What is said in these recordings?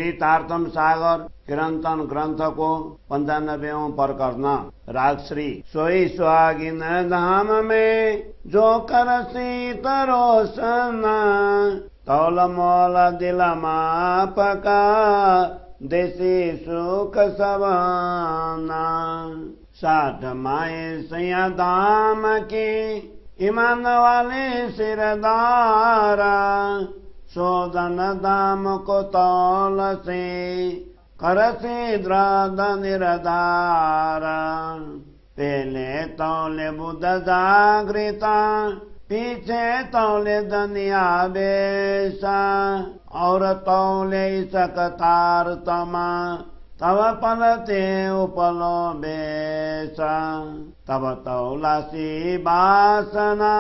चरितार्थम सागर कीर्तन ग्रंथ को 95वां प्रकरण। राग श्री सोई सुहागिन धाम में जो कर शीतरोशन तौल मोल दिल मापका देसी सुख सवाना। 60 माए सैया दाम की ईमान वाले सिरदारा शोधन दाम को तौल से कर से द्राद निरदारा। पहले तौले बुध जागृता पीछे तौले दुनिया बेसा और तौले सकतार तमा तब पलते उपलो बेसा। तब तौला सी बासना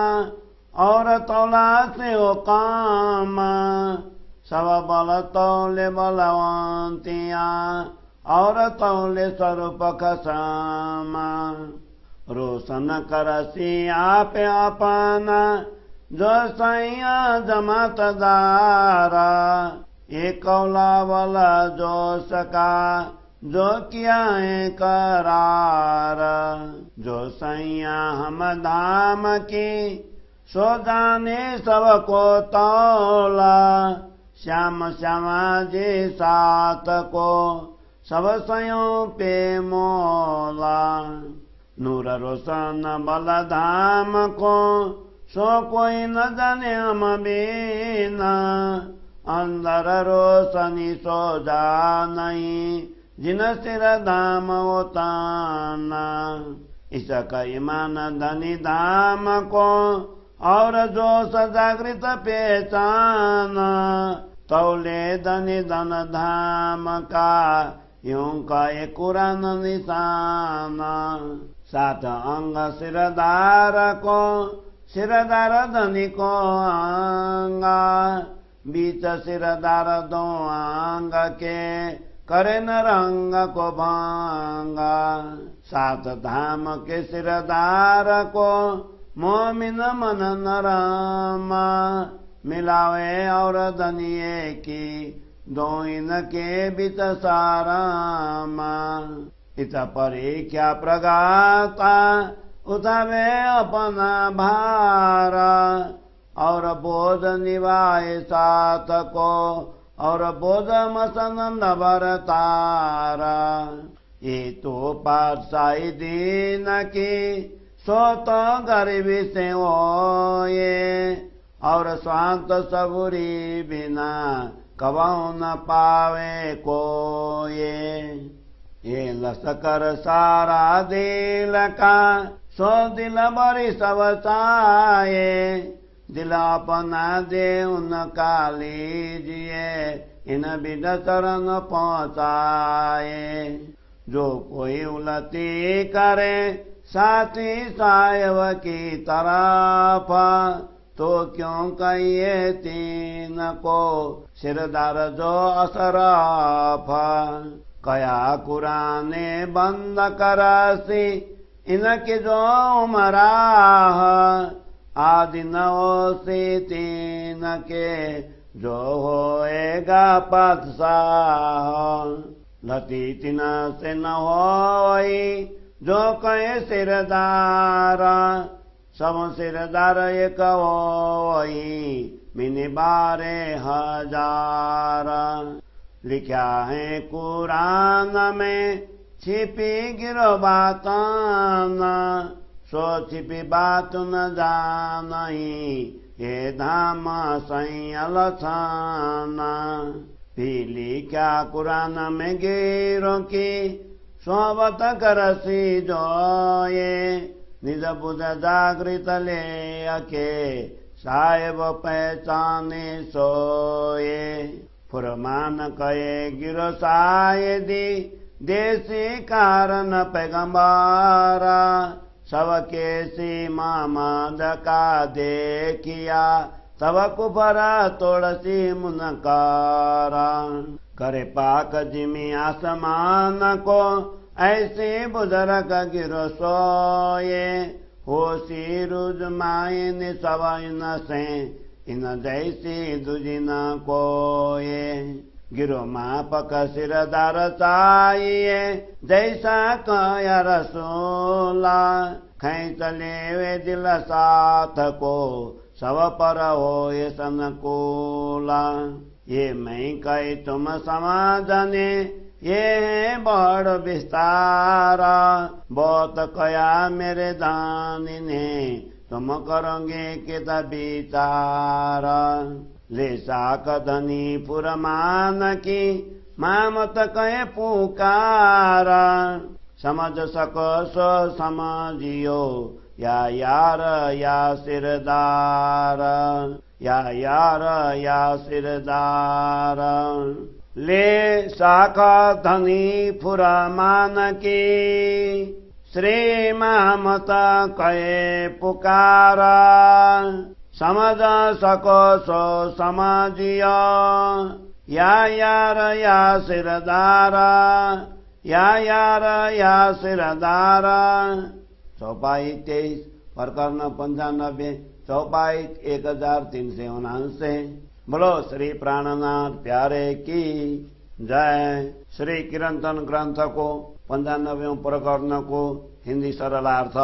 और तौला से ओ काम सब बल तौले बलवंतिया और तौले स्वरूप खसमा। रोशन करसी आप अपना जो सैया जमात दारा एक कौला वाला जो सका जो किया है करार। जो सैया हम धाम की सो जाने सबको तौला श्याम श्यामा जी साथ को सब सयों पे मोला। नूर रोशन बल धाम को सो कोई न जाने हम बिना अंदर रोशनी सो जा नहीं जिन सिर धाम उताना। इसका ईमान धनी धाम को और जो सजागृत पहचाना तौले धनी धन धाम का यूं का एक कुरान निशाना। 7 अंग सिरदार को सिरदार धनी को अंगा बीच सिरदार 2 अंग के करे न रंग को भांगा। 7 धाम के सिरदार को मोमिन मन नरमा मिलावे और दनिये की 2 इनके बीच सारामा। इत परी क्या प्रगाता उठावे अपना भारा और बोध निभाए साथ को और बोध मसन नवरतारा। ये तो पातशाही दीन की सो तो गरीबी से होए और स्वांत सबूरी बिना कबाऊ न पावे कोये। ये लश्कर सारा दिल का सो दिल बड़ी सब चाहे दिल अपना दे उनका लीजिए इन बिन चरण पहुँचाए। जो कोई उलटी करे साथी सायव की तरफ तो क्यों कहिए तीन को सिरदार जो असरफ। कया कुराने बंद करासी इनकी जो उमराह आदि नौ से 3 के जो होएगा पातशाह। लती 3 से न होई जो कहे सिरदारा सब सिरदार एक होई मिनी 12,000। लिखा है कुरान में छिपी गिरो बाताना सो छिपी बात न जानही ये धाम सैयल छाना। पीली क्या कुरान में गिरो की सोबत करसी जो ये निज बुध जागृत ले अके साहेब पहचाने सोए। फुरमान कहे गिरो सायदी देसी कारण पैगंबारा सबके सीमा माद का देखिया तब कुफरा तोड़सी मुनकारा। करे पाक जिमी आसमान को ऐसे बुजुर्ग गिरो सोए होशी रुज माइन सब इन से इन जैसी दुजिना कोये। गिरो मापक सिरदार चाहिए जैसा कया रसूला खैंच ले दिल साथ को सब पर हो ये संकुला ये मैं कही तुम समाजने ये है बड़ विस्तारा बहुत कया मेरे दानी ने तुम करोगे कित विचारा ले साक धनी पुरमान की मामत कहे पुकारा समझ सको सो समझियो या यार या सिरदार या यार या सिरदार ले साका धनी पुरमान की श्री मामत कहे पुकारा समझ सको सो समझियो या यार या सिरदारा या यार या सिरदारा चौपाई 23 प्रकरण 95 चौपाई 1379। बोलो श्री प्राणनाथ प्यारे की जय। श्री कीर्तन ग्रंथ को 95वें प्रकरण को हिंदी सरलार्थ।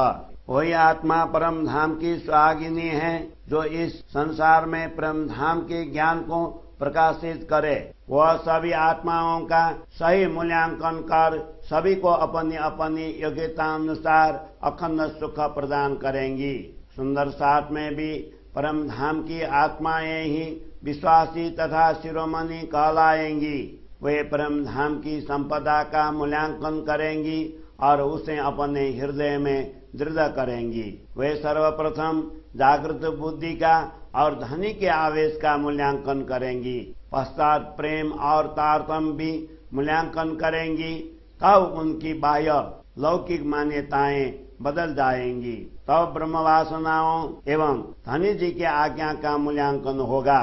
वही आत्मा परम धाम की सुहागिनी है जो इस संसार में परम धाम के ज्ञान को प्रकाशित करे। वह सभी आत्माओं का सही मूल्यांकन कर सभी को अपनी अपनी योग्यता अनुसार अखंड सुख प्रदान करेंगी। सुंदर साथ में भी परम धाम की आत्माएं ही विश्वासी तथा शिरोमणि कहलाएंगी। वे परम धाम की संपदा का मूल्यांकन करेंगी और उसे अपने हृदय में दृढ़ करेंगी। वे सर्वप्रथम जागृत बुद्धि का और धनी के आवेश का मूल्यांकन करेंगी। पश्चात प्रेम और तारतम्य भी मूल्यांकन करेंगी। तब उनकी बाह्य लौकिक मान्यताएं बदल जाएंगी। तब ब्रह्म वासनाओं एवं धनी जी के आज्ञा का मूल्यांकन होगा।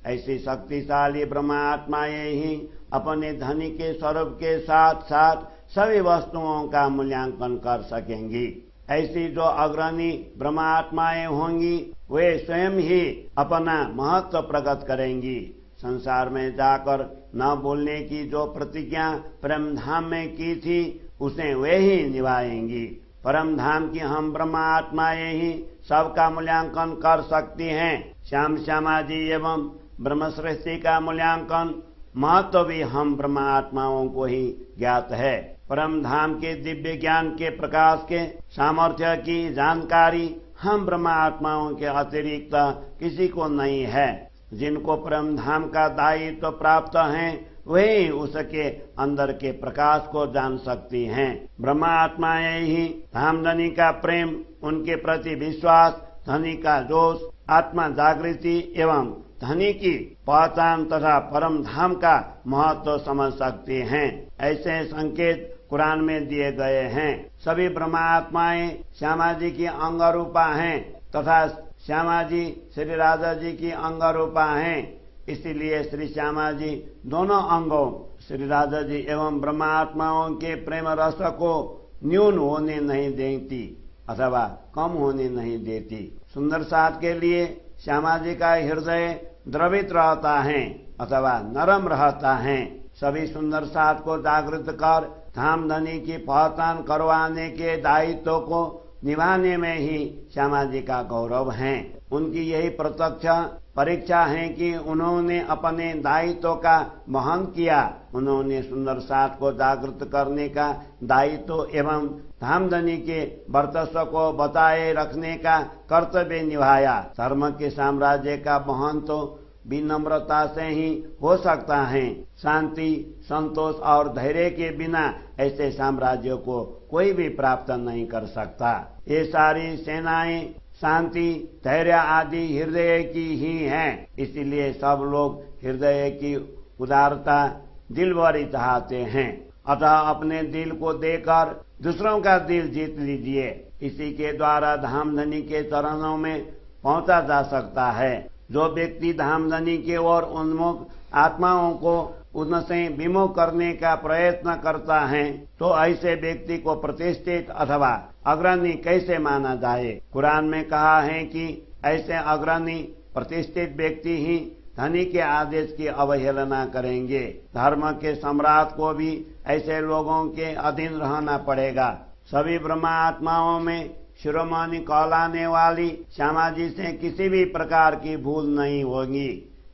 ऐसी शक्तिशाली ब्रह्मात्माएं ही अपने धनी के स्वरूप के साथ साथ सभी वस्तुओं का मूल्यांकन कर सकेंगी। ऐसी जो अग्रणी ब्रह्मात्माएं होंगी वे स्वयं ही अपना महत्व प्रकट करेंगी। संसार में जाकर न बोलने की जो प्रतिज्ञा परम धाम में की थी उसे वे ही निभाएंगी। परम धाम की हम ब्रह्मात्माएं ही सबका मूल्यांकन कर सकती हैं। श्याम श्यामा जी एवं ब्रह्म सृष्टि का मूल्यांकन महत्व भी हम ब्रह्मात्माओं को ही ज्ञात है। परम धाम के दिव्य ज्ञान के प्रकाश के सामर्थ्य की जानकारी हम ब्रह्मात्माओं के अतिरिक्त किसी को नहीं है। जिनको परम धाम का दायित्व प्राप्त है वही उसके अंदर के प्रकाश को जान सकती हैं। ब्रह्मात्माएं ही धाम धनी का प्रेम, उनके प्रति विश्वास, धनी का जोश, आत्मा जागृति एवं धनी की पहचान तथा परम धाम का महत्व समझ सकती हैं। ऐसे संकेत कुरान में दिए गए हैं। सभी ब्रह्मात्माएं श्यामा जी की अंग रूपा हैं तथा श्यामा जी श्री राधा जी की अंग रूपा हैं। इसीलिए श्री श्यामा जी दोनों अंगों श्री राधा जी एवं ब्रह्मात्माओं के प्रेम रस को न्यून होने नहीं देती अथवा कम होने नहीं देती। सुंदर साथ के लिए श्यामा जी का हृदय द्रवित रहता है अथवा नरम रहता है। सभी सुंदर साथ को जागृत कर धाम धनी की पहचान करवाने के दायित्व को निभाने में ही श्यामा जी का गौरव है। उनकी यही प्रत्यक्ष परीक्षा है कि उन्होंने अपने दायित्व का वहन किया। उन्होंने सुंदर साथ को जागृत करने का दायित्व एवं धामधनी के वर्चस्व को बताए रखने का कर्तव्य निभाया। धर्म के साम्राज्य का वहन तो विनम्रता से ही हो सकता है। शांति, संतोष और धैर्य के बिना ऐसे साम्राज्य को कोई भी प्राप्त नहीं कर सकता। ये सारी सेनाएं शांति, धैर्य आदि हृदय की ही हैं। इसीलिए सब लोग हृदय की उदारता दिल भरी चाहते हैं। अतः अपने दिल को देकर दूसरों का दिल जीत लीजिए। इसी के द्वारा धामधनी के चरणों में पहुंचा जा सकता है। जो व्यक्ति धामधनी की ओर उन्मुख आत्माओं को उनसे विमुख करने का प्रयत्न करता है तो ऐसे व्यक्ति को प्रतिष्ठित अथवा अग्रणी कैसे माना जाए। कुरान में कहा है कि ऐसे अग्रणी प्रतिष्ठित व्यक्ति ही धनी के आदेश की अवहेलना करेंगे। धर्म के सम्राट को भी ऐसे लोगों के अधीन रहना पड़ेगा। सभी ब्रह्मा आत्माओं में शिरोमणि कहलाने वाली श्यामा जी से किसी भी प्रकार की भूल नहीं होगी,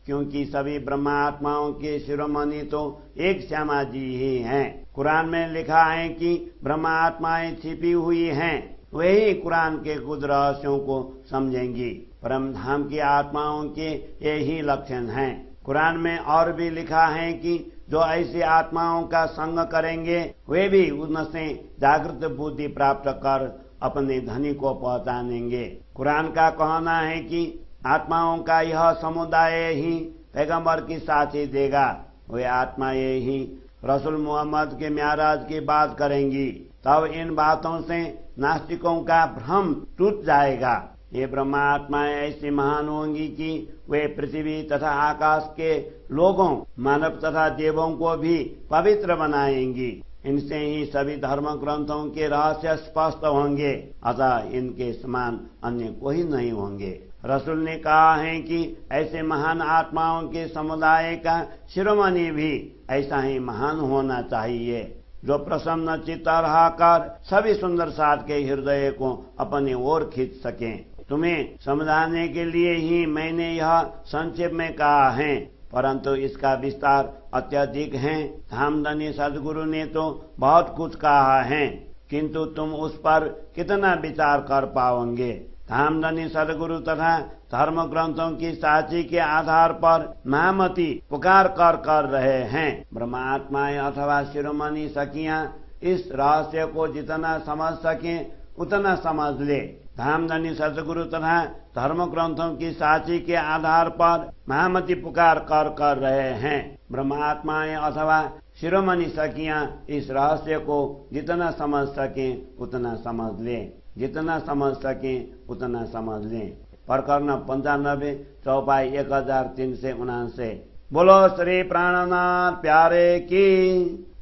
क्योंकि सभी ब्रह्मा आत्माओं के शिरोमणि तो एक श्यामा जी ही हैं। कुरान में लिखा है कि ब्रह्मा आत्माएं छिपी हुई हैं, वही कुरान के कुछ रहस्यों को समझेंगी। परम धाम की आत्माओं के यही लक्षण हैं। कुरान में और भी लिखा है कि जो ऐसी आत्माओं का संग करेंगे वे भी उनसे जागृत बुद्धि प्राप्त कर अपने धनी को पहचानेंगे। कुरान का कहना है कि आत्माओं का यह समुदाय ही पैगंबर की साथी देगा। वे आत्माएं ही रसूल मोहम्मद के म्याराज की बात करेंगी। तब इन बातों से नास्तिकों का भ्रम टूट जाएगा। ये ब्रह्मा आत्माएं ऐसी महान होंगी कि वे पृथ्वी तथा आकाश के लोगों, मानव तथा देवों को भी पवित्र बनाएंगी। इनसे ही सभी धर्म ग्रंथों के रहस्य स्पष्ट होंगे, अतः इनके समान अन्य कोई नहीं होंगे। रसूल ने कहा है कि ऐसे महान आत्माओं के समुदाय का शिरोमणि भी ऐसा ही महान होना चाहिए, जो प्रसन्न चित्त रहकर सभी सुंदर साथ के हृदय को अपनी ओर खींच सके। तुम्हें समझाने के लिए ही मैंने यह संक्षेप में कहा है, परंतु इसका विस्तार अत्यधिक है। धामधनी सदगुरु ने तो बहुत कुछ कहा है, किंतु तुम उस पर कितना विचार कर पाओगे। धामधनी सदगुरु तथा धर्म ग्रंथों की साची के आधार पर महामती पुकार कर रहे हैं। ब्रह्मात्माएं अथवा शिरोमणि सखियां इस रहस्य को जितना समझ सके उतना समझ ले। धामधनी सदगुरु तथा धर्म ग्रंथों की साची के आधार पर महामती पुकार कर रहे हैं। ब्रह्मात्माएं अथवा शिरोमणि सखियां इस रहस्य को जितना समझ सके उतना समझ ले, जितना समझ सके उतना समझ ले। प्रकरण 95 चौपाई 1379। बोलो श्री प्राणनाथ प्यारे की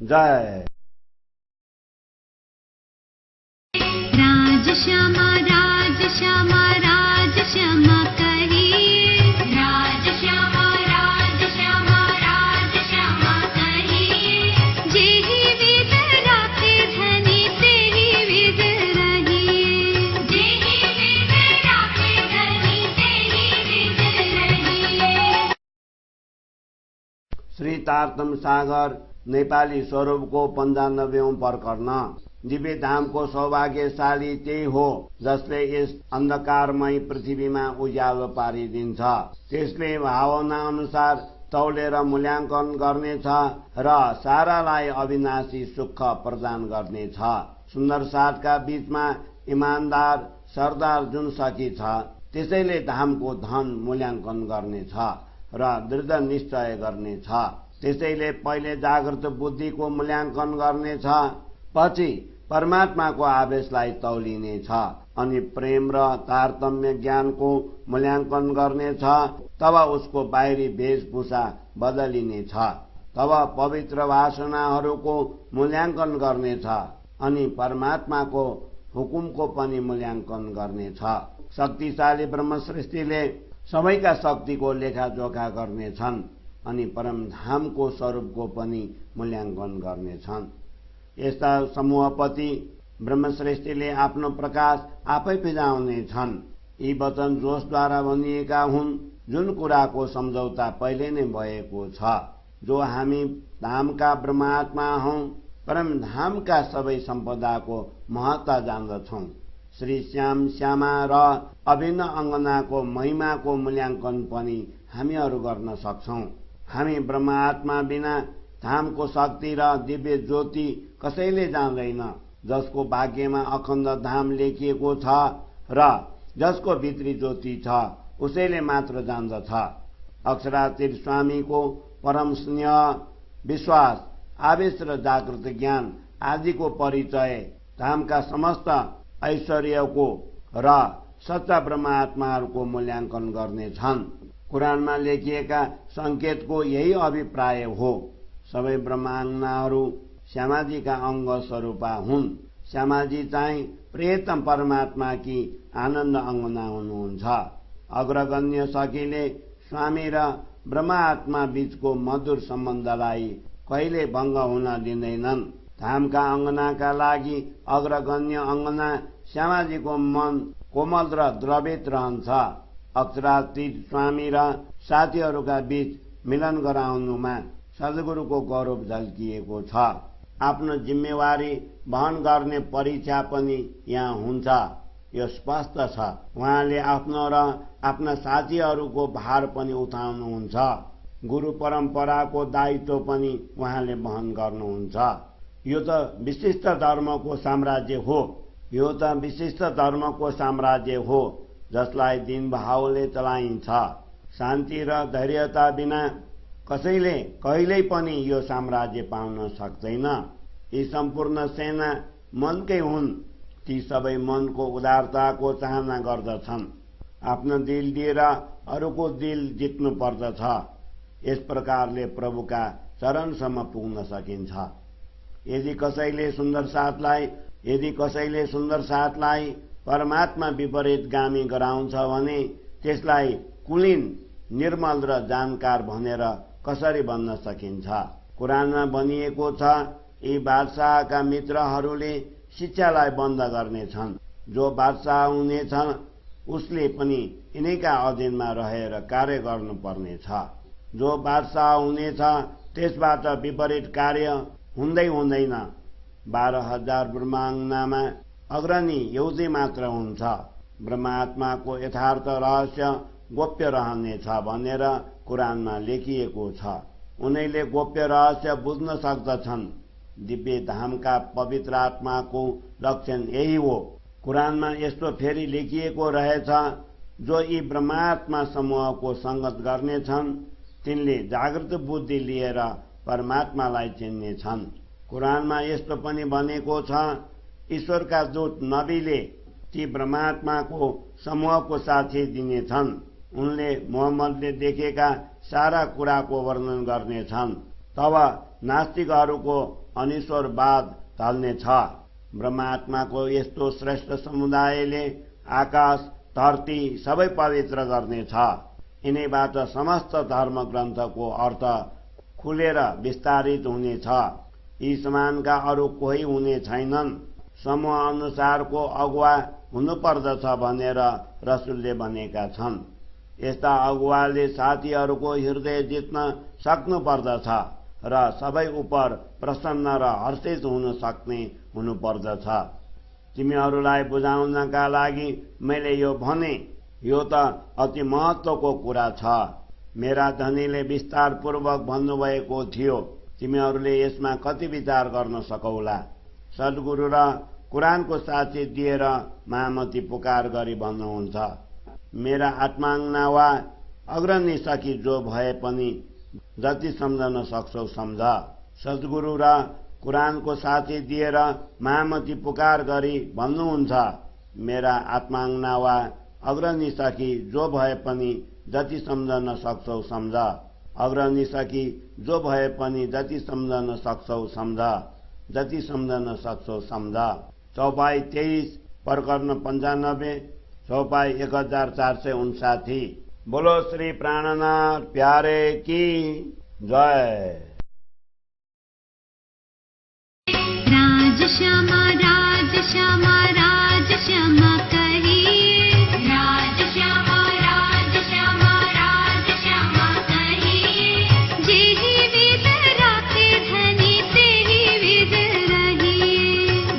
जय। राज श्यामा राज श्यामा राज श्यामा कहिए, राज श्यामा राज श्यामा राज श्यामा कहिए। जेहि विद राखे धनी तेहि विद रहिए, जेहि विद राखे धनी तेहि विद रहिए। श्री तारतम सागर नेपाली स्वरूप को 95औं प्रकरण। दिव्य धाम को सौभाग्यशाली त्यही हो जसले यस अन्धकारमय पृथ्वीमा उज्यालो पारिदिन्छ। त्यसले भावना अनुसार तौलेर मूल्याङ्कन गर्नेछ र सारालाई अविनाशी सुख प्रदान गर्नेछ। सुन्दर साथका बीचमा इमानदार सरदार जुन सखी छ, त्यसैले धामको धन मूल्याङ्कन गर्नेछ र दृढ निश्चय गर्नेछ। त्यसैले पहिले जागृत बुद्धिको मूल्याङ्कन गर्नेछ, पछि परमात्माको आवेशलाई तौलिनेछ, अनि प्रेम र तारतम्य ज्ञानको मूल्याङ्कन गर्नेछ। तब उसको बाहिरी वेशभूषा बदलिनेछ। तब पवित्र वासनाहरूको मूल्याङ्कन गर्नेछ, अनि परमात्माको हुकुमको पनि मूल्याङ्कन गर्नेछ। शक्तिशाली ब्रह्म सृष्टिले सबैका शक्तिको लेखाजोखा गर्नेछन्, अनि परमधामको स्वरूपको पनि मूल्याङ्कन गर्नेछन्। यस्ता समूहपति ब्रह्मश्रेष्ठीले आफ्नो प्रकाश आफै फिजाउनेछन्। यी वचन जोशद्वारा भनिएका हुन्, जुन कुराको सम्झौता पहिले नै भएको छ। जो हामी धामका ब्रह्मात्मा हौं, परम धामका सबै सम्पदाको महत्ता जान्दछौं। श्री श्याम श्यामा र अभिन्न अङ्गनाको महिमाको मूल्याङ्कन पनि हामीहरू गर्न सक्छौं। हामी ब्रह्मात्मा बिना धामको शक्ति र दिव्य ज्योति कसैले जान्दैन। जसको भाग्यमा अखण्ड धाम लेखिएको छ र जसको भित्री ज्योति छ, उसैले मात्र जान्दछ। अक्षरातीत स्वामीको परम स्नेह, विश्वास, आवेश र जागृत ज्ञान आदिको परिचय धामका समस्त ऐश्वर्यको र सच्चा ब्रह्मात्माहरूको मूल्याङ्कन गर्नेछन्। कुरानमा लेखिएका संकेतको यही अभिप्राय हो। सबै ब्रह्माङ्गनाहरू श्यामाजीका अंग स्वरूपा हुन्। श्यामाजी चाहिँ प्रियतम परमात्मा की आनन्द अङ्गना हुनुहुन्छ। अग्रगण्य सखीले स्वामी र ब्रह्मा आत्मा बीचको मधुर सम्बन्धलाई कहिले भङ्ग हुन दिँदैनन्। धामका अङ्गनाका लागि अग्रगण्य अङ्गना श्यामाजीको मन कोमल र द्रवित रहन्छ। अक्षरातीत स्वामी र साथीहरूका बीच मिलन गराउनुमा सद्गुरुको गौरव झल्किएको छ। आफ्नो जिम्मेवारी वहन गर्ने परीक्षा पनि यहाँ हुन्छ, यो स्पष्ट छ। उहाँले आफ्नो र आफ्ना साथीहरूको भार पनि उठाउनुहुन्छ। गुरु परम्पराको दायित्व पनि उहाँले वहन गर्नुहुन्छ। यो त विशिष्ट धर्मको साम्राज्य हो, यो त विशिष्ट धर्मको साम्राज्य हो जसलाई दिनभावले चलाइन्छ। शान्ति र धैर्यता बिना कसैले कहिल्यै पनि यो साम्राज्य पाउन सक्दैन। यी सम्पूर्ण सेना मनकै हुन्। ती सबै मनको उदारताको चाहना गर्दछन्। आफ्नो दिल दिएर अरूको दिल जित्नु पर्दछ। यस प्रकारले प्रभुका चरणसम्म पुग्न सकिन्छ। यदि कसैले सुन्दर साथलाई परमात्मा विपरीतगामी गराउँछ भने त्यसलाई कुलीन, निर्मल र जानकार भनेर कसरी भन्न सकिन्छ? कुरानमा भनिएको छ, यी बादशाहका मित्रहरूले शिक्षालाई बन्द गर्नेछन्। जो बादशाह हुनेछ उसले पनि यिनैका अधीनमा रहेर कार्य गर्नुपर्नेछ। जो बादशाह हुनेछ त्यसबाट विपरीत कार्य हुँदै हुँदैन। 12,000 ब्रह्माङ्गनामा अग्रणी एउटै मात्र हुन्छ। ब्रह्मा आत्माको यथार्थ रहस्य गोप्य रहनेछ भनेर कुरानमा लेखिएको छ। उनैले गोप्य रहस्य बुझ्न सक्दछन्। दिव्य धामका पवित्र आत्माको लक्षण यही हो। कुरानमा यस्तो फेरि लेखिएको रहेछ, जो यी ब्रह्मात्मा समूहको संगत गर्नेछन् तिनले जागृत बुद्धि लिएर परमात्मालाई चिन्नेछन्। कुरानमा यस्तो पनि भनेको छ, ईश्वरका दूत नबीले ती ब्रह्मात्माको समूहको साथी दिनेछन्। उनले मोहम्मदले देखेका सारा कुराको वर्णन गर्नेछन्। तब नास्तिकहरूको अनिश्वरवाद ढल्नेछ। ब्रह्मात्माको यस्तो श्रेष्ठ समुदायले आकाश धरती सबै पवित्र गर्नेछ। यिनैबाट समस्त धर्म ग्रन्थको अर्थ खुलेर विस्तारित हुनेछ। यी समानका अरू कोही हुने छैनन्। समूह अनुसारको अगुवा हुनुपर्दछ भनेर रसुलले भनेका छन्। यस्ता अगुवाले साथीहरूको हृदय जित्न सक्नुपर्दछ र सबै उप प्रसन्न र हर्षित हुन सक्ने हुनुपर्दछ। तिमीहरूलाई बुझाउनका लागि मैले यो भने, यो त अति महत्त्वको कुरा छ। मेरा धनीले विस्तारपूर्वक भन्नुभएको थियो, तिमीहरूले यसमा कति विचार गर्न सकौला। सद्गुरु र कुरानको साक्षी दिएर महामती पुकार गरी भन्नुहुन्छ, मेरा आत्माङ्गना वा अग्रणी सखी जो भए पनि जति सम्झन सक्छौ सम्झ। सद्गुरु र कुरानको साथी दिएर महामती पुकार गरी भन्नुहुन्छ, मेरा आत्माङ्गना वा अग्रणी सखी जो भए पनि जति सम्झन सक्छौ सम्झ। अग्रणी सखी जो भए पनि जति सम्झन सक्छौ सम्झ, जति सम्झन सक्छौ सम्झ। चौपाई 23 प्रकरण 95 चौपाई 1459। बोलो श्री प्राणनाथ प्यारे की जय। राज श्यामा राज श्यामा राज श्यामा कहिए, राज श्यामा राज श्यामा राज श्यामा कहिए। जेहि विद राखे धनी तेहि विद रहिए,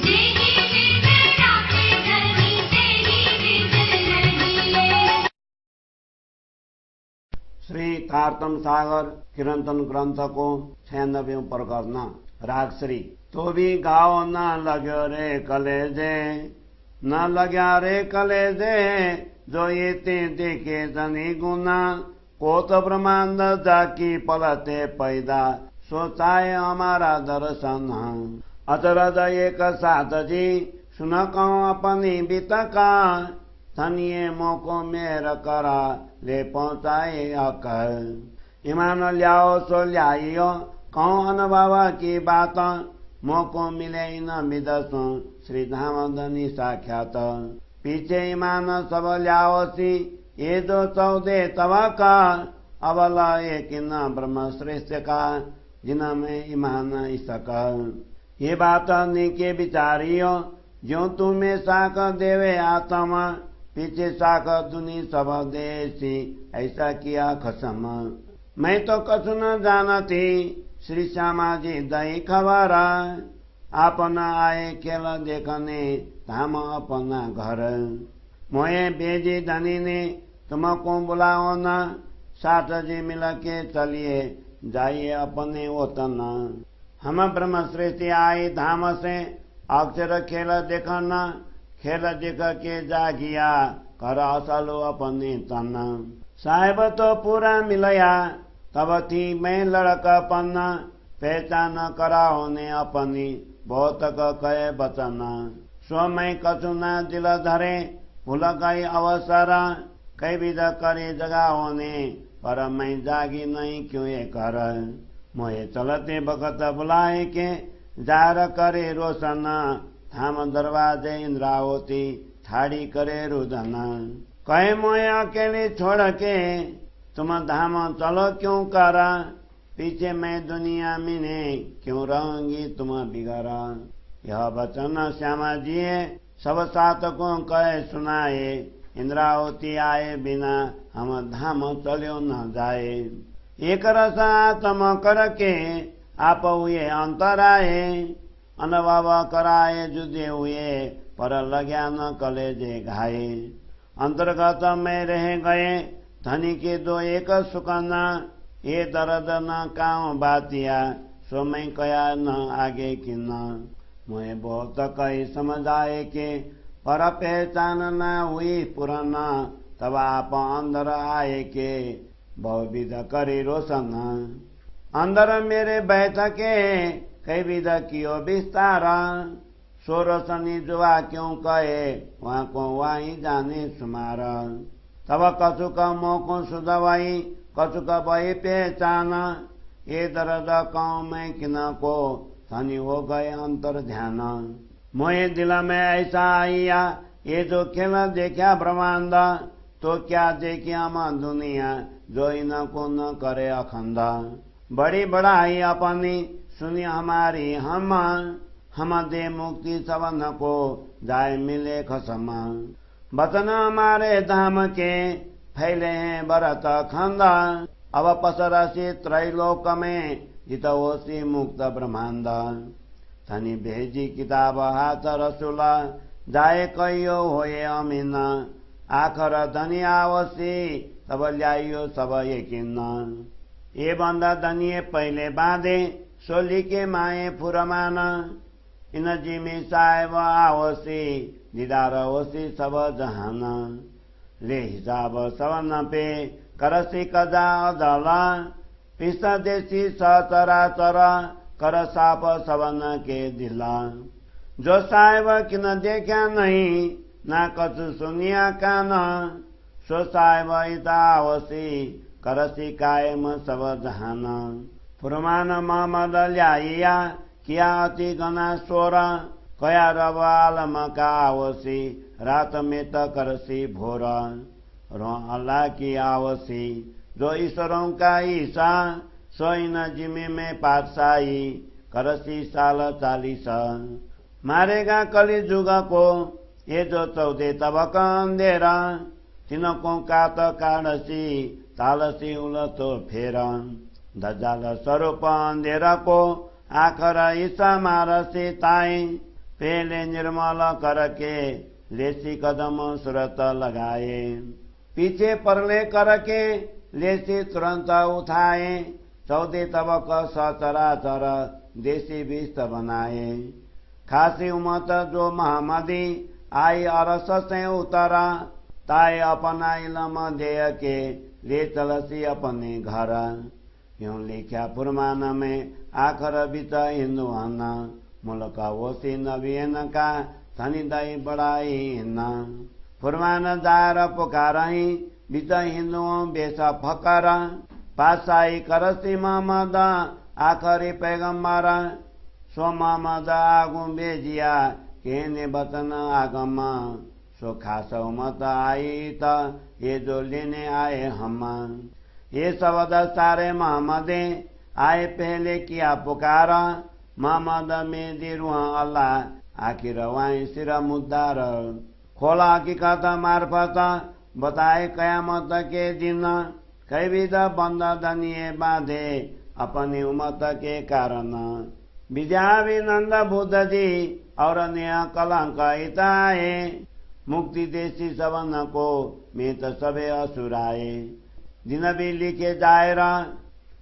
जेहि विद राखे धनी तेहि विद रहिए। श्री तारतम सागर कीर्तन ग्रन्थको 96औं प्रकरण। राग श्री। तो भी गाओ न लग्यो रे कलेजे, न लग्या रे कलेजे, जो ये ते देखे जनी गुना। को तो ब्रह्मांड जाकी पलते पैदा, सोचाए हमारा दर्शन। अचरज एक साथ जी सुन कौं अपनी बीतका। धनिये मोको मेर करा ले पहुंचाए अकल। ईमान ल्याओ सो ल्याइयो कौं अनुभव की बात। मोको मिले न विदसो श्री धाम धनी साक्षात। पीछे ईमान सब ल्याओसी ये दो 14 तब का। अबल एक न ब्रह्म श्रेष्ठ का जिना में ईमान इसक। ये बात निके विचारियो जो तुम्हें साक देवे आत्मा पीछे साक दुनी सब देसी ऐसा किया खसम। मैं तो कछु न जानती श्री श्यामा जी दई खबरा अपना आए खेल देखने धाम अपना घर। मोए बेजी धनी ने तुमको बुलाओ न साथ जी मिल के चलिए जाइए अपने वतन। हम ब्रह्म श्रेष्ठ आए धाम से अक्षर खेल देखना खेल देख के जागिया कर असलो अपने तन। साहेब तो पूरा मिलया तब थी मैं लड़का पन्ना पहचान कराओ ने अपनी बहुत कहे बचन। सो मैं कछु न दिल धरे भूल गई अवसर कई विध करे जगाओ ने पर मैं जागी नहीं क्यों ये कर। मोहे चलते बखत बुलाए के जार करे रोशन धाम दरवाजे इंद्रावती ठाड़ी करे रुदन। कहे मोहे अकेले छोड़ के तुम धाम चलो क्यों करा पीछे मैं दुनिया में ने क्यों रहूंगी तुम बिगड़ा। यह वचन श्यामा जी सब सात को कहे सुनाए इंद्रावती आए बिना हम धाम चलो न जाए। एक रसा तम करके आप हुए अंतराए अनुभव कराए जुदे हुए पर लग्या न कलेजे घाये। अंतर्गत में रह गए धनी के दो एक सुकना ये दर्द न काऊ बातिया सो मैं कया न आगे कि न। मुझे बहुत कही समझाए के पर पहचान न हुई पुराना तब आप अंदर आए के बहुविध करे रोशन। अंदर मेरे बैठ के कई विध कियो विस्तारा सो रोशनी जुआ क्यों कहे वहाँ को वहीं जाने सुमारा। तब कछु का मोको सुधवाई कछु का बही पहचाना ये दर्द कहूँ मैं किना को धनी हो गए अंतर ध्यान। मोहे दिल में ऐसा आइया ये जो खेल देखा ब्रह्मांड तो क्या देखिया मां दुनिया जो इनको न करे अखंड। बड़ी बढ़ाई अपनी सुनी हमारी हम दे मुक्ति सबन को जाए मिले खसमा। वचन हमारे धाम के फैले हैं भरत खंदा अब पसरसी त्रैलोक में जितवोसी मुक्त ब्रह्मांड। धनी भेजी किताब हाथ रसुला जाए कहियो होए अमीन आखर धनी आवसी तब ल्याइयो सब यकीन। ये बंदा धनिये पहले बांधे सोली के माए फुरमान इन जिमी साहेब आवसी दीदार होसी सब जहान। ले हिसाब सवन पे करसी कजा अदला पिसा देसी सचरा चरा कर साप सवन के दिला। जो साहेब किन देखा नहीं ना कछु सुनिया कान सो साहेब इतावसी करसी कायम सब जहान। फुरमान मोहम्मद ल्याइया किया अति गना सोरा कया रब आलम का आवसी रात में त करसी भोरा। रो अल्लाह की आवसी जो ईश्वरों का ईसा सो इन जिम्मे में पातशाही करसी साल 40। मारेगा कली जुग को ये जो 14 तबक अंधेरा तिनको कात काड़सी तालसी उलतो फेरा। दजाल स्वरूप अंधेरा को आखर ईसा मारसी ताई पहले निर्मल करके लेसी कदम सुरत लगाए पीछे परले करके लेसी तुरंत उठाए। 14 तबक सचराचर देसी विस्त बनाए। खासी उमत जो महमदी आई अरस से उतरा ताए अपना इलम देय के ले चलसी अपने घर। यूं लिखा फुरमान में आखर बीत हिंदुआन मुल्क वोसी नबीन का धनी दई बड़ाई न। फुरमान दार पुकारही बीत हिंदुओं बेसा फकर पासाई करसी मोहम्मद आखरी पैगम्बर सो मोहम्मद आगू बेजिया कहने बतन आगम सो खास उमत आई त ये जो लेने आए हम। ये शब्द सारे मोहम्मदे आए पहले किया पुकारा, मोहम्मद में दिरुआ अल्लाह आखिर वाई सिर मुद्दार। खोला हकीकत मार्फत बताए कयामत के दिन, कई विध बंद दनिए बांधे अपनी उम्मत के कारण। विद्याविनंद बुद्ध जी और अन्य कलंक इताए, मुक्ति देशी सवन को में तो सबे असुराए। दिन भी लिखे जाएरा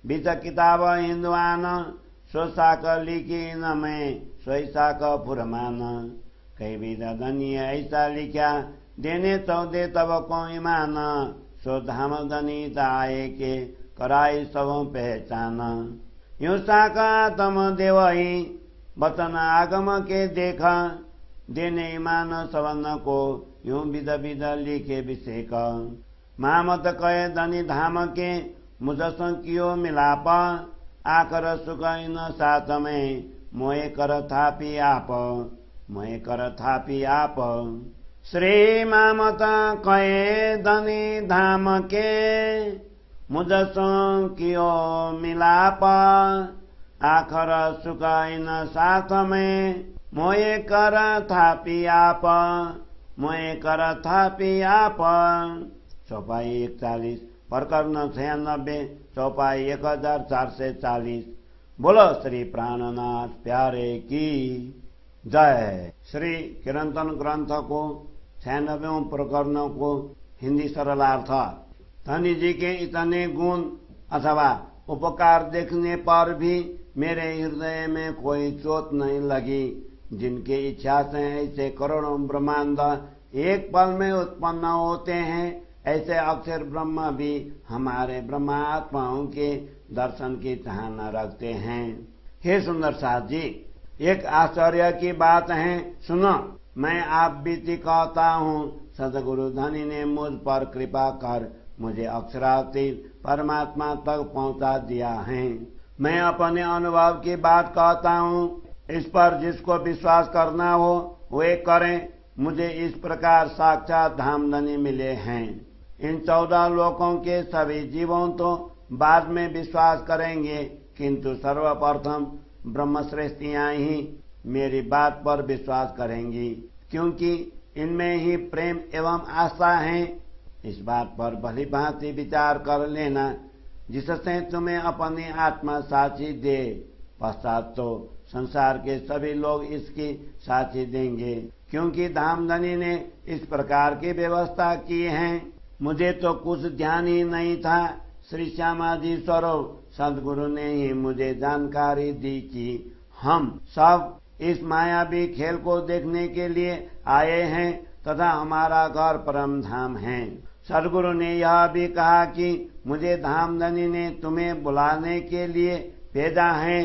बीच किताब हिंदुआन, सोसाक लिखी न में सोईसाक पुरमान। कई विध धनी ऐसा लिखा देने तो दे तब को ईमान, सो धाम धनी ताए के कराई सब पहचान। यूं साका तम देवही वचन आगम के देखा, देने ईमान सवन को यूं विध विध लिखे विषेक। मामत कहे धनी धाम के मुझसं कियो मिलाप, आकर सुख इन साथ में मोए कर थापी आप, मोए कर थापी आप। श्री मामत कहे धनी धाम के मुझसं कियो मिलाप, आखर सुख इन साथ में मोए कर थापी आप, मोए कर थापी आप। चौपाई 41 प्रकरण 96 चौपाई 1440। बोलो श्री प्राणनाथ प्यारे की जय। श्री कीर्तन ग्रंथ को 96वें प्रकरण को हिंदी सरलार्थ। धनी जी के इतने गुण अथवा उपकार देखने पर भी मेरे हृदय में कोई चोट नहीं लगी। जिनके इच्छा से ऐसे करोड़ों ब्रह्मांड एक पल में उत्पन्न होते हैं, ऐसे अक्षर ब्रह्म भी हमारे ब्रह्मात्माओं के दर्शन की चाहना रखते हैं। हे सुंदर साथ जी, एक आश्चर्य की बात है, सुनो। मैं आप बीती कहता हूँ, सदगुरु धनी ने मुझ पर कृपा कर मुझे अक्षरातीत परमात्मा तक पहुँचा दिया है। मैं अपने अनुभव की बात कहता हूँ, इस पर जिसको विश्वास करना हो वे करें। मुझे इस प्रकार साक्षात धाम धनी मिले हैं। इन 14 लोकों के सभी जीवों तो बाद में विश्वास करेंगे, किंतु सर्वप्रथम ब्रह्मश्रेष्ठियां ही मेरी बात पर विश्वास करेंगी, क्योंकि इनमें ही प्रेम एवं आस्था है। इस बात पर भली भांति विचार कर लेना, जिससे तुम्हें अपनी आत्मा साक्षी दे। पश्चात तो संसार के सभी लोग इसकी साक्षी देंगे, क्योंकि धामधनी ने इस प्रकार की व्यवस्था की है। मुझे तो कुछ ध्यान ही नहीं था। श्री श्यामाजी स्वरूप सदगुरु ने ही मुझे जानकारी दी कि हम सब इस मायावी खेल को देखने के लिए आए हैं तथा हमारा घर परम धाम है। सदगुरु ने यह भी कहा कि मुझे धामधनी ने तुम्हें बुलाने के लिए भेजा है।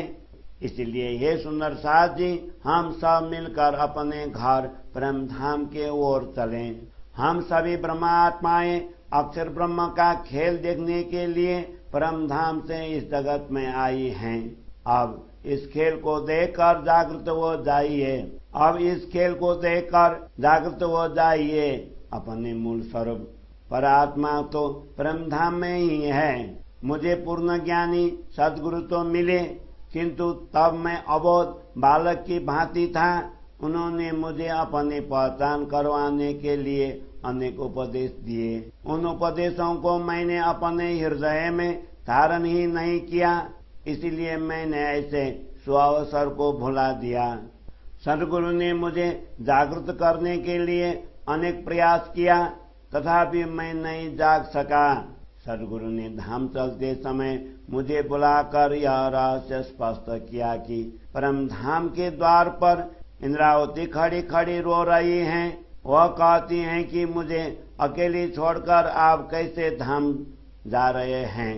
इसलिए हे सुंदर साथ जी, हम सब मिलकर अपने घर परम धाम के ओर चलें। हम सभी ब्रह्मात्माएं अक्षर ब्रह्म का खेल देखने के लिए परम धाम से इस जगत में आई हैं। अब इस खेल को देखकर जागृत हो जाइए। अब इस खेल को देखकर जागृत हो जाइए। अपने मूल स्वरूप परात्मा तो परम धाम में ही है। मुझे पूर्ण ज्ञानी सदगुरु तो मिले, किंतु तब मैं अबोध बालक की भांति था। उन्होंने मुझे अपनी पहचान करवाने के लिए अनेक उपदेश दिए। उन उपदेशों को मैंने अपने हृदय में धारण ही नहीं किया, इसलिए मैंने ऐसे सुअवसर को भुला दिया। सदगुरु ने मुझे जागृत करने के लिए अनेक प्रयास किया, तथापि मैं नहीं जाग सका। सदगुरु ने धाम चलते समय मुझे बुलाकर यह रहस्य स्पष्ट किया कि परम धाम के द्वार पर इंद्रावती खड़ी खड़ी रो रही हैं। वह कहती हैं कि मुझे अकेली छोड़कर आप कैसे धाम जा रहे हैं।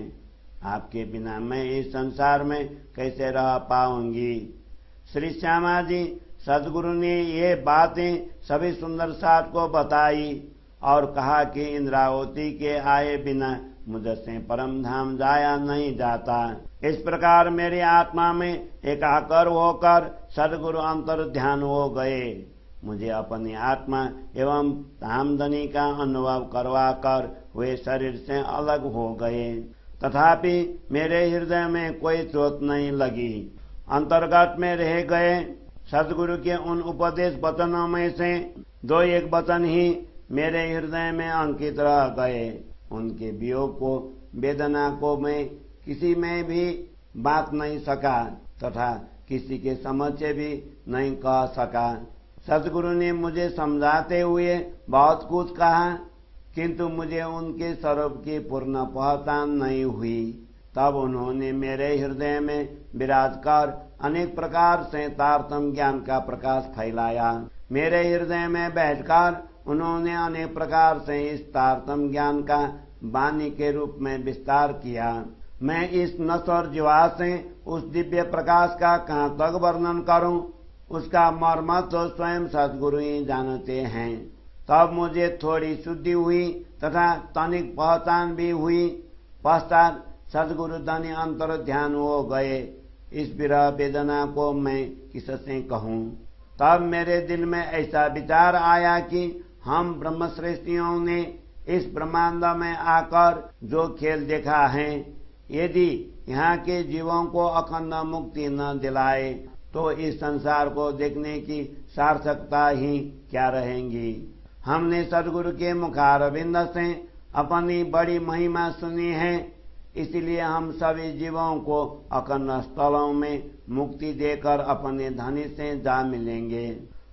आपके बिना मैं इस संसार में कैसे रह पाऊंगी। श्री श्यामा जी, सदगुरु ने ये बातें सभी सुंदर साथ को बताई और कहा कि इंद्रावती के आए बिना मुझसे परम धाम जाया नहीं जाता। इस प्रकार मेरी आत्मा में एकाकर होकर सदगुरु अंतर ध्यान हो गए। मुझे अपनी आत्मा एवं धामधनी का अनुभव करवा कर वे शरीर से अलग हो गए। तथापि मेरे हृदय में कोई चोट नहीं लगी। अंतर्गत में रह गए सदगुरु के उन उपदेश वचनों में से 2-1 वचन ही मेरे हृदय में अंकित रह गए। उनके वियोग को, वेदना को मैं किसी में भी बांट नहीं सका तथा किसी के समक्ष भी नहीं कह सका। सदगुरु ने मुझे समझाते हुए बहुत कुछ कहा, किंतु मुझे उनके स्वरूप की पूर्ण पहचान नहीं हुई। तब उन्होंने मेरे हृदय में विराज कर अनेक प्रकार से तारतम्य ज्ञान का प्रकाश फैलाया। मेरे हृदय में बैठकर उन्होंने अनेक प्रकार से इस तारतम्य ज्ञान का वाणी के रूप में विस्तार किया। मैं इस नश्वर जीवा से उस दिव्य प्रकाश का कहाँ तक वर्णन करूं, उसका मर्म तो स्वयं सदगुरु ही जानते हैं। तब मुझे थोड़ी शुद्धि हुई तथा तनिक पहचान भी हुई। पश्चात सदगुरु धनी अंतर ध्यान हो गए। इस विरह वेदना को मैं किससे कहूँ। तब मेरे दिल में ऐसा विचार आया कि हम ब्रह्मश्रेष्ठियों ने इस ब्रह्मांड में आकर जो खेल देखा है, यदि यहाँ के जीवों को अखंड मुक्ति न दिलाए तो इस संसार को देखने की सार्थकता ही क्या रहेगी। हमने सदगुरु के मुखारविंद से अपनी बड़ी महिमा सुनी है, इसलिए हम सभी जीवों को अखंड स्थलों में मुक्ति देकर अपने धनी से जा मिलेंगे।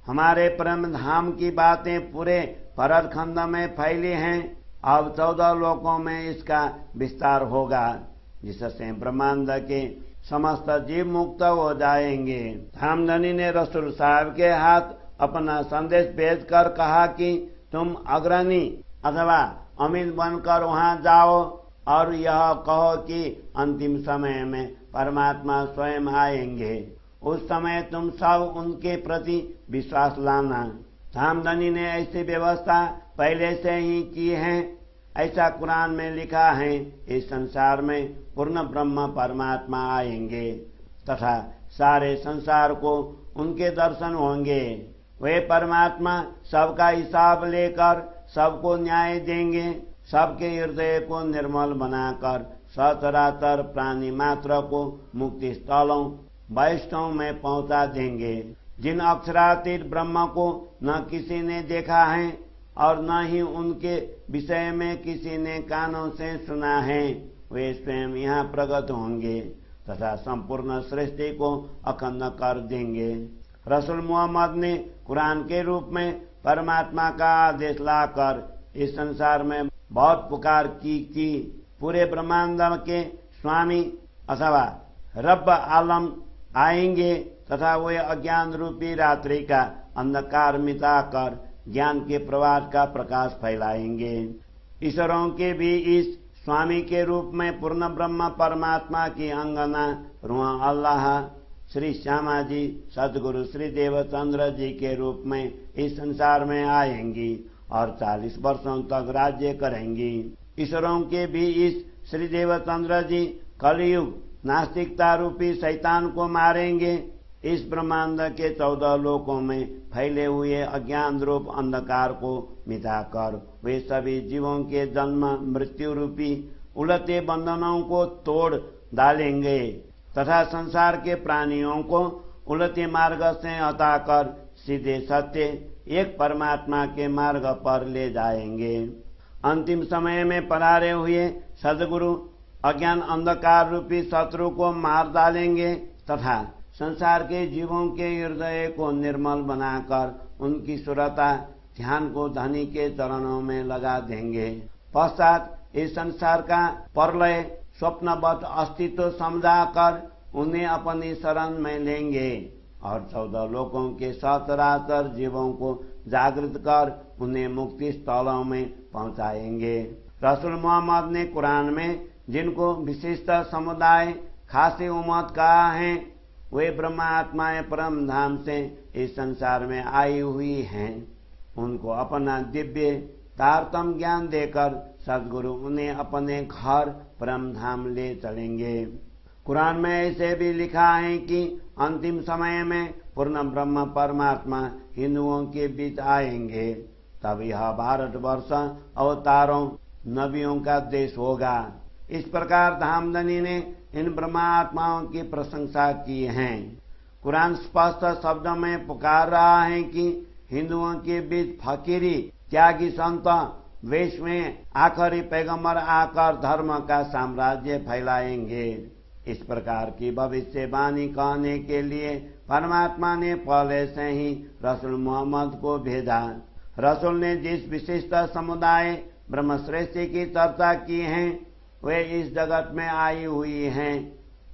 हमारे परम धाम की बातें पूरे भरत खंड में फैली हैं। अब 14 लोकों में इसका विस्तार होगा, जिससे ब्रह्मांड के समस्त जीव मुक्त हो जाएंगे। धामधनी ने रसूल साहब के हाथ अपना संदेश भेजकर कहा कि तुम अग्रणी अथवा अमीन बनकर वहां जाओ और यह कहो कि अंतिम समय में परमात्मा स्वयं आएंगे। उस समय तुम सब उनके प्रति विश्वास लाना। धामधनी ने ऐसी व्यवस्था पहले से ही की है। ऐसा कुरान में लिखा है, इस संसार में पूर्ण ब्रह्म परमात्मा आएंगे तथा सारे संसार को उनके दर्शन होंगे। वे परमात्मा सबका हिसाब लेकर सबको न्याय देंगे। सबके हृदय को निर्मल बनाकर सचराचर प्राणी मात्र को मुक्ति स्थलों वैष्णव में पहुंचा देंगे। जिन अक्षरातीत ब्रह्म को न किसी ने देखा है और न ही उनके विषय में किसी ने कानों से सुना है, वे स्वयं यहाँ प्रकट होंगे तथा संपूर्ण सृष्टि को अखंड कर देंगे। रसूल मोहम्मद ने कुरान के रूप में परमात्मा का आदेश लाकर इस संसार में बहुत पुकार की पूरे ब्रह्मांड के स्वामी अथवा रब आलम आएंगे तथा वे अज्ञान रूपी रात्रि का अंधकार मिटाकर ज्ञान के प्रवाह का प्रकाश फैलाएंगे। ईश्वरों के भी इस स्वामी के रूप में पूर्ण ब्रह्म परमात्मा की अंगना रुआ अल्लाह श्री श्यामा जी सदगुरु श्री देवचंद्र जी के रूप में इस संसार में आएंगी और 40 वर्षों तक राज्य करेंगी। ईश्वरों के भी इस श्री देवचंद्र जी कलयुग नास्तिकता रूपी शैतान को मारेंगे। इस ब्रह्मांड के 14 लोकों में फैले हुए अज्ञान रूप अंधकार को मिटाकर वे सभी जीवों के जन्म मृत्यु रूपी उलटे बंधनों को तोड़ डालेंगे तथा संसार के प्राणियों को उलटे मार्ग से हटाकर सीधे सत्य एक परमात्मा के मार्ग पर ले जाएंगे। अंतिम समय में पधारे हुए सदगुरु अज्ञान अंधकार रूपी शत्रु को मार डालेंगे तथा संसार के जीवों के हृदय को निर्मल बनाकर उनकी सुरता ध्यान को धनी के चरणों में लगा देंगे। पश्चात इस संसार का प्रलय स्वप्नवत अस्तित्व समझाकर उन्हें अपनी शरण में लेंगे और 14 लोकों के सचराचर जीवों को जागृत कर उन्हें मुक्ति स्थलों में पहुंचाएंगे। रसूल मोहम्मद ने कुरान में जिनको विशिष्ट समुदाय खासी उम्मत कहा है, वे ब्रह्मा आत्माएं परम धाम से इस संसार में आई हुई हैं। उनको अपना दिव्य तारतम्य ज्ञान देकर सदगुरु उन्हें अपने घर परम धाम ले चलेंगे। कुरान में ऐसे भी लिखा है कि अंतिम समय में पूर्ण ब्रह्म परमात्मा हिंदुओं के बीच आएंगे। तब यह भारतवर्ष अवतारों नबियों का देश होगा। इस प्रकार धामधनी ने इन ब्रह्मात्माओं की प्रशंसा की है। कुरान स्पष्ट शब्द में पुकार रहा है कि हिंदुओं के बीच फकीरी त्यागी संत वेश में आखिरी पैगंबर आकर धर्म का साम्राज्य फैलाएंगे। इस प्रकार की भविष्यवाणी कहने के लिए परमात्मा ने पहले से ही रसूल मोहम्मद को भेजा। रसूल ने जिस विशिष्ट समुदाय ब्रह्मश्रेष्ठी की चर्चा की है वे इस जगत में आई हुई हैं।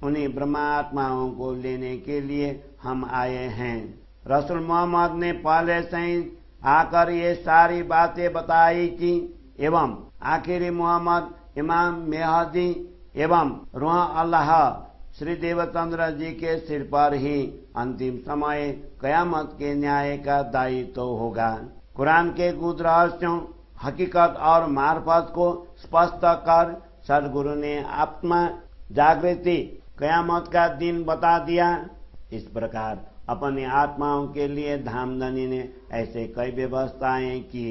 उन्हीं ब्रह्मात्माओं को लेने के लिए हम आए हैं। रसूल मोहम्मद ने पहले से ही आकर ये सारी बातें बताई कि एवं आखिरी मोहम्मद इमाम मेहदी एवं रूह अल्लाह श्री देवचंद्र जी के सिर पर ही अंतिम समय कयामत के न्याय का दायित्व होगा। कुरान के गुप्त रहस्यों हकीकत और मार्फत को स्पष्ट कर सदगुरु ने आत्मा जागृति कयामत का दिन बता दिया। इस प्रकार अपनी आत्माओं के लिए धामधनी ने ऐसे कई व्यवस्थाएं की।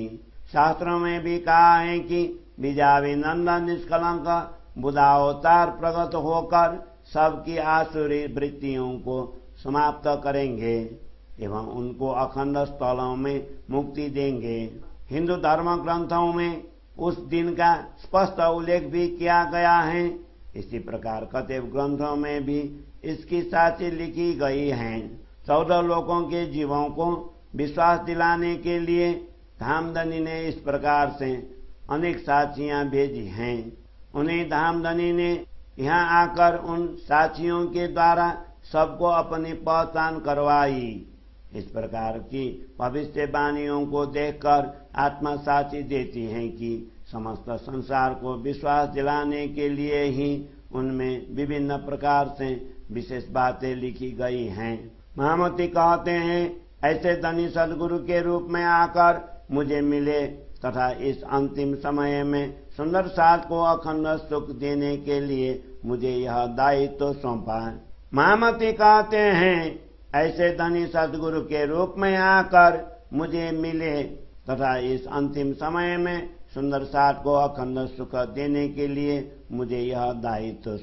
शास्त्रों में भी कहा है कि बीजाभिनंदन निष्कलंक बुधावतार प्रगट होकर सबकी आसुरी वृत्तियों को समाप्त करेंगे एवं उनको अखंड स्थलों में मुक्ति देंगे। हिंदू धर्म ग्रंथों में उस दिन का स्पष्ट उल्लेख भी किया गया है। इसी प्रकार कतेव ग्रंथों में भी इसकी साक्षी लिखी गई है। 14 लोकों के जीवों को विश्वास दिलाने के लिए धामधनी ने इस प्रकार से अनेक साक्षियां भेजी हैं। उन्हें धामधनी ने यहाँ आकर उन साक्षियों के द्वारा सबको अपनी पहचान करवाई। इस प्रकार की भविष्यवाणियों को देखकर आत्मा साक्षी देती है कि समस्त संसार को विश्वास दिलाने के लिए ही उनमें विभिन्न प्रकार से विशेष बातें लिखी गई हैं। महामती कहते हैं, ऐसे धनी सदगुरु के रूप में आकर मुझे मिले तथा इस अंतिम समय में सुंदर साथ को अखंड सुख देने के लिए मुझे यह दायित्व सौंपा। महामती कहते हैं, ऐसे धनी सदगुरु के रूप में आकर मुझे मिले तथा इस अंतिम समय में सुंदर साथ को अखंड सुख देने के लिए मुझे यह दायित्व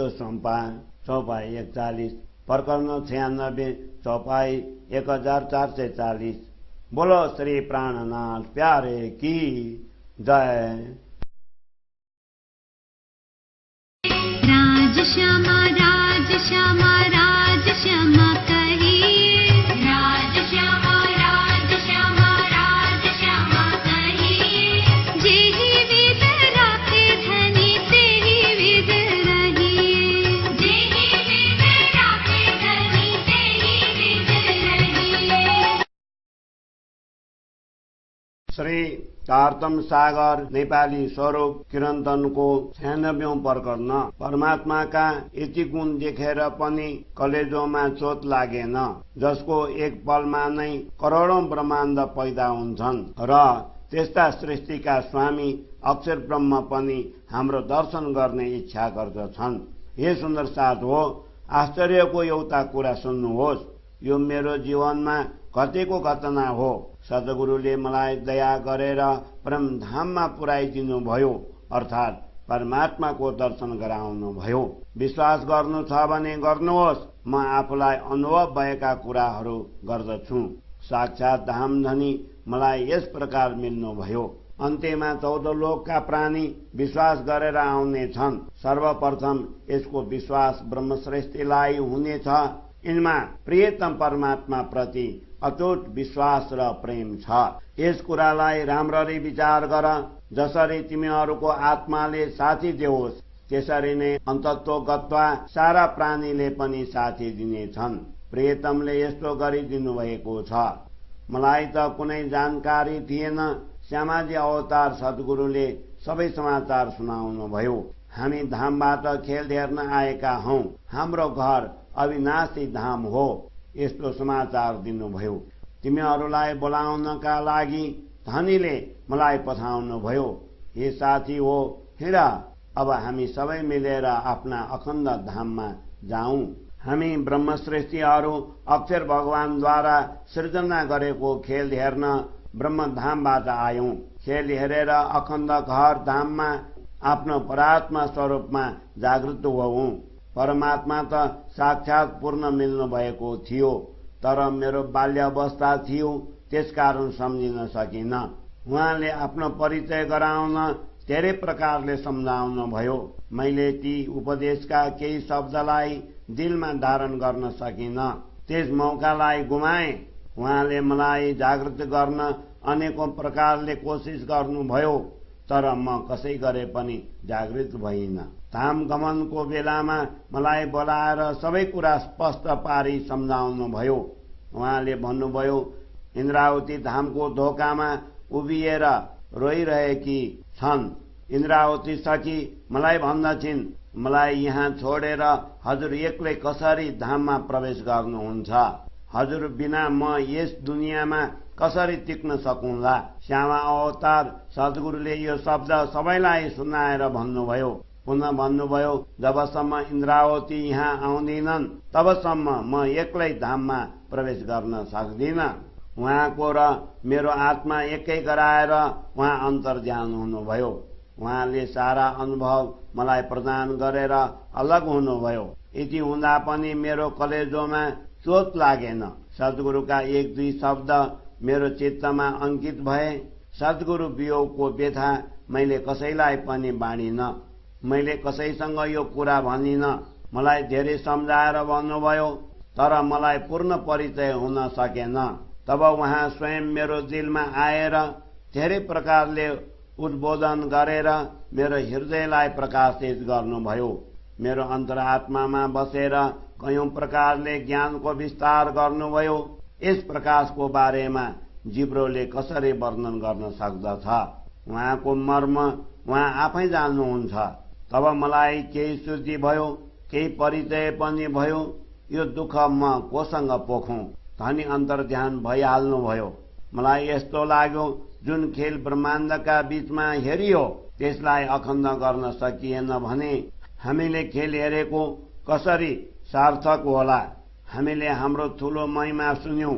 सौंपा। चौपाई 41 प्रकरण 96 चौपाई 1440। बोलो श्री प्राणनाथ प्यारे की जय। राज श्यामा राज श्यामा राज श्यामा कहिए, राज श्यामा राज श्यामा राज श्यामा कहिए। जेहि विध राखे धनी तेहि विध रहिए, जेहि विध राखे धनी तेहि विध रहिए। श्री कार्तम सागर नेपाली स्वरूप किरन्तनको 96औं प्रकरण। परमात्माका यति गुण देखेर पनि कलेजोमा चोट लागेन, जसको एक पलमा नै करोडौं ब्रह्माण्ड पैदा हुन्छन् र त्यस्ता सृष्टिका स्वामी अक्षर ब्रह्म पनि हाम्रो दर्शन गर्ने इच्छा गर्दछन्। हे सुन्दर साथ हो, आश्चर्यको एउटा कुरा सुन्नुहोस्। यो मेरो जीवनमा घटेको घटना हो। सद्गुरुले मलाई दया गरेर परमधाममा पुर्याइदिनु भयो, अर्थात् परमात्माको दर्शन गराउनु भयो। विश्वास गर्नु छ भने गर्नुहोस्, म आफूलाई अनुभव भएका कुराहरू गर्दछु। साक्षात धामधनी मलाई यस प्रकार मिल्नु भयो। अन्त्यमा 14 लोकका प्राणी विश्वास गरेर आउने छन्। सर्वप्रथम यसको विश्वास ब्रह्मश्रेष्ठीलाई हुनेछ। यिनमा प्रियतम परमात्मा प्रति अटुट विश्वास र प्रेम छ। यस कुरालाई राम्ररी विचार गर। जसरी तिमीहरूको आत्माले साथी देओस्, त्यसरी नै अन्तत्वगत्वा सारा प्राणीले पनि साथी दिनेछन्। प्रियतमले यस्तो गरिदिनु भएको छ। मलाई त कुनै जानकारी थिएन। श्यामाजी अवतार सद्गुरुले सबै समाचार सुनाउनु भयो। हामी धामबाट खेल हेर्न आएका हौं। हाम्रो घर अविनाशी धाम हो, यस्तो समाचार दिनुभयो। तिमीहरूलाई बोलाउनका लागि धनीले मलाई पठाउनु भयो। हे साथी हो, हिँड, अब हामी सबै मिलेर आफ्ना अखण्ड धाममा जाउँ। हामी ब्रह्मश्रेष्ठीहरू अक्षर भगवानद्वारा सृजना गरेको खेल हेर्न ब्रह्मधामबाट आयौं। खेल हेरेर अखण्ड घर धाममा आफ्नो परात्मा स्वरूपमा जागृत भयौं। परमात्मा त साक्षात पूर्ण मिल्नु भएको थियो, तर मेरो बाल्यावस्था थियो, त्यसकारण सम्झिन सकिन। उहाँले आफ्नो परिचय गराउन धेरै प्रकारले सम्झाउनु भयो। मैले ती उपदेशका केही शब्दलाई दिलमा धारण गर्न सकिन, त्यस मौकालाई गुमाए। उहाँले मलाई जागृत गर्न अनेकौं प्रकारले कोसिस गर्नुभयो, तर म कसै गरे पनि जागृत भइन। धाम गमनको बेलामा मलाई बोलाएर सबै कुरा स्पष्ट पारी सम्झाउनु भयो। उहाँले भन्नुभयो, इन्द्रावती धामको ढोकामा उभिएर रोइरहेकी छन्। इन्द्रावती सखी मलाई भन्दछिन्, मलाई यहाँ छोडेर हजुर एक्लै कसरी धाममा प्रवेश गर्नुहुन्छ? हजुर बिना म यस दुनियाँमा कसरी टिक्न सकूंला? श्यामा अवतार सद्गुरुले यो शब्द सबैलाई सुनाएर भन्नुभयो। पुनः भन्नुभयो, जबसम्म इन्द्रावती यहाँ आउँदिनन् तबसम्म म एक्लै धाममा प्रवेश गर्न सक्दिन। उहाँको र मेरो आत्मा एकै गराएर उहाँ अन्तर्ध्यान हुनुभयो। उहाँले सारा अनुभव मलाई प्रदान गरेर अलग हुनुभयो। यति हुँदा पनि मेरो कलेजोमा चोट लागेन। सद्गुरुका एक दुई शब्द मेरो चित्तमा अंकित भए। सद्गुरु वियोगको व्यथा मैले कसैलाई पनि बाँडिन। मैले कसैसँग यो कुरा भनिन। मलाई धेरै सम्झाएर भन्नुभयो, तर मलाई पूर्ण परिचय हुन सकेन। तब उहाँ स्वयं मेरो दिलमा आएर धेरै प्रकारले उद्बोधन गरेर मेरो हृदयलाई प्रकाशित गर्नुभयो। मेरो अन्तरात्मामा बसेर कयौं प्रकारले ज्ञानको विस्तार गर्नुभयो। यस प्रकाशको बारेमा जिब्रोले कसरी वर्णन गर्न सक्दछ? उहाँको मर्म उहाँ आफै जान्नुहुन्छ। तब मलाई केही शुद्धि भयो, केही परिचय पनि भयो। यो दुःख म कोसँग पोखौं? धनी अन्तर्ध्यान भइहाल्नुभयो। मलाई यस्तो लाग्यो, जुन खेल ब्रह्माण्डका बीचमा हेरियो त्यसलाई अखण्ड गर्न सकिएन भने हामीले खेल हेरेको कसरी सार्थक होला? हामीले हाम्रो ठूलो महिमा सुन्यौं।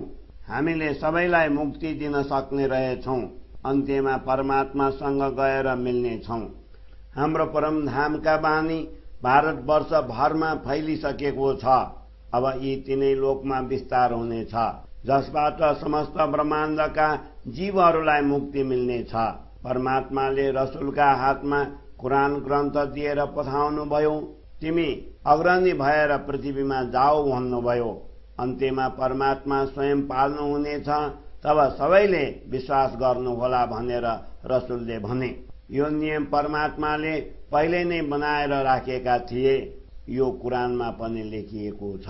हामीले सबैलाई मुक्ति दिन सक्ने रहेछौं। अन्त्यमा परमात्मासँग गएर मिल्नेछौं। हाम्रो परमधामका बानी भारतवर्ष भरमा फैलिसकेको छ। अब यी तीनै लोकमा विस्तार हुनेछ, जसबाट समस्त ब्रह्माण्डका जीवहरूलाई मुक्ति मिल्नेछ। परमात्माले रसुलका हातमा कुरान ग्रन्थ दिएर पठाउनुभयो। तिमी अग्रणी भएर पृथ्वीमा जाऊ भन्नुभयो। अन्त्यमा परमात्मा स्वयं पाल्नु हुनेछ, तब सबैले विश्वास गर्नुहोला भनेर रसुलले भने। यो नियम परमात्माले पहिले नै बनाएर राखेका थिए। यो कुरानमा पनि लेखिएको छ।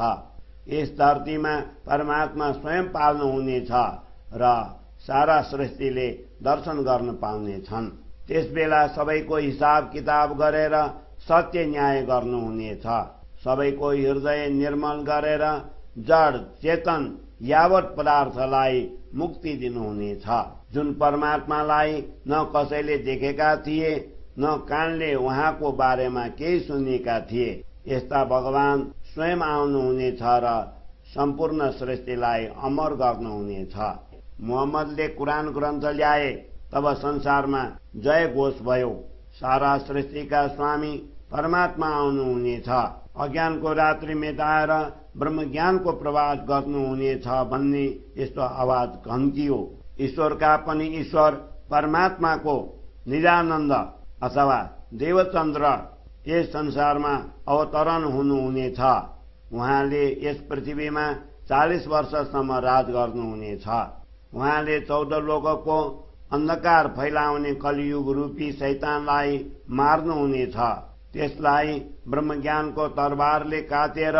यस धरतीमा परमात्मा स्वयं पाल्नु हुनेछ र सारा सृष्टिले दर्शन गर्न पाउनेछन्। त्यसबेला सबैको हिसाब किताब गरेर सत्य न्याय गर्नुहुनेछ। सबैको हृदय निर्मल गरेर जड चेतन यावत पदार्थलाई मुक्ति दिनुहुनेछ। जुन परमात्मालाई न कसैले देखेका थिए, न कानले उहाँको बारेमा केही सुनेका थिए, यस्ता भगवान स्वयं आउनुहुनेछ र सम्पूर्ण सृष्टिलाई अमर गर्नुहुनेछ। मोहम्मदले कुरान ग्रन्थ ल्याए, तब संसारमा जय घोष भयो। सारा सृष्टिका स्वामी परमात्मा आउनुहुनेछ। अज्ञानको रात्रि मेटाएर ब्रह्मज्ञानको प्रवास गर्नुहुनेछ भन्ने यस्तो आवाज घन्टियो। ईश्वरका पनि ईश्वर परमात्माको निजानन्द अथवा देवचन्द्र यस संसारमा अवतरण हुनुहुनेछ। उहाँले यस पृथ्वीमा 40 वर्षसम्म राज गर्नुहुनेछ। उहाँले 14 लोकको अन्धकार फैलाउने कलियुग रूपी शैतानलाई मार्नुहुनेछ। त्यसलाई ब्रह्मज्ञानको तरबारले काटेर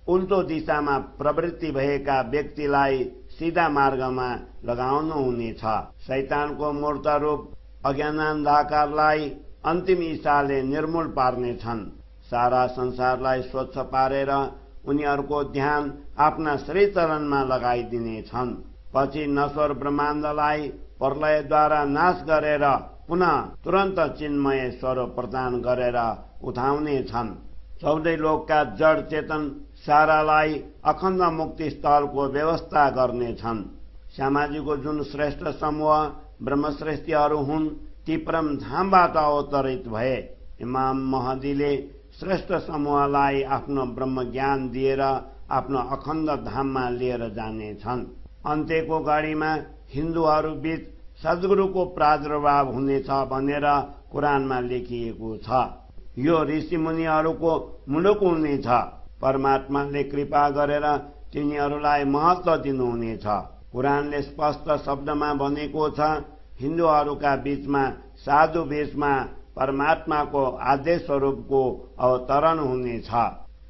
उल्टो दिशामा प्रवृत्ति भएका व्यक्तिलाई सीधा मार्गमा लगाउनुहुनेछ। शैतानको मूर्त रूप अज्ञानान्धकारलाई अन्तिम इच्छाले निर्मूल पार्नेछन्। सारा संसारलाई स्वच्छ पारेर उनीहरूको ध्यान आफ्ना श्रीचरणमा लगाइदिनेछन्। पछि नश्वर ब्रह्माण्डलाई प्रलयद्वारा नाश गरेर पुनः तुरन्त चिन्मय स्वरूप प्रदान गरेर उठाउनेछन्। 14 लोकका जड चेतन सारालाई अखण्ड मुक्ति स्थलको व्यवस्था गर्नेछन्। श्यामाजीको जुन श्रेष्ठ समूह ब्रह्मश्रेष्ठीहरू हुन् ती परम धामबाट अवतरित भए। इमाम महदीले श्रेष्ठ समूहलाई आफ्नो ब्रह्म ज्ञान दिएर आफ्नो अखण्ड धाममा लिएर जानेछन्। अन्त्यको घडीमा हिन्दूहरू बीच सद्गुरुको प्रादुर्भाव हुनेछ भनेर कुरानमा लेखिएको छ। यो ऋषि मुनिहरूको मुलुक हुनेछ। परमात्माले कृपा गरेर तिनीहरूलाई महत्व दिनुहुनेछ। कुरानले स्पष्ट शब्दमा भनेको छ, हिन्दूहरूका बीचमा साधु वेशमा परमात्माको आदेश स्वरूपको अवतरण हुनेछ।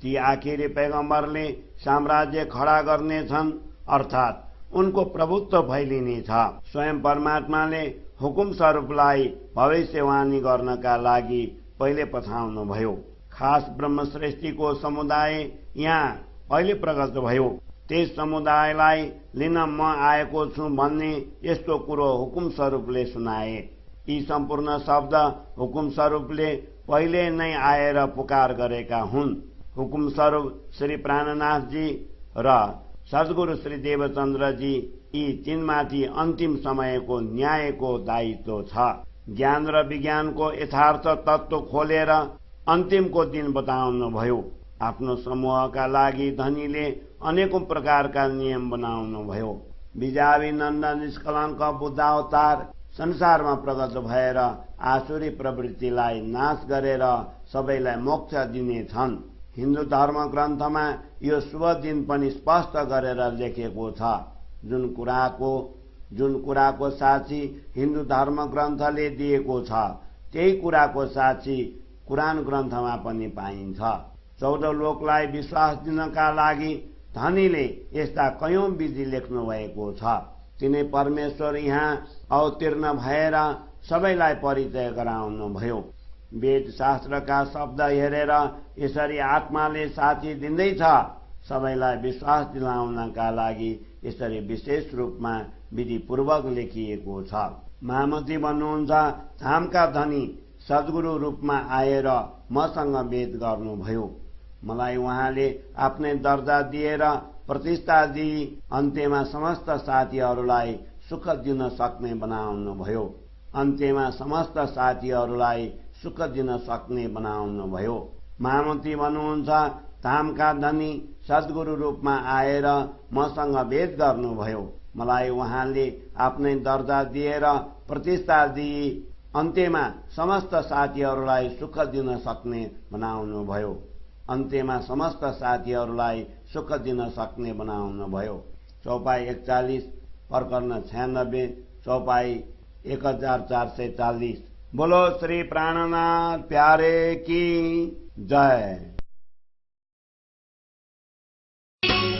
ती आखिरी पैगम्बरले साम्राज्य खडा गर्नेछन्, अर्थात् उनको प्रभुत्व फैलिनेछ। स्वयं परमात्माले हुकुम स्वरूपलाई भविष्यवाणी गर्नका लागि पहिले पठाउनुभयो। खास ब्रह्मश्रेष्ठीको समुदाय यहाँ अहिले प्रकट भयो। त्यस समुदायलाई लिन म आएको छु भन्ने यस्तो कुरो हुकुम स्वरूपले सुनाए। यी सम्पूर्ण शब्द हुकुम स्वरूपले पहिले नै आएर पुकार गरेका हुन्। हुकुम स्वरूप श्री प्राणनाथजी र सद्गुरु श्री देवचन्द्रजी यी तीनमाथि अन्तिम समयको न्यायको दायित्व छ। ज्ञान र विज्ञानको यथार्थ तत्व खोलेर अन्तिमको दिन बताउनुभयो। आफ्नो समूहका लागि धनीले अनेकौं प्रकारका नियम बनाउनुभयो। बिजावी नन्द निष्कलङ्क बुद्धावतार संसारमा प्रगट भएर आसुरी प्रवृत्तिलाई नाश गरेर सबैलाई मोक्ष दिनेछन्। हिन्दू धर्म ग्रन्थमा यो शुभ दिन पनि स्पष्ट गरेर लेखेको छ। जुन कुराको साक्षी हिन्दू धर्म ग्रन्थले दिएको छ त्यही कुराको साक्षी कुरान ग्रन्थमा पनि पाइन्छ। 14 लोकलाई विश्वास दिनका लागि धनीले यस्ता कयौं विधि लेख्नु भएको छ। तिनै परमेश्वर यहाँ अवतीर्ण भएर सबैलाई परिचय गराउनुभयो। वेद शास्त्रका शब्द हेरेर यसरी आत्माले साथी दिँदैछ। सबैलाई विश्वास दिलाउनका लागि यसरी विशेष रूपमा विधिपूर्वक लेखिएको छ। महामती भन्नुहुन्छ, धामका धनी सद्गुरु रूपमा आएर मसँग भेट गर्नुभयो। मलाई उहाँले आफ्नै दर्जा दिएर प्रतिष्ठा दिई अन्त्यमा समस्त साथीहरूलाई सुख दिन सक्ने बनाउनुभयो। महामती भन्नुहुन्छ, धामका धनी सद्गुरु रूपमा आएर मसँग भेट गर्नुभयो। मलाई उहाँले आफ्नै दर्जा दिएर प्रतिष्ठा दिई अन्त्यमा समस्त साथीहरूलाई सुख दिन सक्ने बनाउनुभयो। चौपाई 41 प्रकरण 96 चौपाई 1440। बोलो श्री प्राणनाथ प्यारे की जय।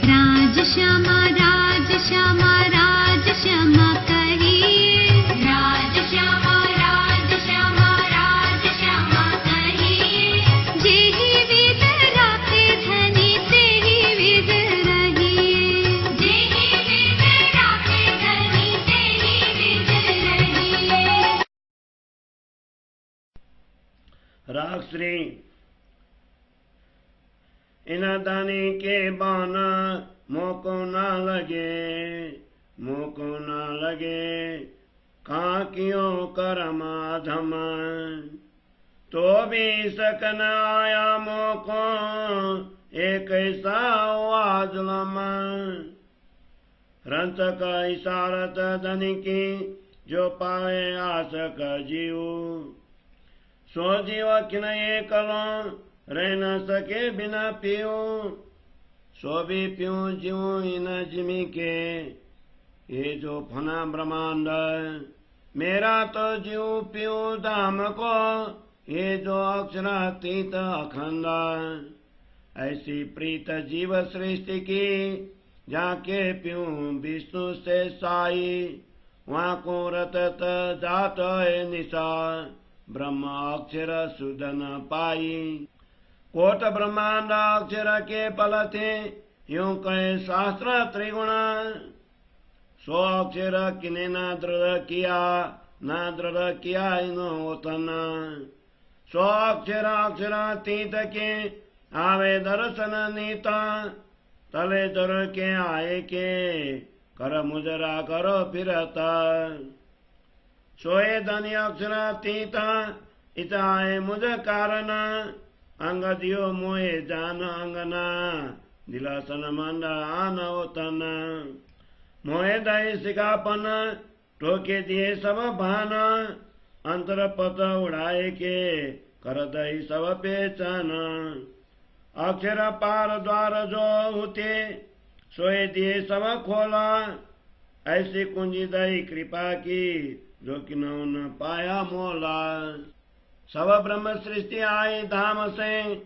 राज श्यामा राज श्यामा राज श्यामा कहिए, राज श्यामा राज श्यामा राज श्यामा कहिए। जेहि विध राखे धनी तेहि विध रहिए, जेहि विध राखे धनी तेहि विध रहिए। राग श्री इन दानी के बान मोको न लगे कहाँ क्यों करमा धम। तो भी सकन आया मोको एक ऐसा आजलम। रंच का इशारत धनी की जो पाए आस का जीव। सो जीव किन एकलो रह न सके बिना पियो। सो भी पियो जीव इन जिमी के ये जो फना ब्रह्मांड। मेरा तो जीव पियो धाम को ये जो अक्षरातीत अखंड। ऐसी प्रीत जीव सृष्टि की जाके पियो विष्णु से साई। वहाँ को रतत जात निशा ब्रह्म अक्षर सुदन पाई। कोट ब्रह्मांड अक्षर के पल थे यूं कहे शास्त्र त्रिगुण। सो अक्षर किने न दृढ़ किया इनो तन। सो अक्षर तीत के आवे दर्शन नीता। तले दर के आए के कर मुजरा करो फिरता। सोए धनी अक्षरातीत इताए मुझ कारण, अंग दियो मोए जान अंगना, दिलासन मंद आन ओतन। मोए दई सिकापन टोके दिए सब भान, अंतर पत उड़ाए के कर दई सब पहचान। अक्षर पार द्वार जो होते सोए दिए सब खोला, ऐसी कुंजी दई कृपा की जो कि न पाया मोला। सब ब्रह्म सृष्टि आई धाम से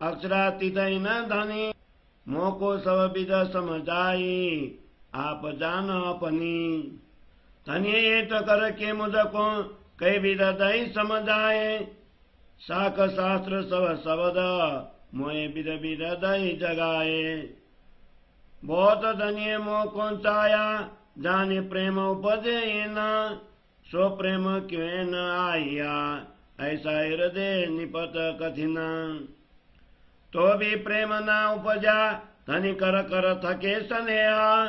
अक्षरातीत न धनी, मोह को सब विद समझाई आप जान अपनी। धनी ये तो कर के मुझको कई विद दई समझाए, शाक शास्त्र सब शब्द मोए विद विद दई जगाए। बहुत धनी मोह को चाया जाने प्रेम उपजे न, सो प्रेम क्यों न आया ऐसा हृदय निपट कठिन। तो भी प्रेम न उपजा धनी कर कर थके स्नेहा,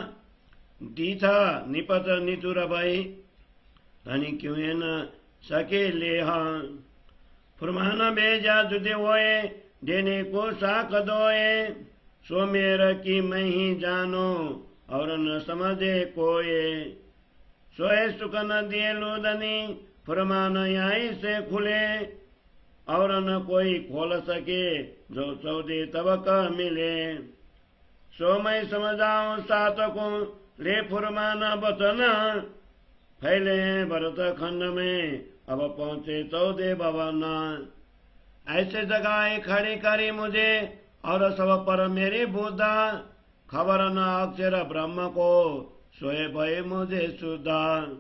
दीथ निपट नितुर भई धनी क्यों न सके लेहा। फुरमान भेजा जुदे होए देने को साख दोए, सो मेरा की मैं ही जानो और न समझे कोए। सोए सुख न दिए लूदनी फुरमान यहीं से खुले, और न कोई खोल सके जो सौदे तबक मिले। सो मैं समझाऊं सात को ले फुरमान बतन, फैले भरत खंड में अब पहुंचे चौदे भवन। ऐसे जगह खड़ी करी मुझे और सब पर मेरी बुद्धा, खबर न अक्षर ब्रह्म को सोए भय मुझे सुधा।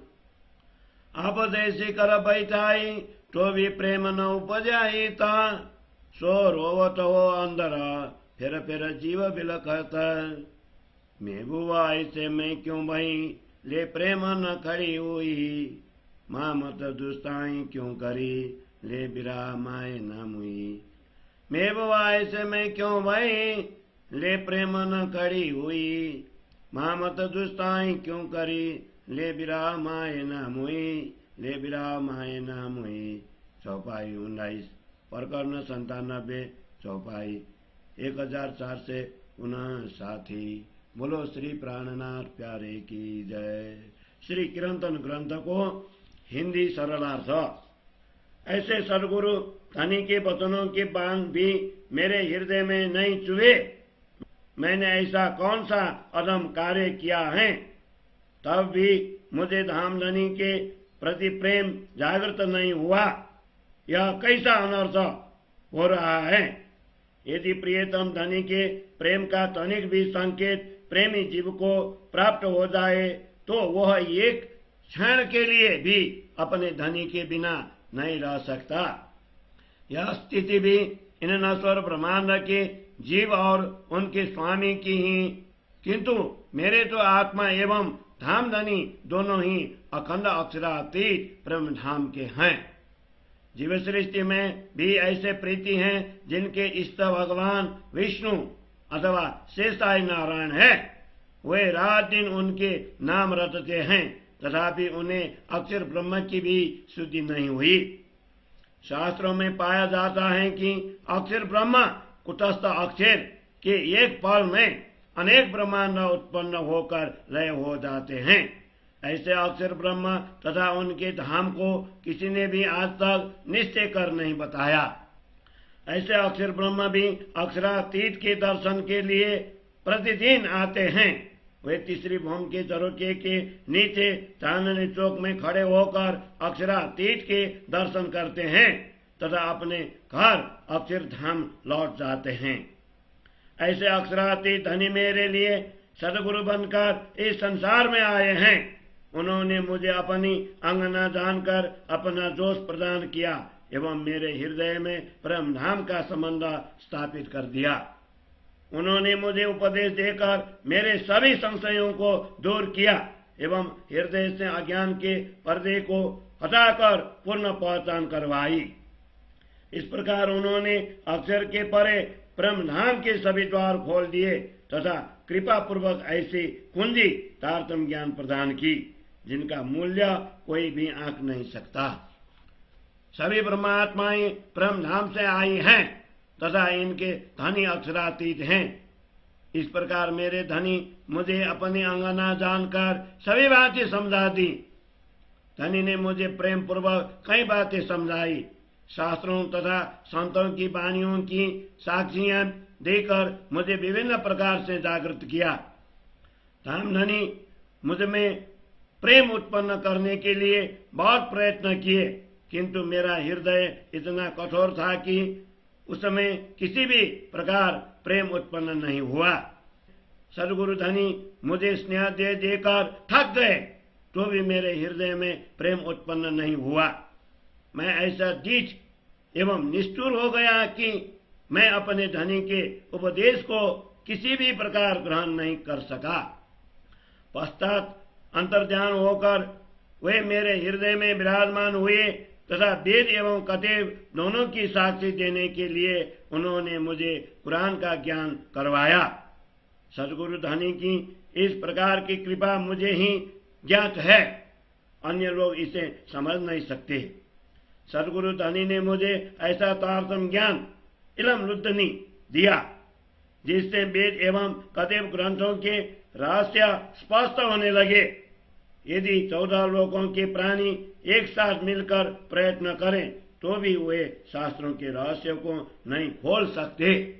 आप जैसी कर बैठाई तो भी प्रेम न उपजाई था, सो रोवत हो अंदर फिर जीव बिलखत। मैं बुआ ऐसे मैं क्यों भई ले प्रेम न खड़ी हुई, माँ मत दुस्ताई क्यों करी ले बिरा माए न मुई। मैं बुआ ऐसे मैं क्यों भई ले प्रेम न खड़ी हुई, माँ मत दुस्ताई क्यों करी ले बिरा माए न मुई, ले बिरा माए न मुई। चौपाई 19 प्रकरण 97 चौपाई 1459। बोलो श्री प्राणनाथ प्यारे की जय। श्री कीर्तन ग्रंथ को हिंदी सरलार्थ। ऐसे सदगुरु धनी के वचनों के बांध भी मेरे हृदय में नहीं चुभे। मैंने ऐसा कौन सा अधम कार्य किया है, तब भी मुझे धाम धनी के प्रति प्रेम जागृत नहीं हुआ। यह कैसा अनर्थ हो रहा है। यदि प्रियतम धनी के प्रेम का तनिक भी संकेत प्रेमी जीव को प्राप्त हो जाए तो वह एक क्षण के लिए भी अपने धनी के बिना नहीं रह सकता। यह स्थिति भी इन नश्वर ब्रह्मांड के जीव और उनके स्वामी की ही, किंतु मेरे तो आत्मा एवं धाम धनी दोनों ही अखंड अक्षरातीत ब्रह्म धाम के हैं। जीव सृष्टि में भी ऐसे प्रीति हैं जिनके इष्ट भगवान विष्णु अथवा शेषाई नारायण है। वे रात दिन उनके नाम रटते हैं, तथापि उन्हें अक्षर ब्रह्म की भी शुद्धि नहीं हुई। शास्त्रों में पाया जाता है कि अक्षर ब्रह्म कुटस्थ अक्षर के एक पल में अनेक ब्रह्मांड उत्पन्न होकर लय हो जाते हैं। ऐसे अक्षर ब्रह्म तथा उनके धाम को किसी ने भी आज तक निश्चय कर नहीं बताया। ऐसे अक्षर ब्रह्म भी अक्षरातीत के दर्शन के लिए प्रतिदिन आते हैं। वे तीसरी भूमि के झरोखे के नीचे चांदनी चौक में खड़े होकर अक्षरातीत के दर्शन करते हैं तथा अपने घर अक्षर धाम लौट जाते हैं। ऐसे अक्षरातीत धनी मेरे लिए सदगुरु बनकर इस संसार में आए हैं। उन्होंने मुझे अपनी अंगना जानकर अपना जोश प्रदान किया एवं मेरे हृदय में परम धाम का संबंध स्थापित कर दिया। उन्होंने मुझे उपदेश देकर मेरे सभी संशयों को दूर किया एवं हृदय से अज्ञान के पर्दे को हटाकर पूर्ण पहचान करवाई। इस प्रकार उन्होंने अक्षर के परे ब्रह्म धाम के सभी द्वार खोल दिए तथा कृपा पूर्वक ऐसी कुंजी तारतम्य ज्ञान प्रदान की जिनका मूल्य कोई भी आंक नहीं सकता। सभी ब्रह्मात्माएं परम धाम से आई हैं तथा इनके धनी अक्षरातीत हैं। इस प्रकार मेरे धनी मुझे अपनी अंगना जानकर सभी बातें समझा दी। धनी ने मुझे प्रेम पूर्वक कई बातें समझाई, शास्त्रों तथा संतों की वाणियों की साक्षियां देकर मुझे विभिन्न प्रकार से जागृत किया। धाम धनी मुझ में प्रेम उत्पन्न करने के लिए बहुत प्रयत्न किए, किंतु मेरा हृदय इतना कठोर था कि उसमें किसी भी प्रकार प्रेम उत्पन्न नहीं हुआ। सदगुरु धनी मुझे स्नेह दे देकर थक गए तो भी मेरे हृदय में प्रेम उत्पन्न नहीं हुआ। मैं ऐसा नीच एवं निष्ठुर हो गया कि मैं अपने धनी के उपदेश को किसी भी प्रकार ग्रहण नहीं कर सका। पश्चात अंतर्ध्यान होकर वे मेरे हृदय में विराजमान हुए तथा वेद एवं कतेव दोनों की साक्षी देने के लिए उन्होंने मुझे कुरान का ज्ञान करवाया। सदगुरु धनी की इस प्रकार की कृपा मुझे ही ज्ञात है, अन्य लोग इसे समझ नहीं सकते। सदगुरु धनी ने मुझे ऐसा तारतम्य ज्ञान इलम लुद्धनी दिया जिससे वेद एवं कतेव ग्रंथों के रहस्य स्पष्ट होने लगे। यदि 14 लोकों के प्राणी एक साथ मिलकर प्रयत्न करें तो भी वे शास्त्रों के रहस्य को नहीं खोल सकते।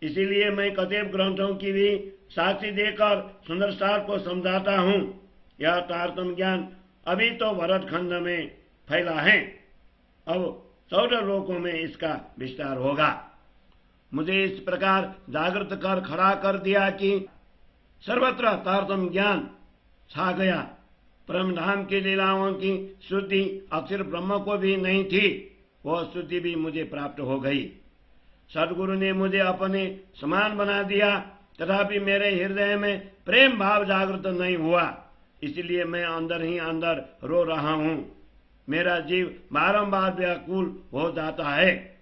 इसीलिए मैं कतेव ग्रंथों की भी साक्षी देकर सुंदर सार को समझाता हूँ। यह तारतम्य ज्ञान अभी तो भरतखंड में फैला है, अब 14 लोकों में इसका विस्तार होगा। मुझे इस प्रकार जागृत कर खड़ा कर दिया कि सर्वत्र तारतम्य ज्ञान छा गया। परम धाम की लीलाओं की शुद्धि अक्षर ब्रह्म को भी नहीं थी, वह शुद्धि भी मुझे प्राप्त हो गई। सदगुरु ने मुझे अपने समान बना दिया, तथापि मेरे हृदय में प्रेम भाव जागृत नहीं हुआ, इसलिए मैं अंदर ही अंदर रो रहा हूँ। मेरा जीव बारंबार व्याकुल हो जाता है।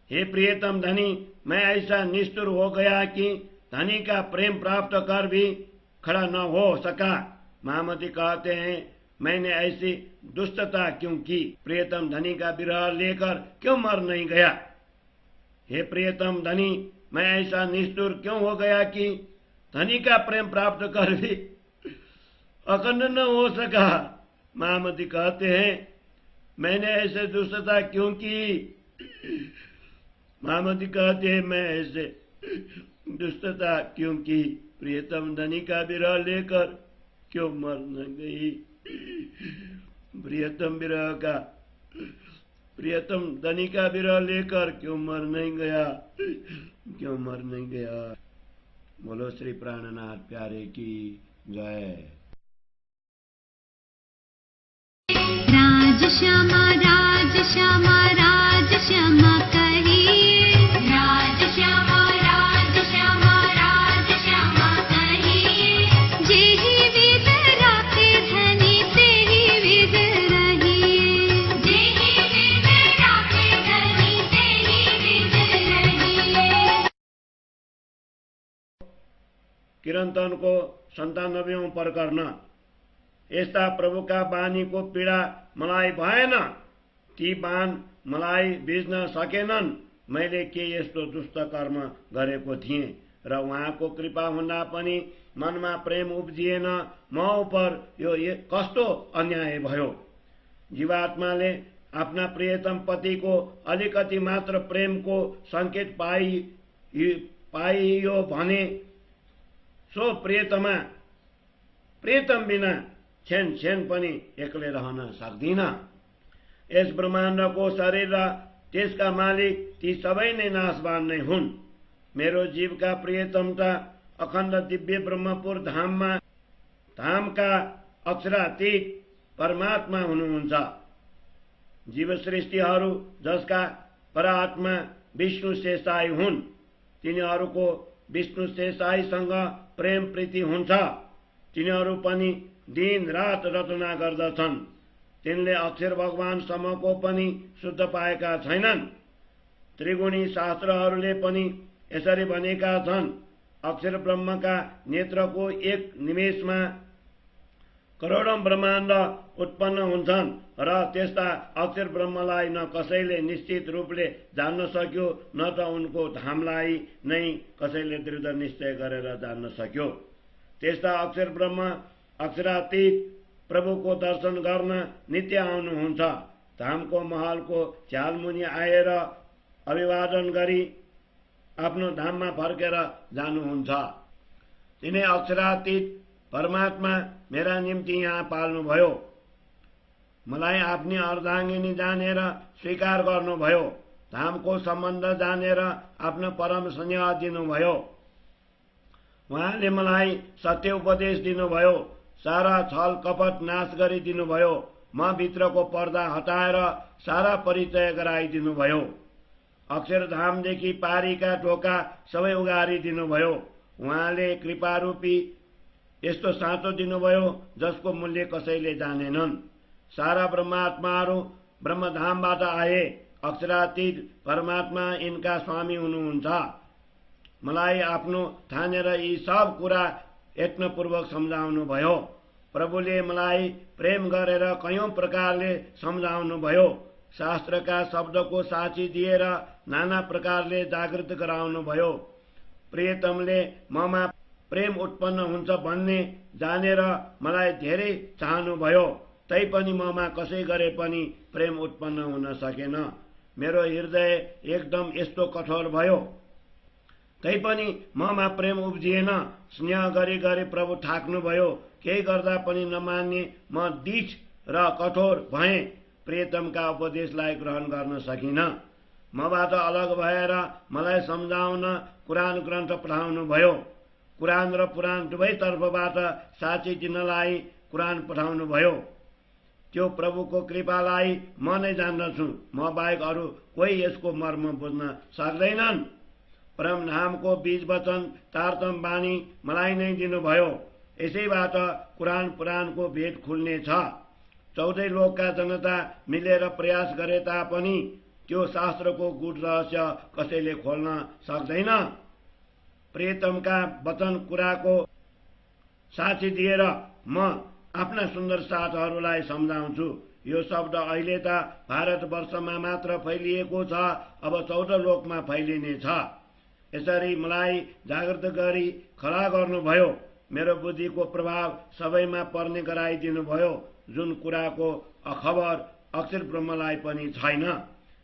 हे प्रियतम धनी, मैं ऐसा निष्ठुर हो गया कि धनी का प्रेम प्राप्त कर भी खड़ा न हो सका। महामती कहते हैं, मैंने ऐसी दुष्टता क्यों की? प्रियतम धनी का विरह लेकर क्यों मर नहीं गया? हे प्रियतम धनी, मैं ऐसा निष्ठुर क्यों हो गया कि धनी का प्रेम प्राप्त कर भी अखंड न हो सका? महामती कहते हैं, मैंने ऐसे दुष्टता क्यों की? महामती कहते हैं, मैं ऐसे दुष्टता क्यों की? प्रियतम धनी का विरह लेकर क्यों मर न गई? प्रियतम धनी का विरह लेकर क्यों मर नहीं गया? क्यों मर नहीं गया? बोलो श्री प्राणनाथ प्यारे की जय। राज श्यामा राज श्यामा राज श्यामा कहिए, राज श्यामा राज श्यामा राज श्यामा कहिए। जेहि विद राखे धनी तेहि विद रहिए, जेहि विद राखे धनी तेहि विद रहिए। कीर्तन को 97 पर करना। यस्ता प्रभु का बानी को पीड़ा मलाई भएन, ती बाण मलाई बिज्न सकेनन्। मैले के यस्तो दुष्ट कर्म गरेको थिएँ र उहाँको कृपा हुँदा पनि मनमा प्रेम उब्जिएन। म उपर यो कस्तो अन्याय भयो। जीवात्माले आफ्ना प्रियतम पतिको अलिकति मात्र प्रेमको संकेत पाइयो भने सो प्रियतम बिना क्षण पनि एक्लै रहन सक्दिन। यस ब्रह्माण्डको शरीर र त्यसका मालिक ती सबै नै नाशवान नै हुन्। मेरो जीवका प्रियतम त अखण्ड दिव्य ब्रह्मपुर धामका अक्षरातीत परमात्मा हुनुहुन्छ। जीव सृष्टिहरू जसका परात्मा विष्णु शेषाई हुन्, तिनीहरूको विष्णु शेषाईसँग प्रेम प्रीति हुन्छ। तिनीहरू पनि दिन रात रचना गर्दछन्। तिनले अक्षर भगवान सम्मको पनि शुद्ध पाएका छैनन्। त्रिगुणी शास्त्रहरूले पनि यसरी भनेका छन्, अक्षर ब्रह्मका नेत्रको एक निमेषमा करोडौं ब्रह्माण्ड उत्पन्न हुन्छन् र त्यस्ता अक्षर ब्रह्मलाई न कसैले निश्चित रूपले जान्न सक्यो न त उनको धामलाई नै कसैले दृढ निश्चय गरेर जान्न सक्यो। त्यस्ता अक्षर ब्रह्म अक्षरातीत प्रभुको दर्शन गर्न नित्य आउनुहुन्छ। धामको महलको झ्यालमुनि आएर अभिवादन गरी आफ्नो धाममा फर्केर जानुहुन्छ। तिनै अक्षरातीत परमात्मा मेरा निम्ति यहाँ पाल्नुभयो, मलाई आफ्नी अर्धाङ्गिनी जानेर स्वीकार गर्नुभयो, धामको सम्बन्ध जानेर आफ्नो परम स्नेह दिनुभयो। उहाँले मलाई सत्य उपदेश दिनुभयो, सारा छल कपट नाश गरिदिनुभयो, म भित्रको पर्दा हटाएर सारा परिचय गराइदिनुभयो। अक्षरधामदेखि पारीका ढोका सबै उगारिदिनुभयो। उहाँले कृपारूपी यस्तो साँचो दिनुभयो जसको मूल्य कसैले जानेनन्। सारा ब्रह्मात्माहरू ब्रह्मधामबाट आए। अक्षरातीत परमात्मा यिनका स्वामी हुनुहुन्छ। मलाई आफ्नो ठानेर यी सब कुरा यत्नपूर्वक सम्झाउनु भयो। प्रभुले मलाई प्रेम गरेर कयौं प्रकारले सम्झाउनु भयो। शास्त्रका शब्दको साक्षी दिएर नाना प्रकारले जागृत गराउनु भयो। प्रियतमले ममा प्रेम उत्पन्न हुन्छ भन्ने जानेर मलाई धेरै चाहनुभयो, तैपनि ममा कसै गरे पनि प्रेम उत्पन्न हुन सकेन। मेरो हृदय एकदम यस्तो कठोर भयो, तैपनि ममा प्रेम उब्जिएन। स्नेह गरी गरी प्रभु थाक्नुभयो, केही गर्दा पनि नमान्ने म दीठ र कठोर भएँ। प्रियतमका उपदेशलाई ग्रहण गर्न सकिन। मबाट अलग भएर मलाई सम्झाउन कुरान ग्रन्थ पठाउनु भयो। कुरान र पुराण दुवै तर्फबाट साक्षी दिनलाई कुरान पठाउनु भयो। त्यो प्रभुको कृपालाई म नै जान्दछु, म बाहेक अरू कोही यसको मर्म बुझ्न सक्दैनन्। परमधामको बीज वचन तारतम बानी मलाई नै दिनुभयो। यसैबाट कुरान पुराणको भेद खुल्ने छ। 14 लोकका जनता मिलेर प्रयास गरे तापनि त्यो शास्त्रको गुड रहस्य कसैले खोल्न सक्दैन। प्रियतमका वचन कुराको साक्षी दिएर म आफ्ना सुन्दर साथहरूलाई सम्झाउँछु। यो शब्द अहिले त भारतवर्षमा मात्र फैलिएको छ, अब 14 लोकमा फैलिने छ। यसरी मलाई जागृत गरी खडा गर्नुभयो। मेरो बुद्धिको प्रभाव सबैमा पर्ने गराइदिनुभयो। जुन कुराको खबर अक्षर ब्रह्मलाई पनि छैन,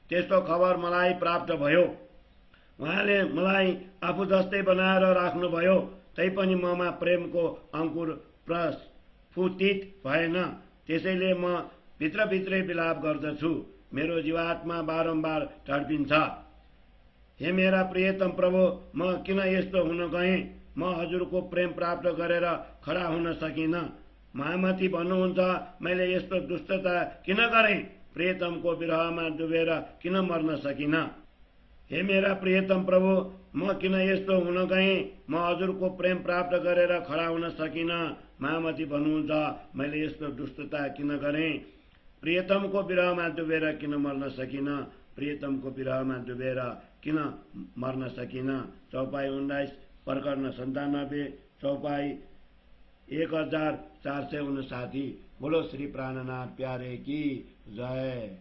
त्यस्तो खबर मलाई प्राप्त भयो। उहाँले मलाई आफू जस्तै बनाएर राख्नुभयो, तैपनि ममा प्रेमको अंकुर प्रस्फुटित भएन। त्यसैले म भित्रभित्रै विलाप गर्दछु। मेरो जीवात्मा बारम्बार तडपिन्छ। हे मेरा प्रियतम प्रभु, म किन यस्तो हुन गएँ? म हजुरको प्रेम प्राप्त गरेर खडा हुन सकिन। महामती भन्नुहुन्छ, मैले यस्तो दुष्टता किन गरेँ? प्रियतमको विरहमा डुबेर किन मर्न सकिन? हे मेरा प्रियतम प्रभु, म किन यस्तो हुन गएँ? म हजुरको प्रेम प्राप्त गरेर खडा हुन सकिन। महामती भन्नुहुन्छ, मैले यस्तो दुष्टता किन गरेँ? प्रियतमको विरहमा डुबेर किन मर्न सकिन? प्रियतमको विरहमा डुबेर किन मर्न सकिन? चौपाई 19 प्रकरण 97 चौपाई 1459। बोलो श्री प्राणनाथ प्यारे की जय।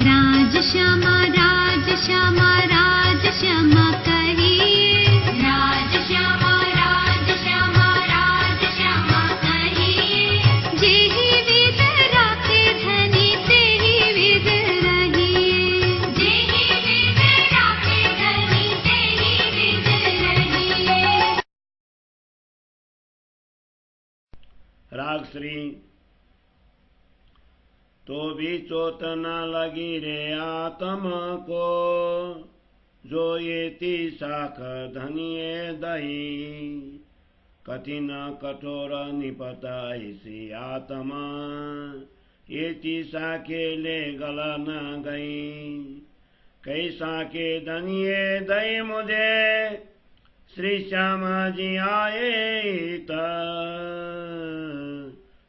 राज श्यामा राज श्यामा राज श्यामा कहिए, राज श्यामा राज श्यामा राज श्यामा कहिए। जेहि विध राखे धनी तेहि विध रहिए, जेहि विध राखे धनी तेहि विध रहिए। राग श्री। तो भी चोट न लगी रे आत्मा को, जो ये शाख धनिये दही। कठिन कठोर निपत ऐसी आत्मा, ये साखे ले गल न गई। कई साके धनिये दई मुझे, श्री श्यामा जी आए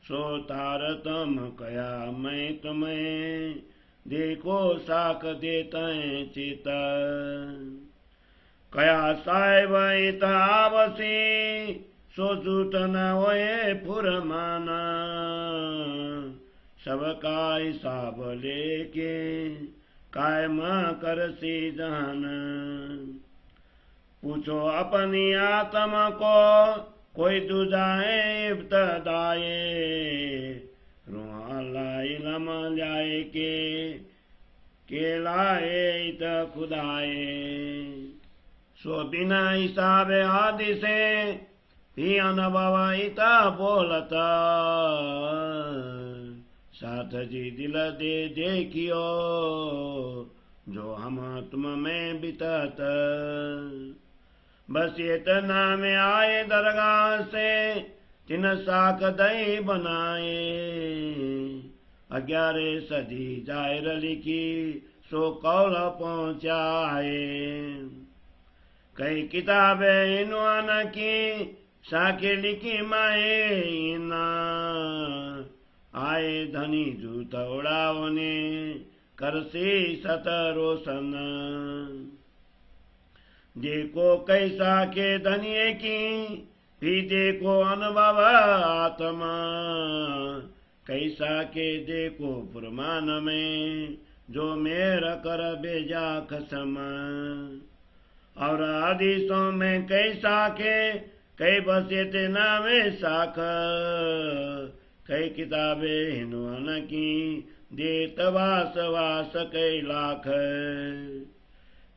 सो तारतम कया मैं तुम्हें। देखो साख देते चित कया साहेब इत आवसी सोचूत न होए फुरमाना सबका हिसाब लेके कायम करसी जहान पूछो अपनी आत्मा को कोई दुजाए इब्तदाए रुआ लाई लम लाए के लाए इत खुदाए सो बिना हिसाब आदि से भी अनुभव इत बोलता साथ जी दिल दे देखियो जो हम तुम में बितत बस इतना में आए दरगाह से तिन साक दही बनाए 11 सदी जाहिर लिखी सो कौल पहुंचाए कई किताबें इन्वान की साके लिखी माए इना आए धनी जूत उड़ावने करसी सत रोशन देखो कैसा के धनिये की भी देखो अनुभव आत्मा कैसा के देखो फुरमान में जो मेरा कर बेजा कसम और आदिशों में कैसा के कई बसे नामे साख कई किताबें हिंदुआन की देत वास वास कई लाख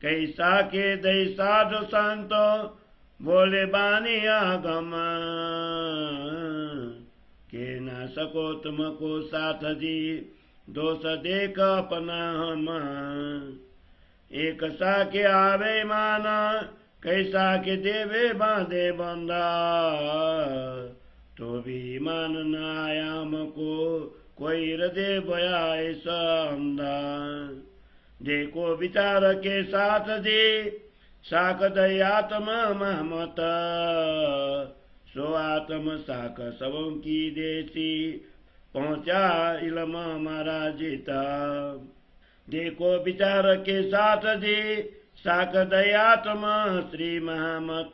कैसा के दई साधु संतो बोले बानी आगम के न सको तुमको साथ जी दोष देख अपना हम एक सा के आवे माना कैसा के देवे बांधे बंदा तो भी मान न आयाम को कोई हृदय बयाए समदा देखो विचार के साथ दे साक दयात्म महमत सो आत्म साक सबों की देसी पहुंचा इलम महाराजिता देखो विचार के साथ दे साक दयात्म श्री महमत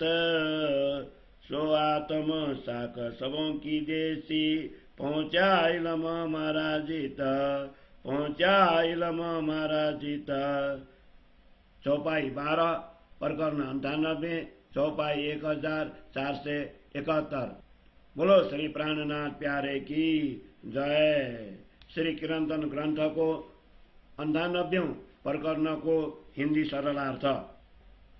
सो आत्म साक सबों की देसी पहुंचा इलम महाराजिता पहुंचा इलम महाराजिता चौपाई 12 प्रकरण 98 चौपाई 1471 बोलो श्री प्राणनाथ प्यारे की जय। श्री कीर्तन ग्रंथ को 98 प्रकरण को हिंदी सरलार्थ।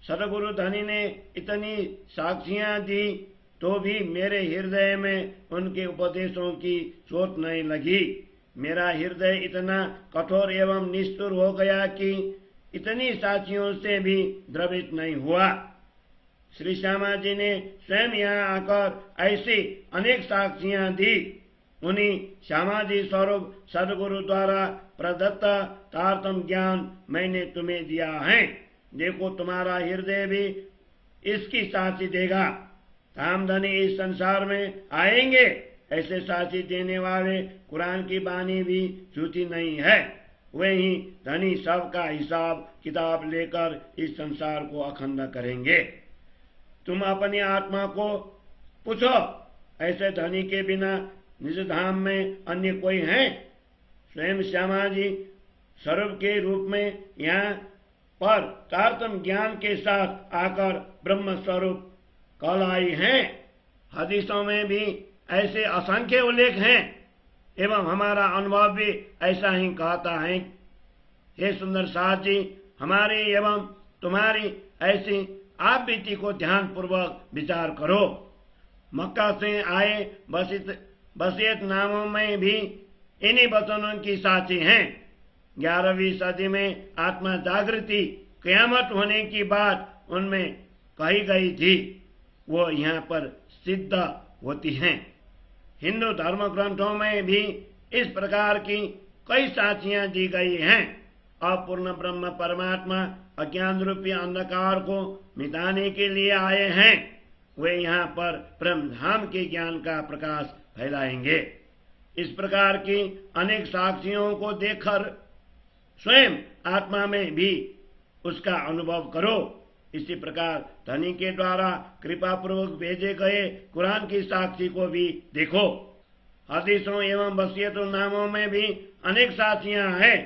सदगुरु धनी ने इतनी साक्षियां दी तो भी मेरे हृदय में उनके उपदेशों की चोट नहीं लगी। मेरा हृदय इतना कठोर एवं निष्ठुर हो गया कि इतनी साक्षियों से भी द्रवित नहीं हुआ। श्री श्यामा जी ने स्वयं यहाँ आकर ऐसी अनेक साक्षियां दी। उन्हीं श्यामाजी स्वरूप सदगुरु द्वारा प्रदत्त तारतम ज्ञान मैंने तुम्हें दिया है। देखो तुम्हारा हृदय भी इसकी साक्षी देगा। कामधनी इस संसार में आएंगे, ऐसे साक्षी देने वाले कुरान की बानी भी झूठी नहीं है। वे ही धनी सबका हिसाब किताब लेकर इस संसार को अखंड करेंगे। तुम अपनी आत्मा को पूछो, ऐसे धनी के बिना निज धाम में अन्य कोई है? स्वयं श्यामा जी स्वरूप के रूप में यहाँ पर तारतम ज्ञान के साथ आकर ब्रह्म स्वरूप कल आई हैं। हदीसों में भी ऐसे असंख्य उल्लेख हैं एवं हमारा अनुभव भी ऐसा ही कहता है। हे सुंदर साथ जी, हमारी एवं तुम्हारी ऐसी आप बीती को ध्यान पूर्वक विचार करो। मक्का से आए बसीयत नामों में भी इन्हीं वचनों की साक्षी हैं। 11वीं सदी में आत्मा जागृति क़यामत होने की बात उनमें कही गई थी, वो यहाँ पर सिद्ध होती हैं। हिंदू धर्म ग्रंथों में भी इस प्रकार की कई साक्षियां दी गई हैं। अपूर्ण ब्रह्म परमात्मा अज्ञान रूपी अंधकार को मिटाने के लिए आए हैं। वे यहाँ पर ब्रह्म धाम के ज्ञान का प्रकाश फैलाएंगे। इस प्रकार की अनेक साक्षियों को देखकर स्वयं आत्मा में भी उसका अनुभव करो। इसी प्रकार धनी के द्वारा कृपा पूर्वक भेजे गए कुरान की साक्षी को भी देखो। हदीसों एवं वसीयतों नामों में भी अनेक साक्षियां हैं।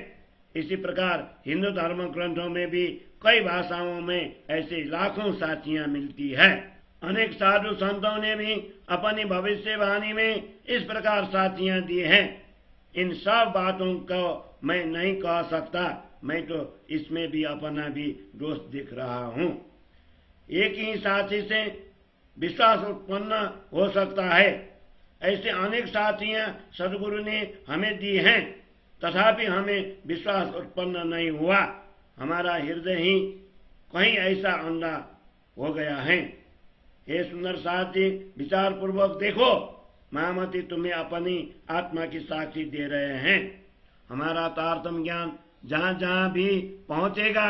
इसी प्रकार हिंदू धर्म ग्रंथों में भी कई भाषाओं में ऐसे लाखों साक्षियां मिलती है। अनेक साधु संतों ने भी अपनी भविष्यवाणी में इस प्रकार साक्षियां दी हैं। इन सब बातों को मैं नहीं कह सकता, मैं तो इसमें भी अपना भी दोष दिख रहा हूं। एक ही साक्षी से विश्वास उत्पन्न हो सकता है। ऐसे अनेक साक्षियां सदगुरु ने हमें दी हैं, तथापि हमें विश्वास उत्पन्न नहीं हुआ। हमारा हृदय ही कहीं ऐसा अंधा हो गया है। हे सुंदर साथी, विचार पूर्वक देखो, महामती तुम्हें अपनी आत्मा की साक्षी दे रहे हैं। हमारा तारतम्य ज्ञान जहां जहां भी पहुंचेगा,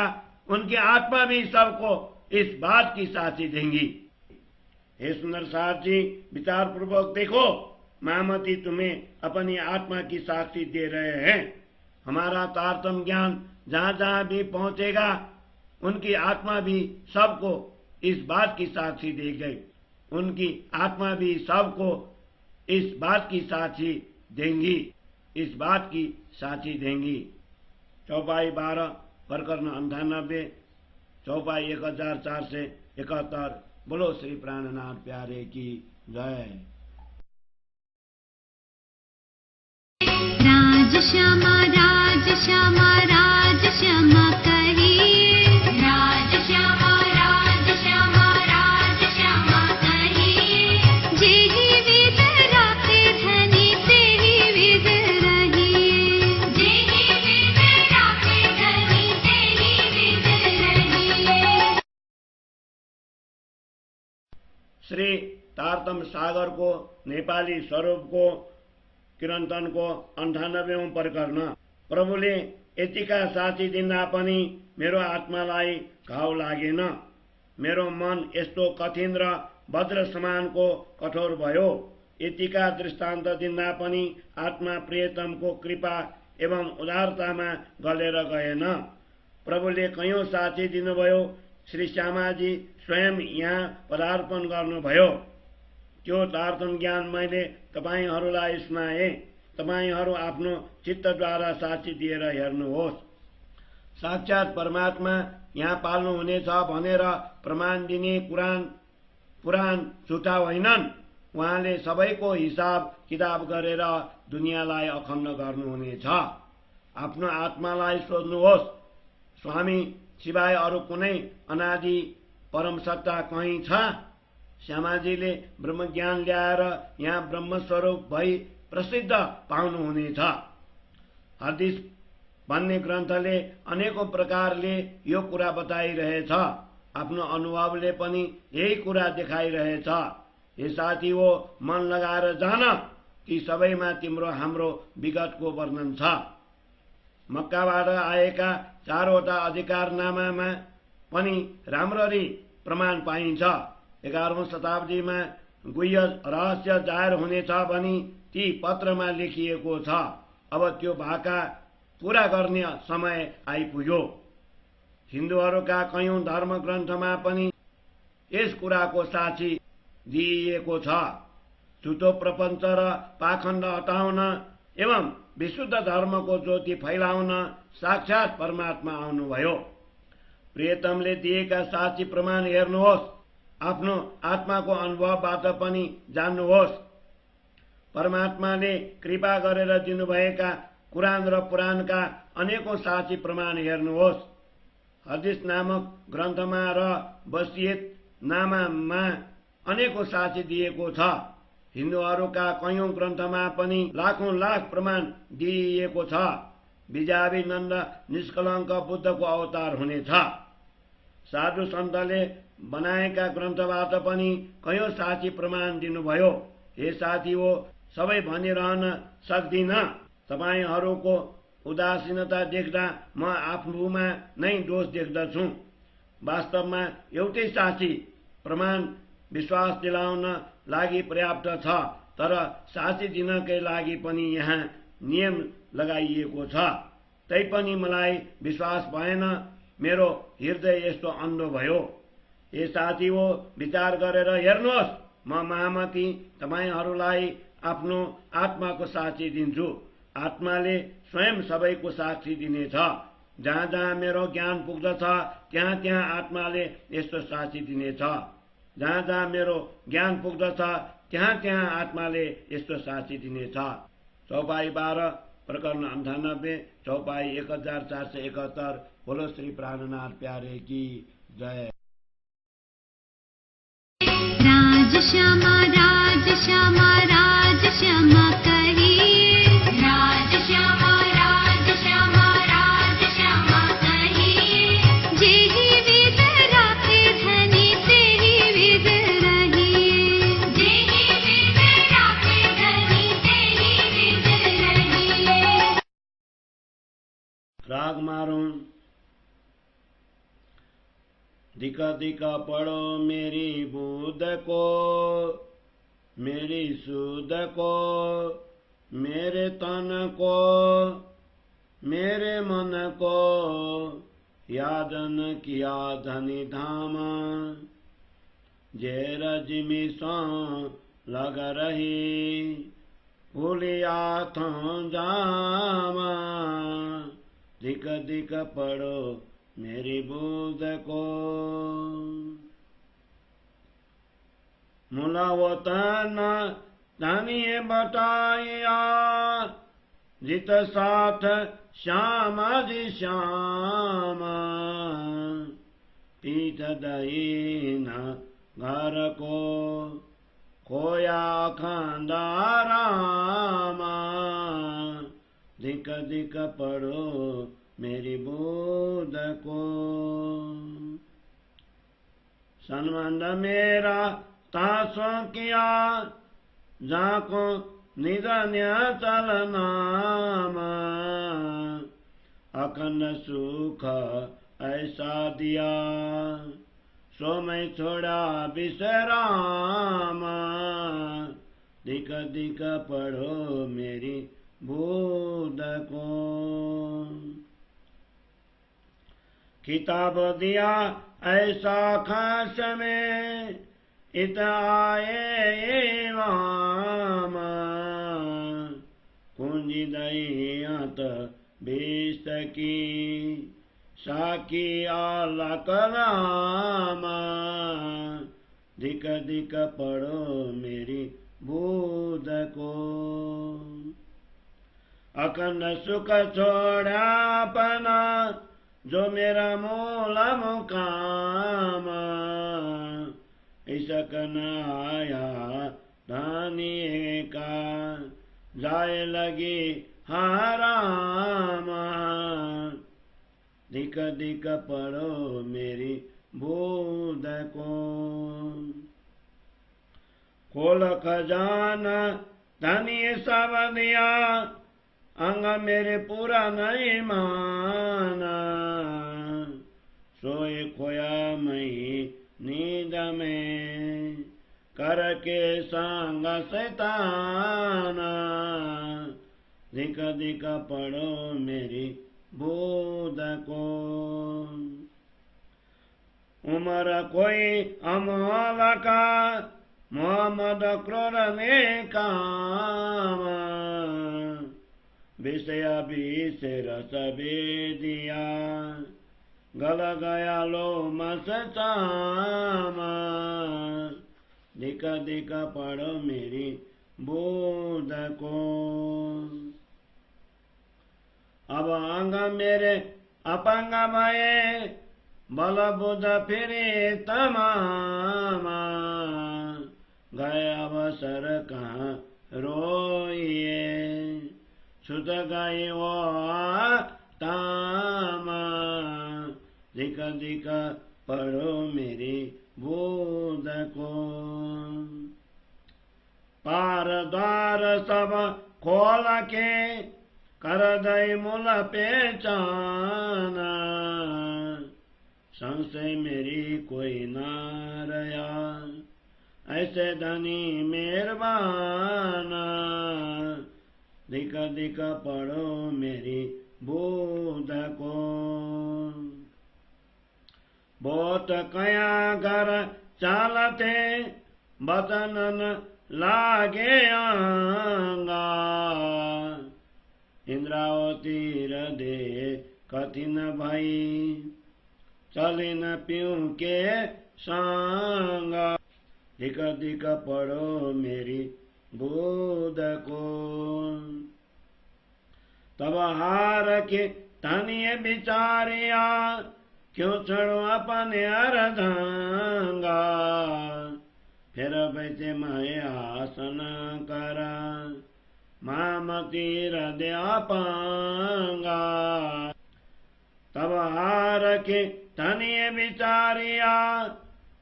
उनकी आत्मा भी सबको इस बात की साक्षी देंगी। हे सुंदर साथी, विचार पूर्वक देखो, महामती तुम्हें अपनी आत्मा की साक्षी दे रहे हैं। हमारा तारतम्य ज्ञान जहां जहां भी पहुंचेगा, उनकी आत्मा भी सबको इस बात की साक्षी दे गई। उनकी आत्मा भी सबको इस बात की साक्षी देंगी, इस बात की साक्षी देंगी। चौपाई 12 प्रकरण 98, चौपाई 1471। बोलो श्री प्राणनाथ प्यारे की जय। राज श्यामा राज श्यामा राज श्यामा कहिए, राज श्यामा राज श्यामा राज श्यामा कहिए। जेहि विध राखे धनी तेहि विध रहिए, जेहि विध राखे धनी तेहि विध रहिए। श्री तारतम्य सागर को, नेपाली स्वरूप को, किरन्तन को 98औं प्रकरण। प्रभुले यतिका साक्षी दिँदा पनि मेरो आत्मालाई घाउ लागेन। मेरो मन यस्तो कठिन र वज्र समानको कठोर भयो। यतिका दृष्टान्त दिँदा पनि आत्मा प्रियतमको कृपा एवं उदारतामा गलेर गएन। प्रभुले कयौं साक्षी दिनुभयो। श्री श्यामाजी स्वयं यहाँ पदार्पण गर्नुभयो। त्यो तारतम्य ज्ञान मैले तपाईहरूलाई सुनाए। तपाईहरू आफ्नो चित्तद्वारा साक्षी दिएर हेर्नुहोस्। साक्षात परमात्मा यहाँ पाल्नुहुनेछ भनेर प्रमाण दिने पुराण झुटा होइनन्। उहाँले सबैको हिसाब किताब गरेर दुनियाँलाई अखण्ड गर्नुहुनेछ। आफ्नो आत्मालाई सोध्नुहोस्, स्वामी सिवाय अरू कुनै अनादि परम सत्ता कहीँ छ? श्यामाजीले ब्रह्मज्ञान ल्याएर यहाँ ब्रह्मस्वरूप भई प्रसिद्ध पाउनुहुनेछ। हदीस भन्ने ग्रन्थले अनेकौं प्रकारले यो कुरा बताइरहेछ। आफ्नो अनुभवले पनि यही कुरा देखाइरहेछ। हे साथी हो, मन लगाएर जान, ती सबैमा तिम्रो हाम्रो विगतको वर्णन छ। मक्काबाट आएका 4वटा अधिकारनामामा पनि राम्ररी प्रमाण पाइन्छ। 11औं शताब्दीमा गुह्य रहस्य जाहेर हुनेछ भनी ती पत्रमा लेखिएको छ। अब त्यो भाका पूरा गर्ने समय आइपुग्यो। हिन्दूहरूका कयौं धर्म ग्रन्थमा पनि यस कुराको साक्षी दिइएको छ। झुटो प्रपञ्च र पाखण्ड हटाउन एवं विशुद्ध धर्मको ज्योति फैलाउन साक्षात परमात्मा आउनुभयो। प्रियतमले दिएका साक्षी प्रमाण हेर्नुहोस्। आफ्नो आत्माको अनुभवबाट पनि जान्नुहोस्। परमात्माले कृपा गरेर दिनुभएका कुरान र पुराणका अनेकौं साक्षी प्रमाण हेर्नुहोस्। हदीस नामक ग्रन्थमा र वसीयत नामामा अनेकौं साक्षी दिएको छ। हिन्दूहरूका कयौं ग्रन्थमा पनि लाखौं लाख प्रमाण दिइएको छ। विजावी नन्द निष्कलङ्क बुद्धको अवतार हुनेछ। साधु सन्तले बनाएका ग्रन्थबाट पनि कयौं साक्षी प्रमाण दिनुभयो। हे साथी हो, सबै भनिरहन सक्दिन। तपाईहरूको उदासीनता देख्दा म आफूमा नै दोष देख्दछु। वास्तवमा एउटै साक्षी प्रमाण विश्वास दिलाउन लागि पर्याप्त छ, तर साक्षी दिनकै लागि पनि यहाँ नियम लगाइएको छ। तैपनि मलाई विश्वास भएन, मेरो हृदय यस्तो अन्धो भयो। ए साथी हो, विचार गरेर हेर्नुहोस्, म महामती तपाईहरूलाई आफ्नो आत्माको साक्षी दिन्छु। आत्माले स्वयं सबैको साक्षी दिनेछ। जहाँ जहाँ मेरो ज्ञान पुग्दछ त्यहाँ त्यहाँ आत्माले यस्तो साक्षी दिनेछ। जहाँ जहाँ मेरो ज्ञान पुग्दछ त्यहाँ त्यहाँ आत्माले यस्तो साक्षी दिनेछ। चौपाई 12 प्रकरण 98, चौपाई 1471। बोलो श्री प्राणनाथ प्यारे की जय। राज श्यामा राज श्यामा राज श्यामा कहिए, राज श्यामा राज श्यामा राज श्यामा कहिए। जेहि विध राखे धनी तेहि विध रहिए, जेहि विध राखे धनी तेहि विध रहिए। राग मारून। दिका दिका पढ़ो मेरी बुध को, मेरी सुध को, मेरे तन को, मेरे मन को, यादन किया धनी धाम। जे रजमी सो लग रही, भूलिया थो जामा। दिक दिक पढ़ो मेरी बुध को। मुलावतन धनिए बटाइया, जित साथ श्यामा जी श्यामा। पीठ दहीन घर को, खोया खंडा रामा। दिक दिक पढ़ो मेरी बुध को। संबंध मेरा तासो किया, जाको निधन्य चलनाम। अखंड सुख ऐसा दिया, सो मैं छोड़ा विश्राम। दिक दिक पढ़ो मेरी बुध को। किताब दिया ऐसा खास में, इत आए वाम। कुंजी दहियत बीस की, साकी आला कलाम। दिक दिक पढ़ो मेरी बुध को। अखंड सुख छोड़ा अपना, जो मेरा मूल मुकाम। इसक न आया धनी का, जाए लगी हराम। दिक दिक पढ़ो मेरी बुध को। खोल खजाना धनी सब दिया, अंग मेरे पूरा नहीं माना। सोए खोया मई नींद में, करके संग शैताना। दिक दिक पढ़ो मेरी बुध को। उमर कोई अमोल का, मोहम्मद क्रोध ने काम। विषय विष रस दिया, गल गया लो मसचाम। दिक दिक पढ़ो मेरी बुध को। अब अंग मेरे अपंग भये, बल बुध फिरे तमाम। गए अवसर कहाँ रोइए, छुट गई वो ताम। दिक दिक पढ़ो मेरी बुध को। पार द्वार सब खोल के, कर दई मूल पहचान। संशय मेरी कोई ना रया, ऐसे धनी मेहरबान। दिक दिक पढ़ो मेरी बुध को। बहुत कया घर चालते बचनन लागे आंगा। इंद्रावती हृदय कठिन भई चलिन पियूं के संगा। दिक दिक पड़ो मेरी बुध को। तब हार के तनिए बिचारिया क्यों चढ़ो अपने अर्धांगा। फिर बैठे मैं आसन करा मामती हृदय पांगा। तब हार के तनिए बिचारिया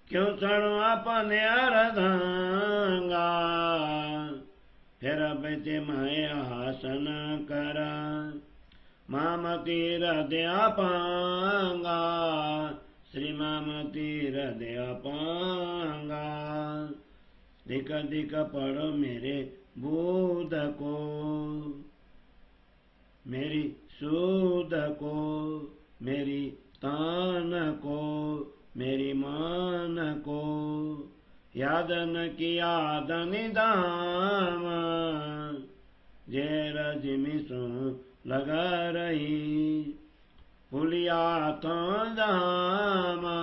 क्यों चढ़ो अपने अर्धांगा। फिर बैठे मैं आसन करा मामती हृदय पांगा। श्री मामती हृदय पांगा। दिक दिक पढ़ो मेरे बुध को। मेरी सूद को मेरी तान को मेरी मान को याद न किया निदाम। जे रजमिसु लगा रही पुलिया तो दामा।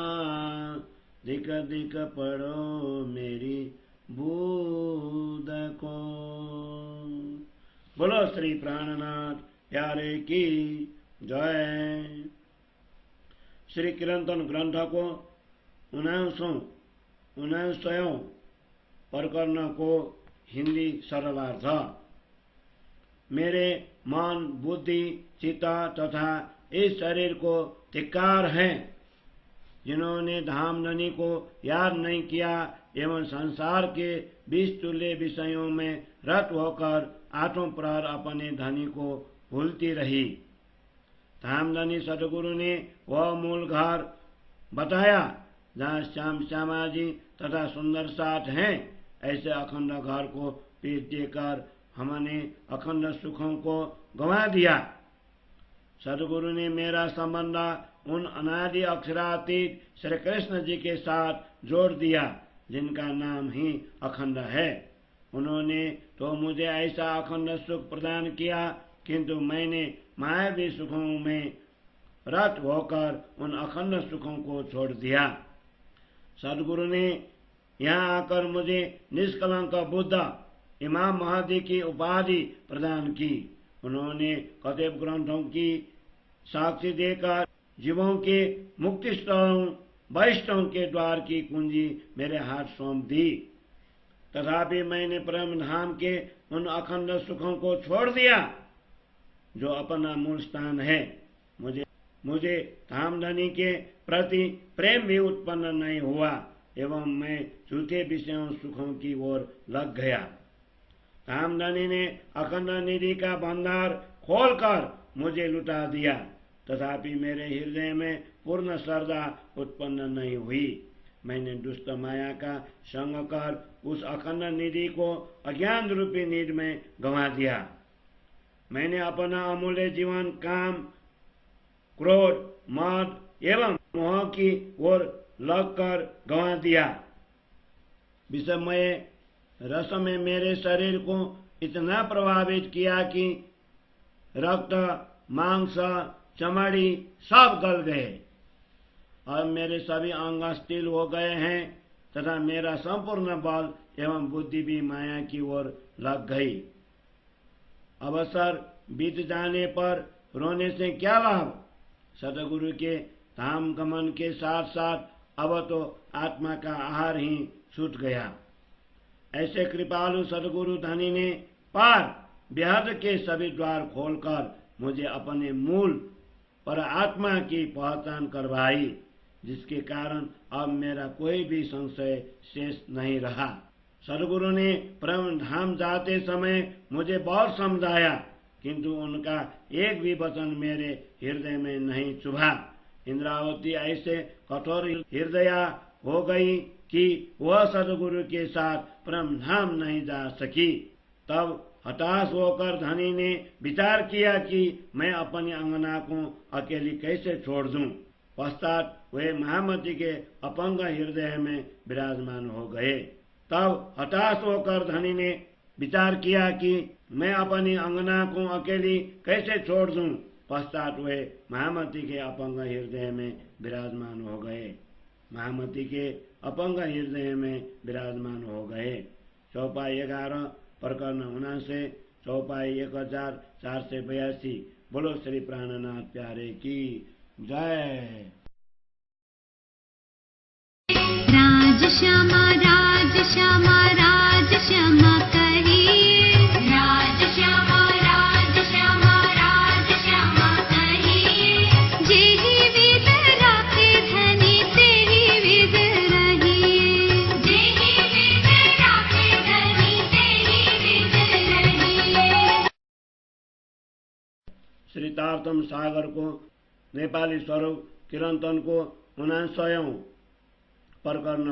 दिक दिक पढ़ो मेरी बुध को। बोलो श्री प्राणनाथ प्यारे की जय। श्री कीर्तन ग्रंथ को 19 प्रकरण को हिंदी सरलार्थ। मेरे मन बुद्धि चित्त तथा इस शरीर को धिक्कार है जिन्होंने धाम धनी को याद नहीं किया एवं संसार के बीस तुल्य विषयों में रत होकर आठों प्रहर अपने धनी को भूलती रही। धामधनी सतगुरु ने वह मूल घर बताया जहाँ श्यामा जी तथा सुंदर साथ हैं। ऐसे अखंड घर को पीठ देकर हमने अखंड सुखों को गंवा दिया। सतगुरु ने मेरा संबंध उन अनादि अक्षरातीत श्री कृष्ण जी के साथ जोड़ दिया जिनका नाम ही अखंड है। उन्होंने तो मुझे ऐसा अखंड सुख प्रदान किया किंतु मैंने मायावी सुखों में रत होकर उन अखंड सुखों को छोड़ दिया। सदगुरु ने यहाँ आकर मुझे निष्कलंक बुद्ध इमाम महदी की उपाधि प्रदान की। उन्होंने कतिपय ग्रंथों की साक्षी देकर जीवों के मुक्ति स्थलों वैष्णव के द्वार की कुंजी मेरे हाथ सौंप दी। तथापि मैंने परम धाम के उन अखंड सुखों को छोड़ दिया जो अपना मूल स्थान है। मुझे धामधनी के प्रति प्रेम भी उत्पन्न नहीं हुआ एवं मैं झूठे विषयों सुखों की ओर लग गया। धामधनी ने अखंड निधि का भंडार खोलकर मुझे लुटा दिया तथापि मेरे हृदय में पूर्ण श्रद्धा उत्पन्न नहीं हुई। मैंने दुष्ट माया का संग कर उस अखंड निधि को अज्ञान रूपी निधि में गंवा दिया। मैंने अपना अमूल्य जीवन काम क्रोध मद एवं मोह की ओर लगकर गंवा दिया। विषमय रस में मेरे शरीर को इतना प्रभावित किया कि रक्त मांस चमड़ी सब गल गए। अब मेरे सभी अंग स्थिर हो गए हैं तथा मेरा संपूर्ण बल एवं बुद्धि भी माया की ओर लग गई। अवसर बीत जाने पर रोने से क्या लाभ। सतगुरु के धाम गमन के साथ साथ अब तो आत्मा का आहार ही छूट गया। ऐसे कृपालु सतगुरु धनी ने पार बेहद के सभी द्वार खोलकर मुझे अपने मूल पर आत्मा की पहचान करवाई जिसके कारण अब मेरा कोई भी संशय शेष नहीं रहा। सदगुरु ने परम धाम जाते समय मुझे बहुत समझाया किंतु उनका एक भी वचन मेरे हृदय में नहीं चुभा। इंद्रावती ऐसे कठोर हृदया हो गई कि वह सदगुरु के साथ परम धाम नहीं जा सकी। तब हताश होकर धनी ने विचार किया कि मैं अपनी अंगना को अकेली कैसे छोड़ दूं। पश्चात वे महामती के अपंग हृदय में विराजमान हो गए। तब हताश होकर धनी ने विचार किया कि मैं अपनी अंगना को अकेली कैसे छोड़ दूं। पश्चात वे महामती के अपंग हृदय में विराजमान हो गए। महामती के अपंग हृदय में विराजमान हो गए। चौपाई 11 प्रकरण 79 चौपाई 1482। बोलो श्री प्राणनाथ प्यारे की जय। राज श्यामा राज श्यामा राज श्यामा कहिए। राज श्यामा राज श्यामा राज श्यामा कहिए। जेहि विध राखे धनी तेहि विध रहिए। जेहि विध राखे धनी तेहि विध रहिए। श्रीतार्थम सागर को नेपाली स्वरूप किरन्तन को 79औं प्रकरण।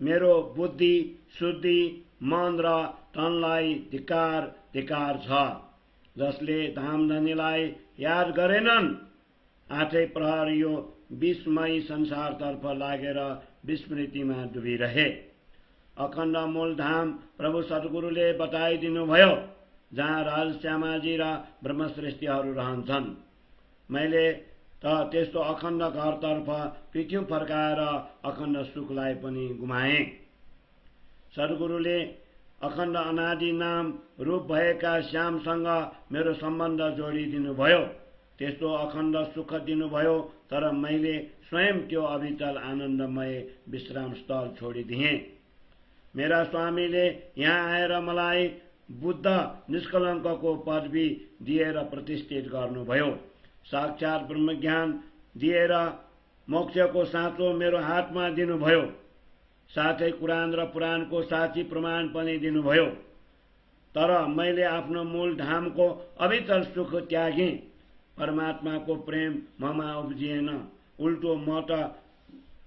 मेरो बुद्धि शुद्धि मन र तनलाई धिक्कार धिक्कार छ। जसले धामधनीलाई याद गरेनन् आठै प्रहर यो विस्मयी संसारतर्फ लागेर विस्मृतिमा डुबिरहे। अखण्ड मूल धाम प्रभु सद्गुरुले बताइदिनुभयो, जहाँ राजश्यामाजी र ब्रह्मश्रेष्ठीहरू रहन्छन्। मैले त त्यस्तो अखण्ड घरतर्फ पिठ्यौं फर्काएर अखण्ड सुखलाई पनि गुमाए। सद्गुरुले अखण्ड अनादि नाम रूप भएका श्यामसँग मेरो सम्बन्ध जोडिदिनुभयो। त्यस्तो अखण्ड सुख दिनुभयो, तर मैले स्वयं त्यो अविचल आनन्दमय विश्राम स्थल छोडिदिएँ। मेरा स्वामीले यहाँ आएर मलाई बुद्ध निष्कलङ्कको पदवी दिएर प्रतिष्ठित गर्नुभयो। साक्षात ब्रह्मज्ञान दिएर मोक्षको साँचो मेरो हातमा दिनुभयो। साथै कुरान र पुराणको साँची प्रमाण पनि दिनुभयो। तर मैले आफ्नो मूल धामको अविचल सुख त्यागेँ। परमात्माको प्रेम ममा उब्जिएन। उल्टो म त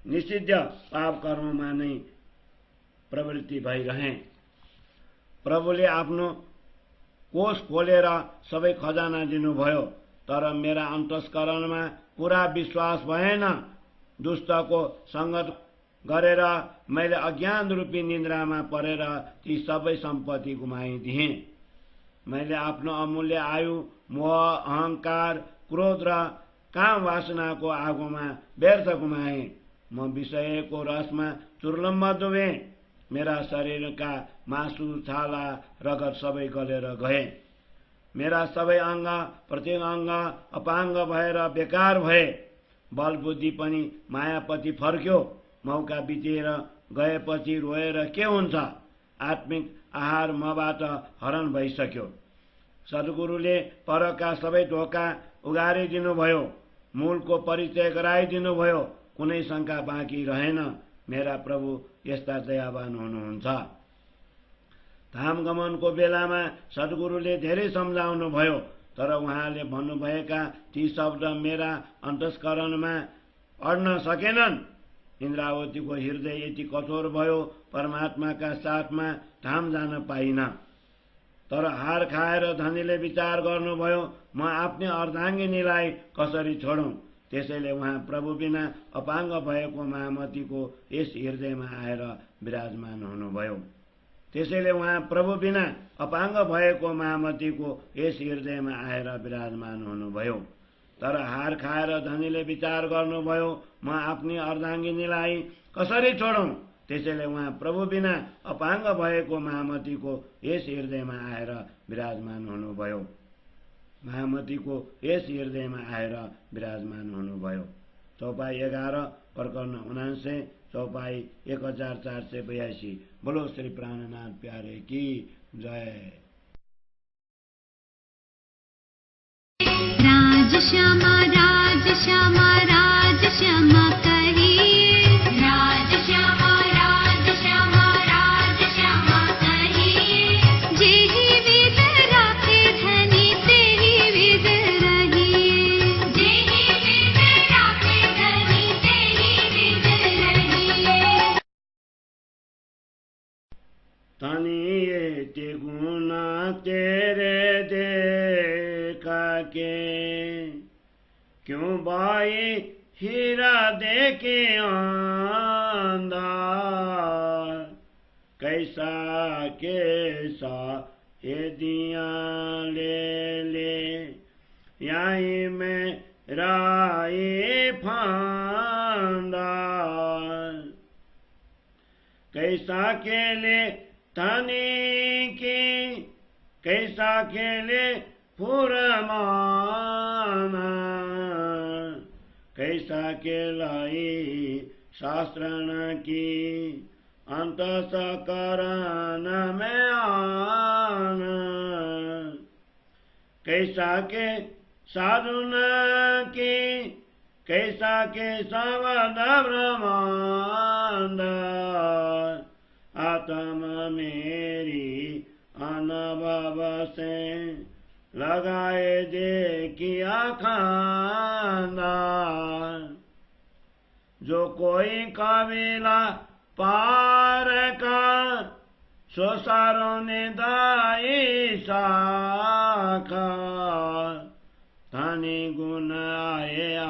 निषिद्ध पाप कर्ममा नै प्रवृत्ति भइरहेँ। प्रभुले आफ्नो कोष खोलेर सबै खजाना दिनुभयो, तर मेरा अन्तस्करणमा पूरा विश्वास भएन। दुष्टको संगत गरेर मैले अज्ञान रूपी निन्द्रामा परेर ती सबै सम्पत्ति गुमाइदिएँ। मैले आफ्नो अमूल्य आयु मोह अहंकार क्रोध र काम वासनाको आगोमा व्यर्थ गुमाएँ। म विषयको रसमा चुर्लम्ब डुबेँ। मेरा शरीरका मासु छाला रगत सबै गलेर गए। मेरा सबै अंग प्रत्येक अंग अपाङ्ग भएर बेकार भए। बल बुद्धि पनि मायापति फर्क्यो। मौका बितेर गएपछि रोएर के हुन्छ। आत्मिक आहार मबाट हरण भइसक्यो। सद्गुरुले परका सबै ढोका उगारिदिनुभयो। मूलको परिचय गराइदिनुभयो। कुनै शंका बाँकी रहेन। मेरा प्रभु यस्ता दयावान हुनुहुन्छ। धाम गमनको बेलामा सद्गुरुले धेरै सम्झाउनुभयो, तर उहाँले भन्नुभएका ती शब्द मेरा अन्तस्करणमा अड्न सकेनन्। इन्द्रावतीको हृदय यति कठोर भयो, परमात्माका साथमा धाम जान पाइन। तर हार खाएर धनीले विचार गर्नुभयो, म आफ्नै अर्धाङ्गिनीलाई कसरी छोडौं। त्यसैले उहाँ प्रभु बिना अपाङ्ग भएको महामतीको यस हृदयमा आएर विराजमान हुनुभयो। त्यसैले उहाँ प्रभु बिना अपाङ्ग भएको महामतीको यस हृदयमा आएर विराजमान हुनुभयो। तर हार खाएर धनीले विचार गर्नुभयो, म आफ्नी अर्धाङ्गिनीलाई कसरी छोडौं। त्यसैले उहाँ प्रभु बिना अपाङ्ग भएको महामतीको यस हृदयमा आएर विराजमान हुनुभयो। महामतीको यस हृदयमा आएर विराजमान हुनुभयो। चौपाई 11 प्रकरण 79 चौपाई 1482। बोलो श्री प्राणनाथ प्यारे की जय। राज श्यामा राज श्यामा राज श्यामा कहिए। राज श्यामा राज श्यामा राज श्यामा कहिए। जेहि विध राखे धनी तेहि विध रहिए। जेहि विध राखे धनी तेहि विध रहिए। तनिए ते गुण के क्यों भाई हीरा दे के आंदा कैसा कैसा ये दिया ले ले यहीं में राई फांदा कैसा केले तनी की कैसा केले पुरमाना कैसा केलाई शास्त्रन की अंत सकरण में आना कैसा के साधुन की कैसा के सवद ब्रह्मांड आत्मा मेरी अनुभव से लगाए दे किया खाना जो कोई कबीला पार का सो सारों ने दाई शाखा थानी गुण आया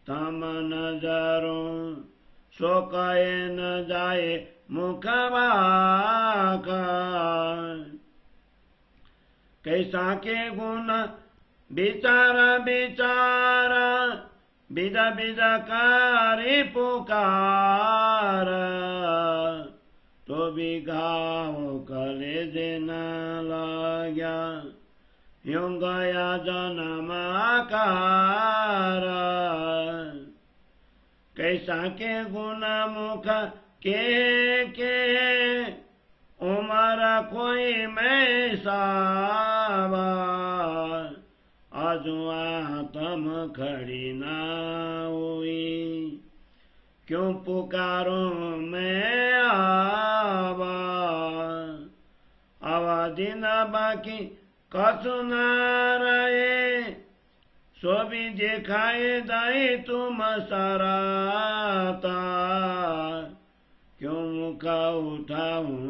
तम नजरों सो कहे न जाए मुख बाका कैसा के गुण बिचारा बिचारा बिदा बिदा कारी पुकार तो भी घाव कले देना लग्या यूं गया जन्म आकार कैसा के गुण मुख के उमर कोई मैं सावा अजुआ तम खड़ी ना हुई क्यों पुकारो मैं आवा आवा दिन बाकी कसु न रहे सो भी दिखाए दाई तुम सराता क्यों मुखा उठाऊं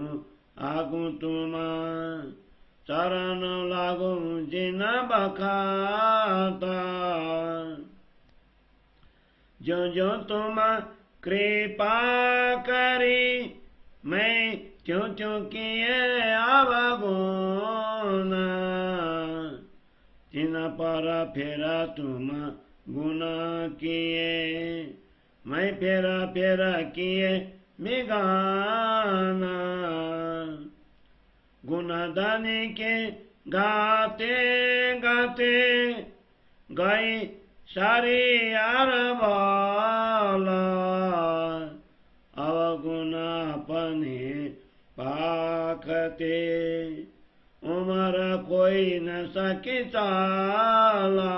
आगू तुम चरण लागू जिन बखाता जो जो तुम कृपा करी मैं क्यों क्यों किए अवगुण जिन पर फेरा तुम गुण किए मैं फेरा फेरा किए मिगाना गुणदानी के गाते गाते गई सारी अरबाला अवगुण अपने पाखते उमर कोई न सकी चाला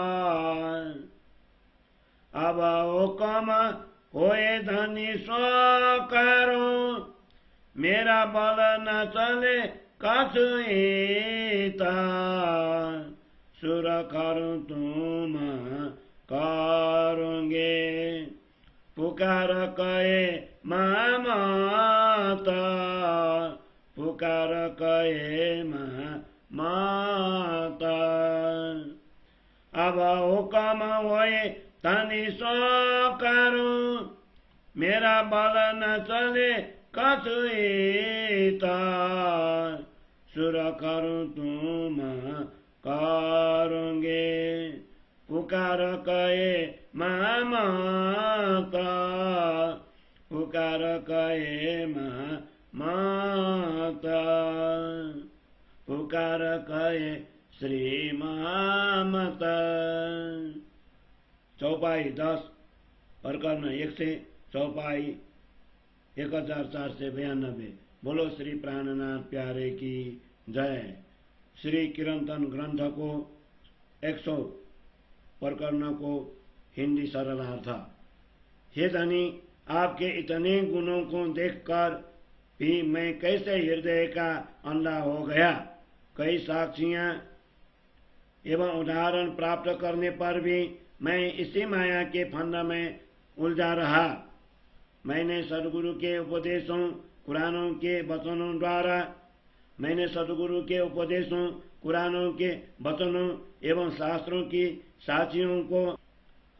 अब हुक्म होए धनी सो करो मेरा बल न चले कसुईता सुर करूं तुम करूंगे पुकार कहे माता पुकार कहे माता अब हुक्म होए तनी सो करूं मेरा बल न चले कसुईता सुर करूं तुम करूंगे पुकार कहे माता पुकार कहे माता पुकार कहे श्री माता चौपाई 10 प्रकरण 1 से चौपाई 1492। बोलो श्री प्राणनाथ प्यारे की जय। श्री कीर्तन ग्रंथ को 100 प्रकरण को हिंदी सरल अर्थ। हे धनी, आपके इतने गुणों को देखकर भी मैं कैसे हृदय का अंधा हो गया। कई साक्षियां एवं उदाहरण प्राप्त करने पर भी मैं इसी माया के फंद में उलझा रहा। मैंने सदगुरु के उपदेशों, कुरानों के वचनों एवं शास्त्रों की साक्षियों को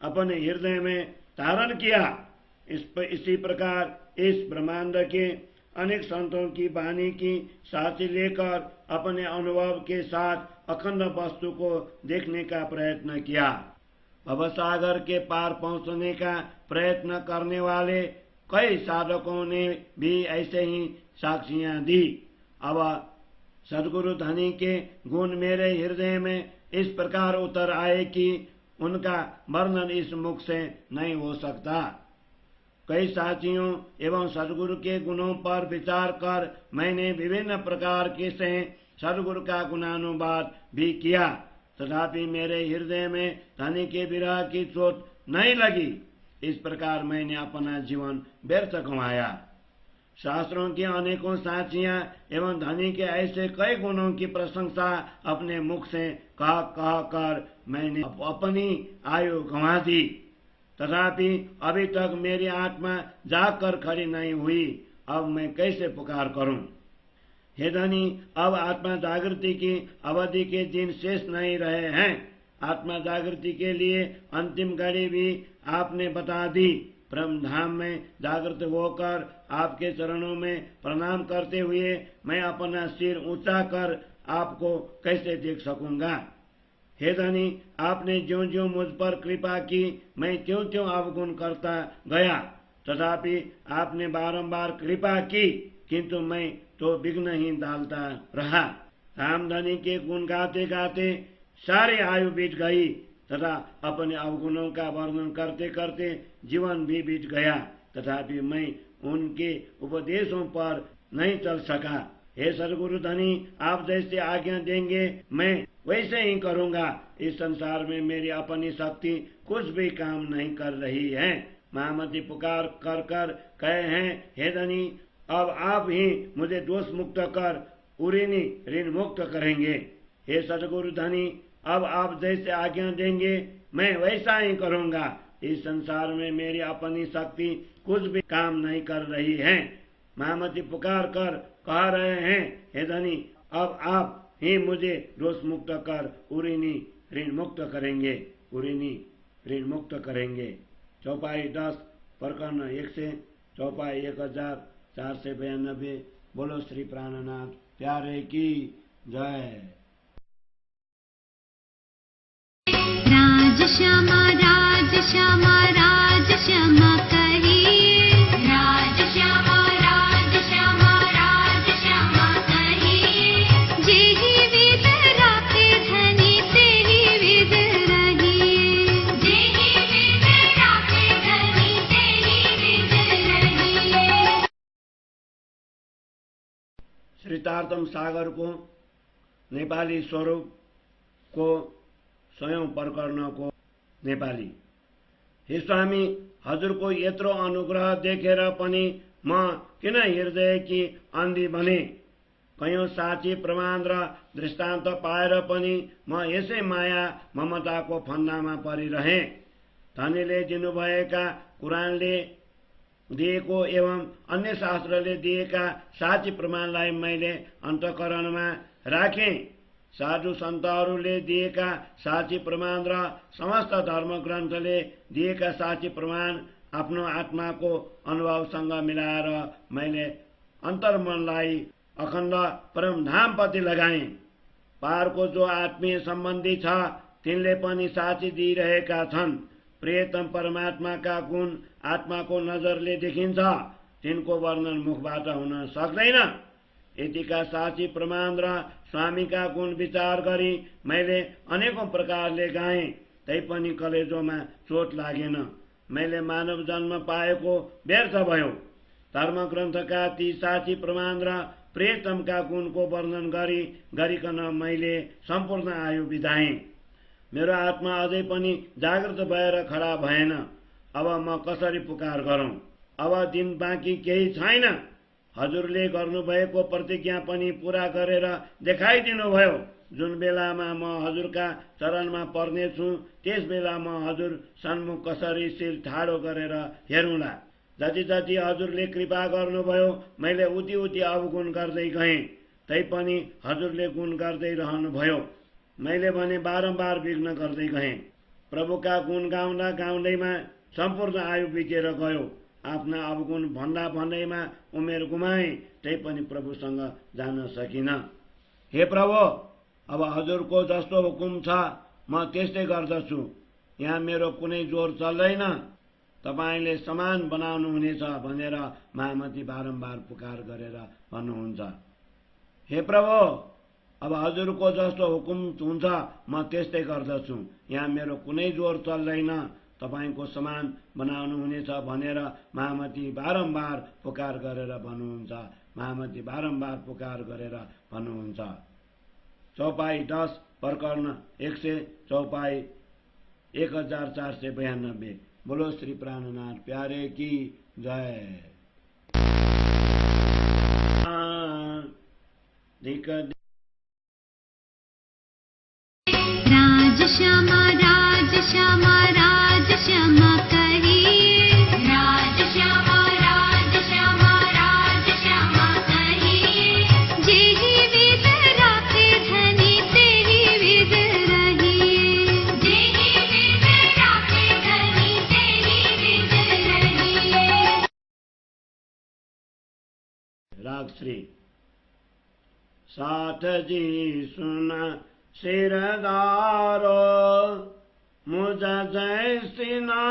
अपने हृदय में धारण किया। इसी प्रकार इस ब्रह्मांड के अनेक संतों की वाणी की साक्षी लेकर अपने अनुभव के साथ अखंड वस्तु को देखने का प्रयत्न किया। भवसागर के पार पहुंचने का प्रयत्न करने वाले कई साधकों ने भी ऐसे ही साक्षियां दी। अब सद्गुरु धनी के गुण मेरे हृदय में इस प्रकार उतर आए कि उनका वर्णन इस मुख से नहीं हो सकता। कई साथियों एवं सद्गुरु के गुणों पर विचार कर मैंने विभिन्न प्रकार के से सद्गुरु का गुणानुवाद भी किया, तथापि मेरे हृदय में धनी के विरह की चोट नहीं लगी। इस प्रकार मैंने अपना जीवन व्यर्थ गंवाया। शास्त्रों की अनेकों साक्षियां एवं धनी के ऐसे कई गुणों की प्रशंसा अपने मुख से कह कर मैंने अपनी आयु गंवा दी, तथापि अभी तक मेरी आत्मा जाग कर खड़ी नहीं हुई। अब मैं कैसे पुकार करूं? हे धनी, अब आत्मा जागृति की अवधि के दिन शेष नहीं रहे हैं। आत्मा जागृति के लिए अंतिम घड़ी भी आपने बता दी। ब्रह्म धाम में जागृत होकर आपके चरणों में प्रणाम करते हुए मैं अपना सिर ऊंचा कर आपको कैसे देख सकूंगा? हे धनी, आपने ज्यों ज्यों मुझ पर कृपा की मैं त्यों त्यों अवगुण करता गया, तथापि आपने बारंबार कृपा की, किंतु मैं तो विघ्न ही डालता रहा। राम धनी के गुण गाते गाते सारी आयु बीत गई तथा अपने अवगुणों का वर्णन करते करते जीवन भी बीत गया, तथापि मैं उनके उपदेशों पर नहीं चल सका। हे सद्गुरु धनी, आप जैसे आज्ञा देंगे मैं वैसे ही करूंगा। इस संसार में मेरी अपनी शक्ति कुछ भी काम नहीं कर रही है। महामती पुकार कर कर कहे हैं, हे धनी, अब आप ही मुझे दोष मुक्त कर उरीनी ऋण मुक्त करेंगे। हे सद्गुरु धनी, अब आप जैसे आज्ञा देंगे मैं वैसा ही करूंगा। इस संसार में मेरी अपनी शक्ति कुछ भी काम नहीं कर रही है। महामती पुकार कर कह रहे हैं, हे धनी, अब आप ही मुझे दोष मुक्त कर उरीनी ऋण मुक्त करेंगे, उरीनी ऋण मुक्त करेंगे। चौपाई 10 प्रकरण 1 से चौपाई 1492। बोलो श्री प्राणनाथ प्यारे की जय। राज श्यामा राज श्यामा राज श्यामा कहिए, राज श्यामा राज श्यामा राज श्यामा कहिए। जेहि विध राखे धनी तेहि विध रहिए, जेहि विध राखे धनी तेहि विध रहिए। श्रीतार्थम सागर को नेपाली स्वरूप को स्वयं प्रकरण को नेपाली। हे स्वामी, हजुरको यत्रो अनुग्रह देखेर पनि म किन हृदय की अन्धी बने? कयौं साक्षी प्रमाण र दृष्टान्त पाएर पनि म यसै माया ममताको फन्दामा परिरहे। धनीले दिनुभएका कुरानले दिएको एवं अन्य शास्त्रले दिएका साक्षी प्रमाणलाई मैले अन्तःकरणमा राखेँ। साधु सन्तहरूले दिएका साक्षी प्रमाण र समस्त धर्म ग्रन्थले दिएका साक्षी प्रमाण आफ्नो आत्माको अनुभवसँग मिलाएर मैले अन्तर्मनलाई अखण्ड परमधामपट्टि लगाएँ। पारको जो आत्मीय सम्बन्धी छ तिनले पनि साक्षी दिइरहेका छन्। प्रियतम परमात्माका गुण आत्माको नजरले देखिन्छ, तिनको वर्णन मुखबाट हुन सक्दैन। यतिका साक्षी प्रमाण र स्वामीका गुण विचार गरी मैले अनेकौं प्रकारले गाएँ, तैपनि कलेजोमा चोट लागेन। मैले मानव जन्म पाएको व्यर्थ भयो। धर्म ग्रन्थका ती साक्षी प्रमाण र प्रियतमका गुणको वर्णन गरिकन मैले सम्पूर्ण आयु बिताएँ। मेरो आत्मा अझै पनि जागृत भएर खडा भएन। अब म कसरी पुकार गरौं? अब दिन बाँकी केही छैन। हजुरले गर्नुभएको प्रतिज्ञा पनि पूरा गरेर देखाइदिनु भयो। जुन बेलामा म हजुरका चरणमा पर्नेछु त्यस बेला म हजुर सन्मुख कसरी शिर ठाडो गरेर हेरौँला। जति जति हजुरले कृपा गर्नुभयो मैले उति उति अवगुण गर्दै गएँ। तैपनि हजुरले गुण गर्दै रहनुभयो। मैले भने बारम्बार विघ्न गर्दै गएँ। प्रभुका गुण गाउँदा गाउँदैमा सम्पूर्ण आयु बितेर गयो। आफ्ना अवगुण भन्दा भन्दैमा उमेर गुमाएँ, तैपनि प्रभुसँग जान सकिन। हे प्रभु, अब हजुरको जस्तो हुकुम छ म त्यस्तै गर्दछु। यहाँ मेरो कुनै जोर चल्दैन। तपाईले समान बनाउनुहुनेछ भनेर महामती बारम्बार पुकार गरेर भन्नुहुन्छ। हे प्रभु, अब हजुरको जस्तो हुकुम हुन्छ म त्यस्तै गर्दछु। यहाँ मेरो कुनै जोर चल्दैन। तपाईको समान बनाउनुहुनेछ भनेर महामती बारम्बार पुकार गरेर भन्नुहुन्छ। महामती बारम्बार पुकार गरेर भन्नुहुन्छ। चौपाई 10 प्रकरण 100 चौपाई 1492। बोलो श्री प्राणनाथ प्यारे की जय। राज श्यामा राज श्यामा राज श्यामा कहिए, राज श्यामा राज श्यामा राज श्यामा कहिए। जेहि विध राखे धनी तेहि विध रहिए, जेहि विध राखे धनी तेहि विध रहिए। राग श्री। साठ जी सुना सिरदारो, मुझ जैसी ना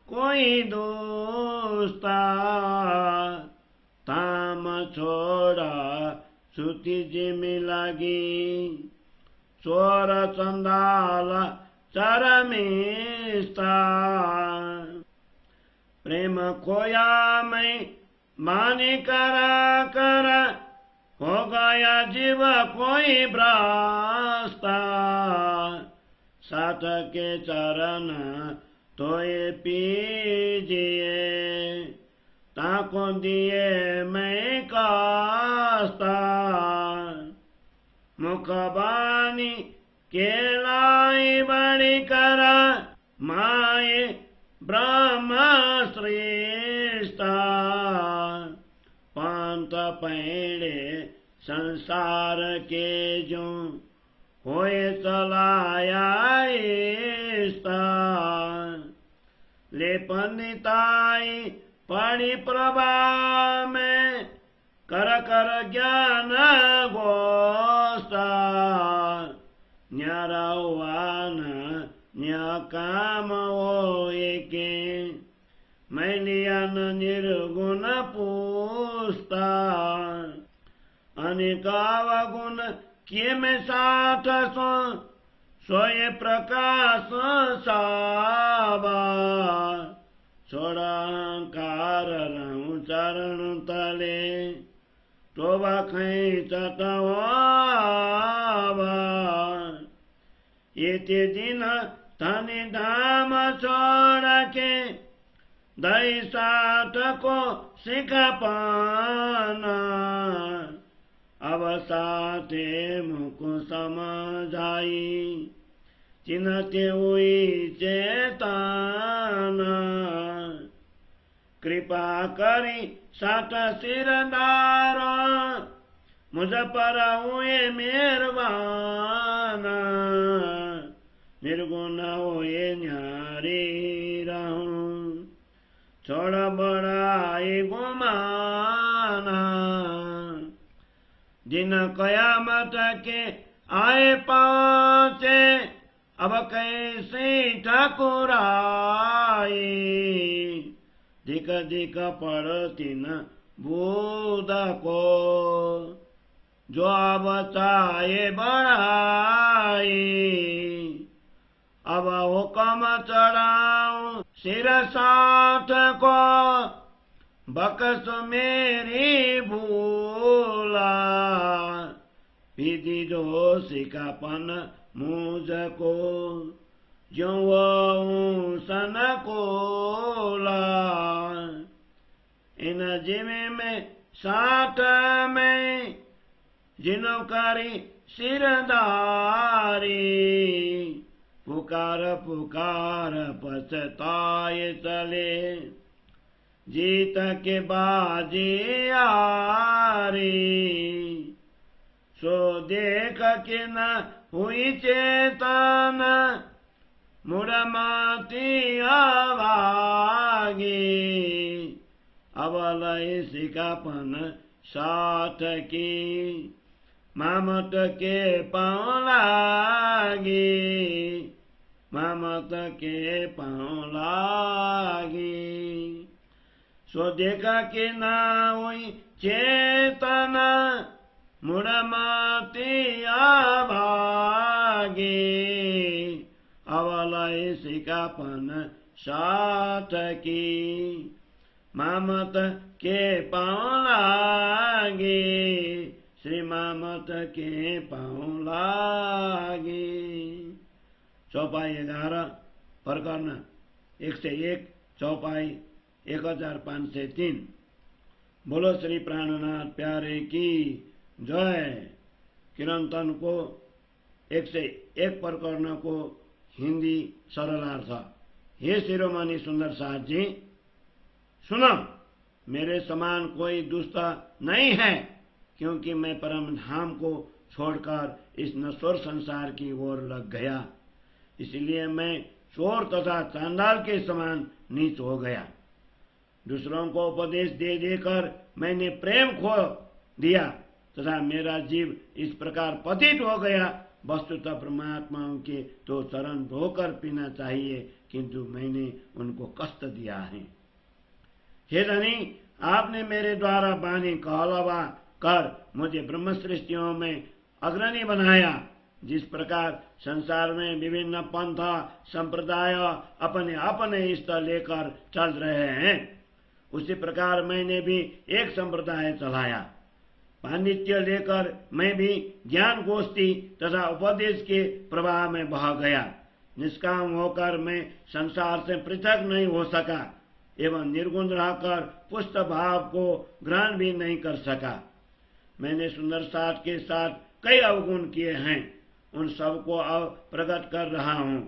कोई दोस्ता। ताम छोड़ा सुती जिमी लगी, चोर चंदाल चरमिस्ता। प्रेम खोया मैं मानी करा कर, हो गया जीव कोई भ्रष्टा। साथ के चरण तोए पीजिए, ताको दिए मैं कास्ता। मुखबानी के लाई बड़ी करा, माए ब्रह्म श्रेष्ठा। पंत पैड़े संसार के जो होए चलाया इस्ता। ले पंडिताई पढ़ी प्रभा में, कर कर ज्ञान गोस्ता। न्यारावान न्या काम हो एके, मैलियन निर्गुण पूस्ता। अनेकावगुण के में साठ सो, सोए प्रकाश साबा। छोड़ा अहंकार रहूं चरण तले, तोबा खई चतवाबा। ये दिन धनी धाम छोड़ के, दई साठ को सिख पाना। अब साथे मुख समझाई, चिन्हते हुई चेतना। कृपा करी साठ सिरदार, मुझ पर हुए मेहरबान। निर्गुण हुए न्यारी रहूं, छोड़ बड़ाई गुमाना। दिन कयामत के आए पहुंचे, अब कैसे ठकुराई। दिक दिक पड़ती न बूद को, जो अब चाहे बढ़ाई। अब हुक्म चढ़ाऊं सिर साठ को, बकस मेरी भूला। विधि दोषी का पन मुझको, जो सन कोला। इन जिमे में साठ में, जिनो करी सिरदारी। पुकार पुकार पछताए चले, जीत के बाजी आरी। सो देख किन हुई चेतना मुड़मती अभागी अबलय सिकापन साथ की मामत के पाँव लागी मामत के पाँव लागी सो देखा कि ना हुई चेतना मुड़मती अभागी अवलय सिकापन साथ की मामत के पाँव लागी श्री मामत के पाँव लागी। चौपाई 11 प्रकरण 101 चौपाई 1503। बोलो श्री प्राणनाथ प्यारे की जय। कीर्तन को 101 प्रकरण को हिंदी सरलार्थ। हे शिरोमणि सुंदर साथ जी, सुनो, मेरे समान कोई दुष्ट नहीं है, क्योंकि मैं परम धाम को छोड़कर इस नश्वर संसार की ओर लग गया। इसलिए मैं चोर तथा चांडाल के समान नीच हो गया। दूसरों को उपदेश दे देकर मैंने प्रेम खो दिया तथा मेरा जीव इस प्रकार पतित हो गया। वस्तुतः परमात्माओं के तो चरण धोकर पीना चाहिए, किंतु मैंने उनको कष्ट दिया है। हे धनी, आपने मेरे द्वारा वाणी कहलवा कर मुझे ब्रह्म सृष्टियों में अग्रणी बनाया। जिस प्रकार संसार में विभिन्न पंथ संप्रदाय अपने अपने इष्ट लेकर चल रहे हैं, उसी प्रकार मैंने भी एक संप्रदाय चलाया। पांडित्य लेकर मैं भी ज्ञान गोष्ठी तथा उपदेश के प्रवाह में बह गया। निष्काम होकर मैं संसार से पृथक नहीं हो सका एवं निर्गुण रहकर पुष्ट भाव को ग्रहण भी नहीं कर सका। मैंने सुंदर साथ के साथ कई अवगुण किए हैं, उन सब को अब प्रकट कर रहा हूँ।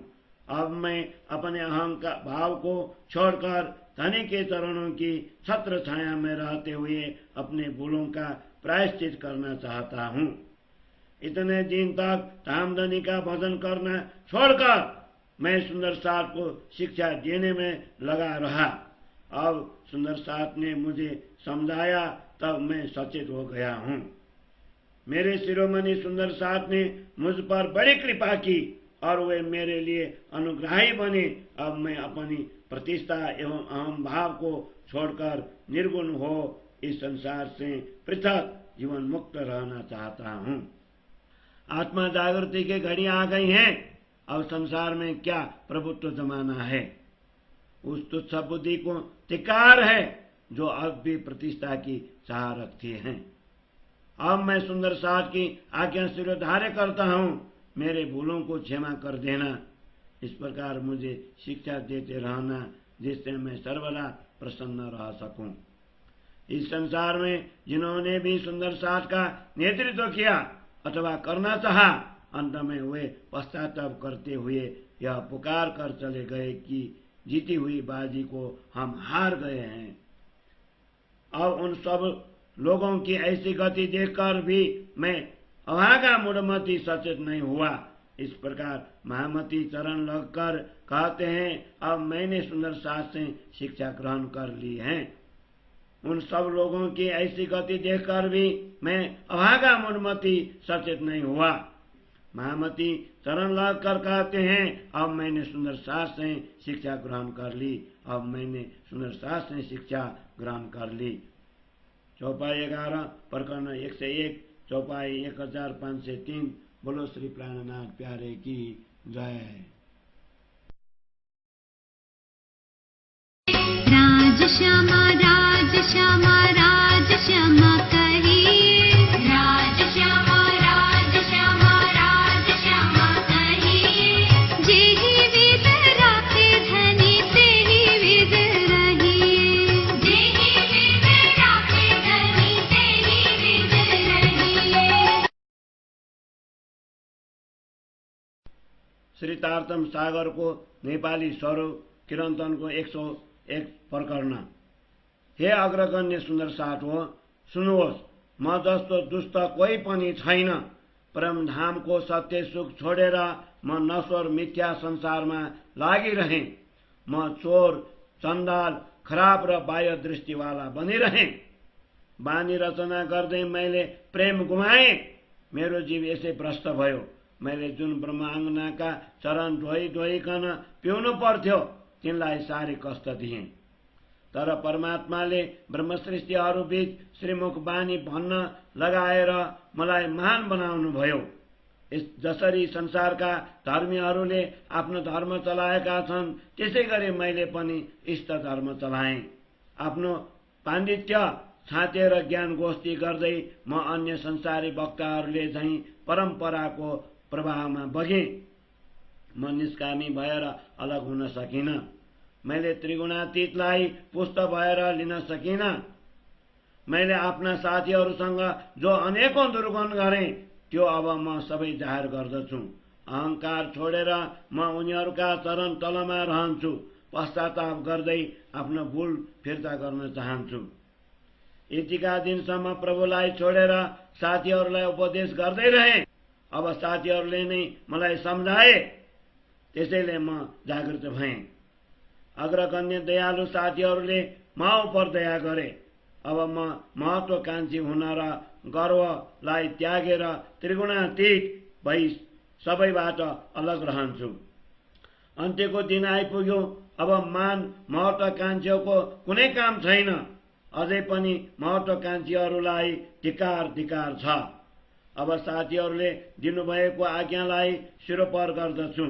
अब मैं अपने अहंकार भाव को छोड़कर धनी के चरणों की छत्र छाया में रहते हुए अपने भूलों का प्रायश्चित करना चाहता हूँ। इतने दिन तक धामधनी का भजन करना छोड़कर मैं सुंदर साथ को शिक्षा देने में लगा रहा। अब सुंदर साथ ने मुझे समझाया, तब मैं सचेत हो गया हूँ। मेरे शिरोमणि सुंदर साथ ने मुझ पर बड़ी कृपा की और वे मेरे लिए अनुग्राही बने। अब मैं अपनी प्रतिष्ठा एवं अहम भाव को छोड़कर निर्गुण हो इस संसार से पृथक जीवन मुक्त रहना चाहता हूँ। आत्मा जागृति की घड़ी आ गई है। अब संसार में क्या प्रभुत्व जमाना है। उस तुच्छ बुद्धि को धिक्कार है जो अब भी प्रतिष्ठा की चाह रखती है। अब मैं सुंदर साथ की आज्ञा शिरोधार्य करता हूँ। मेरे भूलों को क्षमा कर देना। इस प्रकार मुझे शिक्षा देते रहना, जिससे मैं सर्वदा प्रसन्न रह सकूं। इस संसार में जिन्होंने भी सुंदर साथ का नेतृत्व किया अथवा करना चाहा, अंत में वे पश्चाताप करते हुए यह पुकार कर चले गए कि जीती हुई बाजी को हम हार गए हैं। अब उन सब लोगों की ऐसी गति देखकर भी मैं अभागा मूढ़मती सचेत नहीं हुआ। इस प्रकार महामती चरण लगकर कहते हैं, अब मैंने सुंदर साथ से शिक्षा ग्रहण कर ली है। उन सब लोगों की ऐसी गति देखकर भी मैं अभागा मूढ़मती सचेत नहीं हुआ। महामती चरण लगकर कहते हैं, अब मैंने सुंदर साथ से शिक्षा ग्रहण कर ली। अब मैंने सुंदर साथ से शिक्षा ग्रहण कर ली। चौपाई 11 प्रकरण 101 चौपाई 1503। बोलो श्री प्राणनाथ प्यारे की जय। राज श्यामा राज श्यामा राज श्यामा कहिए। राज श्यामा राज श्यामा राज श्यामा कहिए। जेहि विद राखे धनी तेहि विद रहिए। जेहि विद राखे धनी तेहि विद रहिए। श्री तारतम सागर को नेपाली स्वरूप कीर्तन को 101 प्रकरण। हे अग्रगण्य सुंदर साथ हो, सुन्नुहोस्। म जस्तो दुष्ट कोही पनि छैन। परमधामको सत्य सुख छोडेर म नश्वर मिथ्या संसारमा लागिरहेँ। म चोर, चण्डाल, खराब र बाह्य दृष्टिवाला बनिरहेँ। बानी रचना गर्दै मैले प्रेम गुमाएँ। मेरो जीव यसै भ्रष्ट भयो। मैले जुन ब्रह्माङ्गनाका चरण धोइकन पिउनु पर्थ्यो तिनलाई साह्रै कष्ट दिएँ। तर परमात्माले ब्रह्मसृष्टिहरू बीच श्रीमुख बानी भन्न लगाएर मलाई महान बनाउनु भयो। जसरी संसारका धर्मीहरूले आफ्नो धर्म चलाएका छन् त्यसै गरी मैले पनि इष्ट धर्म चलाएँ। आफ्नो पाण्डित्य छातेर ज्ञान गोष्ठी गर्दै म अन्य संसारी वक्ताहरूले झैं परम्पराको प्रवाहमा बगेँ। म निष्कामी भएर अलग हुन सकिन। मैले त्रिगुणातीतलाई पुष्ट भएर लिन सकिन। मैले आफ्ना साथीहरूसँग जो अनेकौं दुर्गुण गरेँ त्यो अब म सबै जाहेर गर्दछु। अहंकार छोडेर म उनीहरूका चरण तलमा रहन्छु। पश्चाताप गर्दै आफ्नो भूल फिर्ता गर्न चाहन्छु। यतिका दिनसम्म प्रभुलाई छोडेर साथीहरूलाई उपदेश गर्दै रहेँ। अब साथीहरूले नै मलाई सम्झाए, त्यसैले म जागृत भएँ। अग्रगण्य दयालु साथीहरूले म उपर दया गरे। अब म महत्वाकांक्षी हुन र गर्वलाई त्यागेर त्रिगुणातीत भई सबैबाट अलग रहन्छु। अन्त्यको दिन आइपुग्यो। अब मान महत्वाकांक्षीको कुनै काम छैन। अझै पनि महत्वाकांक्षीहरूलाई धिक्कार छ। अब साथीहरूले दिनुभएको आज्ञालाई शिरोपर गर्दछु।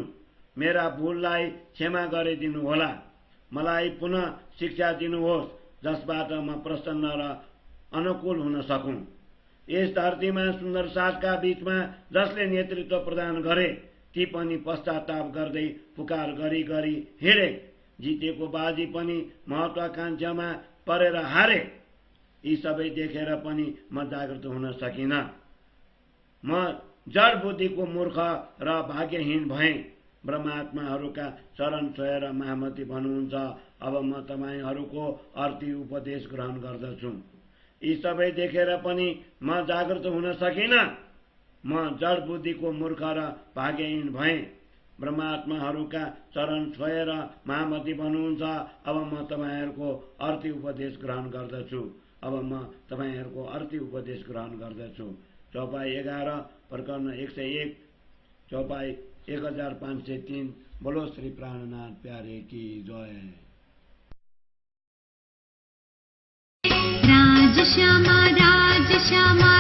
मेरा भूललाई क्षमा गरिदिनु होला। मलाई पुनः शिक्षा दिनुहोस् जसबाट म प्रसन्न र अनुकूल हुन सकूं। यस धरतीमा सुन्दर साथका बीचमा जसले नेतृत्व प्रदान गरे ती पनि पश्चाताप गर्दै पुकार गरी हिँडे। जितेको बाजी पनि महत्वाकांक्षामा परेर हारे। यी सबै देखेर पनि म जागृत हुन सकिन। म जड बुद्धिको मूर्ख र भाग्यहीन भएँ। ब्रह्मात्माहरूका चरण छोएर महामती भन्नुहुन्छ। अब म तपाईहरूको अर्थी उपदेश ग्रहण गर्दछु। यी सबै देखेर पनि म जागृत हुन सकिन। म जड बुद्धिको मूर्ख र भाग्यहीन भएँ। ब्रह्मात्माहरूका चरण छोएर महामती भन्नुहुन्छ। अब म तपाईहरूको अर्थी उपदेश ग्रहण गर्दछु। अब म तपाईहरूको अर्थी उपदेश ग्रहण गर्दछु। चौपाई 11 प्रकरण 101 चौपाई 1503। बोलो श्री प्राणनाथ प्यारे की जय। राज श्यामा